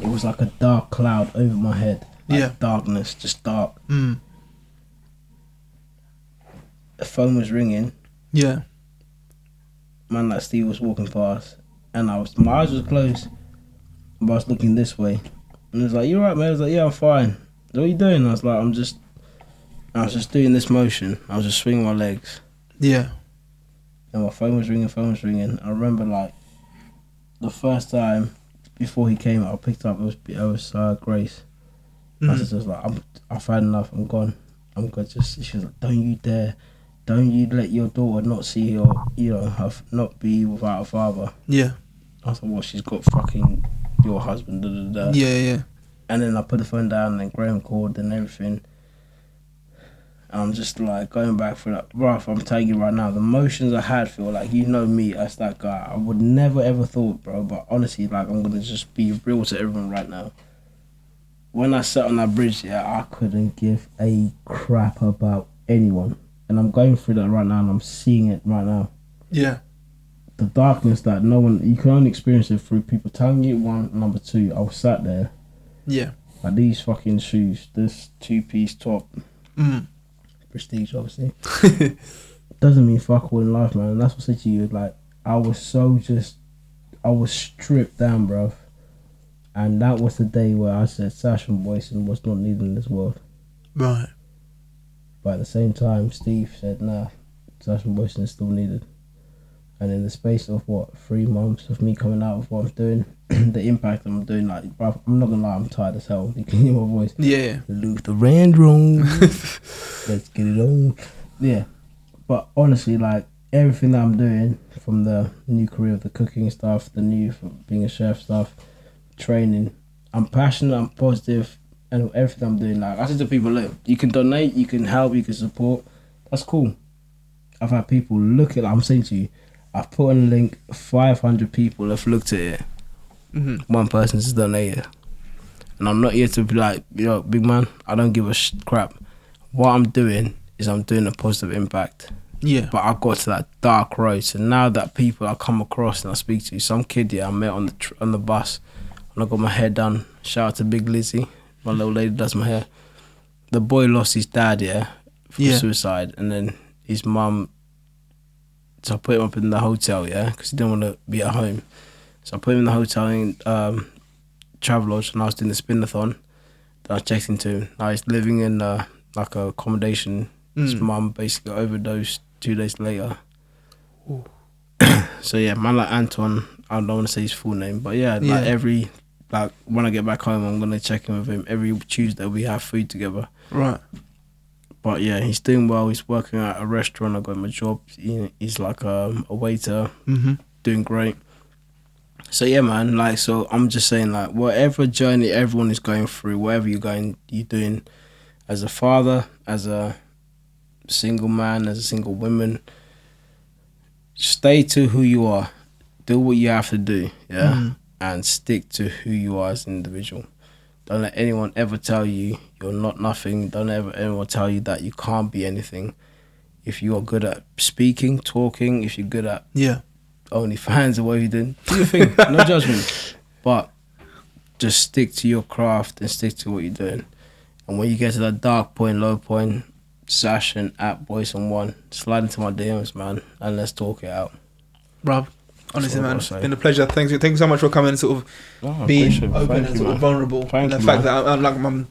it was like a dark cloud over my head. Like darkness, just dark. The phone was ringing. Yeah. Man, like Steve was walking past, and my eyes was closed, but I was looking this way, and he was like, "You alright, man?" I was like, "Yeah, I'm fine." What are you doing? I was like, I was just doing this motion. I was just swinging my legs. Yeah. And my phone was ringing. I remember like the first time before he came, I picked up. It was Grace. I was just like, I've had enough. I'm gone. I'm good. She was like, "Don't you dare. Don't you let your daughter not see not be without a father." Yeah. I was like, well, she's got fucking your husband. Da, da, da. Yeah. And then I put the phone down, and then Graham called and everything. And I'm just like going back for that. Bruh, I'm telling you right now, the emotions I had, feel like, you know me as that guy. I would never ever thought, bro. But honestly, like, I'm going to just be real to everyone right now. When I sat on that bridge, I couldn't give a crap about anyone. And I'm going through that right now, and I'm seeing it right now. Yeah. The darkness that you can only experience it through people telling you, one. Number two, I was sat there. Yeah. Like these fucking shoes, this 2-piece top. Prestige, obviously. Doesn't mean fuck all in life, man. And that's what I said to you. Like, I was stripped down, bro. And that was the day where I said Sachin Boyson was not needed in this world. Right. But at the same time, Steve said, nah, Sachin Boyson is still needed. And in the space of 3 months of me coming out of what I'm doing, the impact I'm doing, like, bro, I'm not gonna lie, I'm tired as hell. You can hear my voice. Yeah. Luther Vandross. Let's get it on. Yeah. But honestly, like, everything that I'm doing, from the new career of the cooking stuff, the new being a chef stuff, training, I'm passionate, I'm positive, and everything I'm doing, like, I said to people, look, you can donate, you can help, you can support. That's cool. I've had people look at it. I'm saying to you, I've put in a link, 500 people have looked at it. Mm-hmm. One person's donated. And I'm not here to be like, big man, I don't give a crap. What I'm doing is I'm doing a positive impact. Yeah. But I got to that dark road. So now that people I come across and I speak to, some kid I met on the bus, and I got my hair done. Shout out to Big Lizzie, my little lady does my hair. The boy lost his dad, for suicide, and then his mum. So I put him up in the hotel, because he didn't want to be at home. So I put him in the hotel in Travelodge, and I was doing the spin-a-thon. Then I checked into him. Now he's living in like a accommodation. His mum basically overdosed 2 days later. Ooh. So yeah, man like Anton, I don't want to say his full name, but like when I get back home, I'm gonna check in with him every Tuesday. We have food together. Right. But yeah, he's doing well. He's working at a restaurant. I got him a job. He's like a waiter, doing great. So yeah, man. Like, so I'm just saying, like, whatever journey everyone is going through, whatever you're doing, as a father, as a single man, as a single woman, stay to who you are. Do what you have to do, and stick to who you are as an individual. Don't let anyone ever tell you you're not nothing. Don't ever anyone tell you that you can't be anything. If you are good at speaking, talking, if you're good at OnlyFans or whatever you do your thing. No judgment. But just stick to your craft and stick to what you're doing. And when you get to that dark point, low point, Sachin at Boys1, slide into my DMs, man, and let's talk it out. Bruv, honestly, man, it's been a pleasure. Thank you so much for coming and sort of being open and sort of vulnerable. Thank and the you, fact man. that I'm like,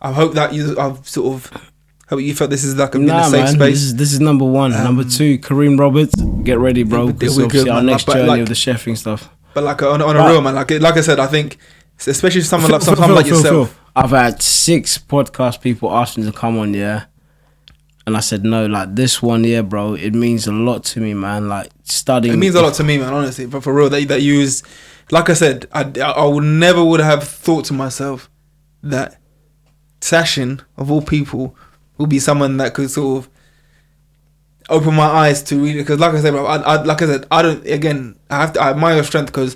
I hope that I've sort of hope you felt this is like a safe space. This is number one. Number two, Kareem Roberts, get ready, bro. Because obviously our next journey of the chefing stuff. But like on a real man, like I said, I think especially someone like yourself. I've had 6 podcast people ask me to come on, and I said no. Like this one, bro, it means a lot to me, man. Like studying, it means a lot to me, man. Honestly, but for real, that you use, like I said, I would have thought to myself that Sachin, of all people, will be someone that could sort of open my eyes to really, because like I said, bro, I don't. Again, I admire your strength because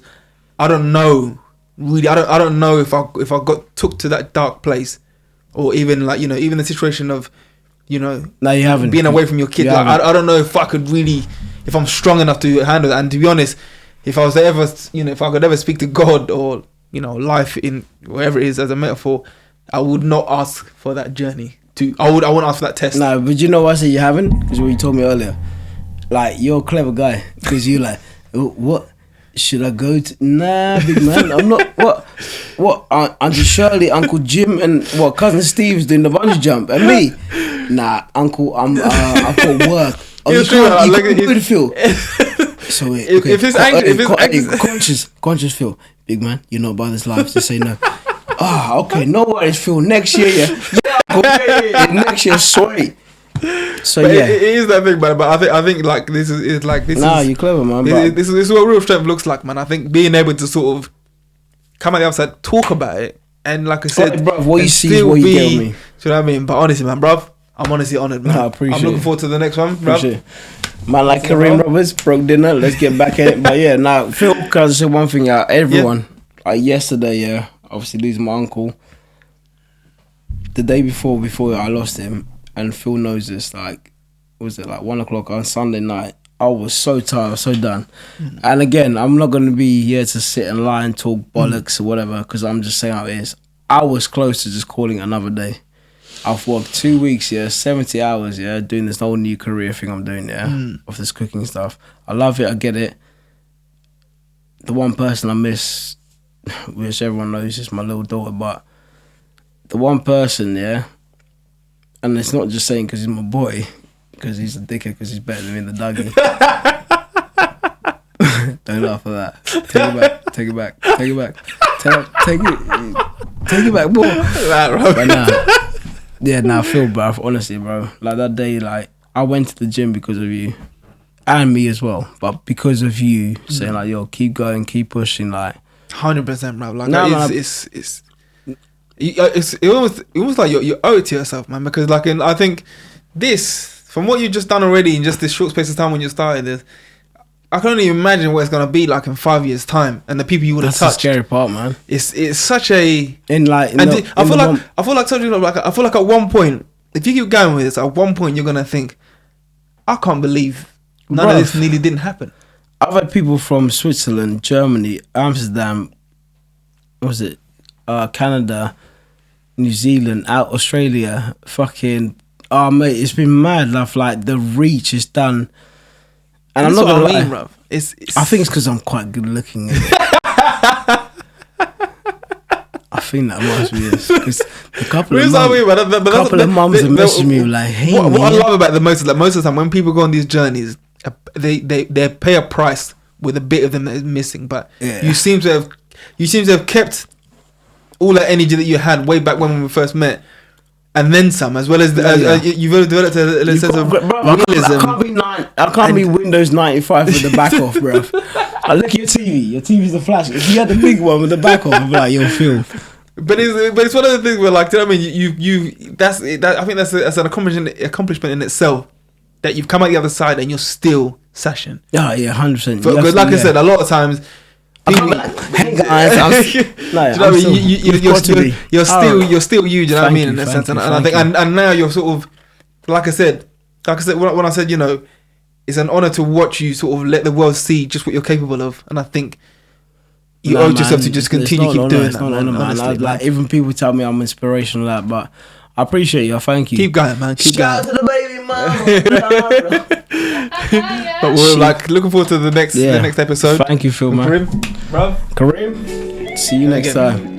I don't know. Really, I don't know if I took to that dark place, or even like even the situation of no, you haven't being away from your kid. Like, I don't know if I could really, if I'm strong enough to handle that. And to be honest, if I was ever if I could ever speak to God or life in wherever it is as a metaphor, I would not ask for that journey. I won't ask for that test. No, but you know why I say you haven't? Because what you told me earlier, like you're a clever guy. Because you like what. Should I go to... Nah, big man, I'm not... What? Auntie Shirley, Uncle Jim, and Cousin Steve's doing the bungee jump, and me? Nah, Uncle, I've got work. Oh, you can't do the feel. So wait, okay. If it's conscious Phil, big man, you know about this life, just say no. Okay, no worries, Phil. Next year, next year, sweet. So but it is that thing, but I think like this is. Nah, you're clever, man. This is what real strength looks like, man. I think being able to sort of come at the outside, talk about it, and like I said, bro, what you see is what you get with me. Do you know what I mean? But honestly, man, bruv, I'm honestly honoured, man. I appreciate. I'm looking forward to the next one, bruv. Man, like Kareem Roberts broke dinner. Let's get back at it. But yeah, now Phil, can I say one thing out? Everyone, like yesterday, obviously losing my uncle. The day before I lost him. And Phil knows this, like, was it like 1 o'clock on Sunday night? I was so tired, I was so done. And again, I'm not going to be here to sit and lie and talk bollocks or whatever, because I'm just saying how it is. I was close to just calling it another day. I've worked 2 weeks, 70 hours, doing this whole new career thing I'm doing, of this cooking stuff. I love it, I get it. The one person I miss, which everyone knows, is my little daughter, but the one person, and it's not just saying because he's my boy, because he's a dickhead, because he's better than me in the duggy. Don't laugh at that. Take it back. Take it back, boy. But nah, Phil, bro, honestly, bro. Like that day, like, I went to the gym because of you. And me as well. But because of you, saying like, yo, keep going, keep pushing, like. 100%, bro. Like, it's almost like you owe it to yourself, man, because like I think this, from what you've just done already in just this short space of time when you started this, I can only imagine what it's gonna be like in 5 years' time, and the people you would have touched. That's the scary part, man. It's such a I feel like at one point, if you keep going with this, at one point you're gonna think, I can't believe none of this nearly didn't happen. I've had people from Switzerland, Germany, Amsterdam, Canada, New Zealand, out Australia, fucking Oh mate, it's been mad. Like the reach is done, and I'm That's not what gonna I lie. mean, bruv. I think it's because I'm quite good looking. I think that must be it. 'Cause a couple of mums have messaged me like, "Hey, what I love about the most is like most of the time when people go on these journeys, they pay a price with a bit of them that is missing. But you seem to have kept all that energy that you had way back when we first met, and then some, as well as you've developed a sense of realism. I can't be Windows 95 with the back off, bro. I look at your TV. Your TV's a flash. If you had the big one with the back off, I'd be like, yo, Phil. But it's one of the things where, like, do you know what I mean? I think that's an accomplishment in itself, that you've come out the other side and you're still sashing. Yeah, 100%. But like I said, a lot of times, people, hey guys, you're still you. Do you know what I mean? In that sense, and I think, and now you're sort of, like I said, when I said, you know, it's an honor to watch you sort of let the world see just what you're capable of, and I think you owe yourself to just continue keep doing that, man. Honestly, like even people tell me I'm inspirational, that, but I appreciate you. Thank you. Keep going, man. Keep Shout going. out to the baby mama. But we're like looking forward to the next episode. Thank you, Phil, man. Kareem, bruv. Kareem. See you next time.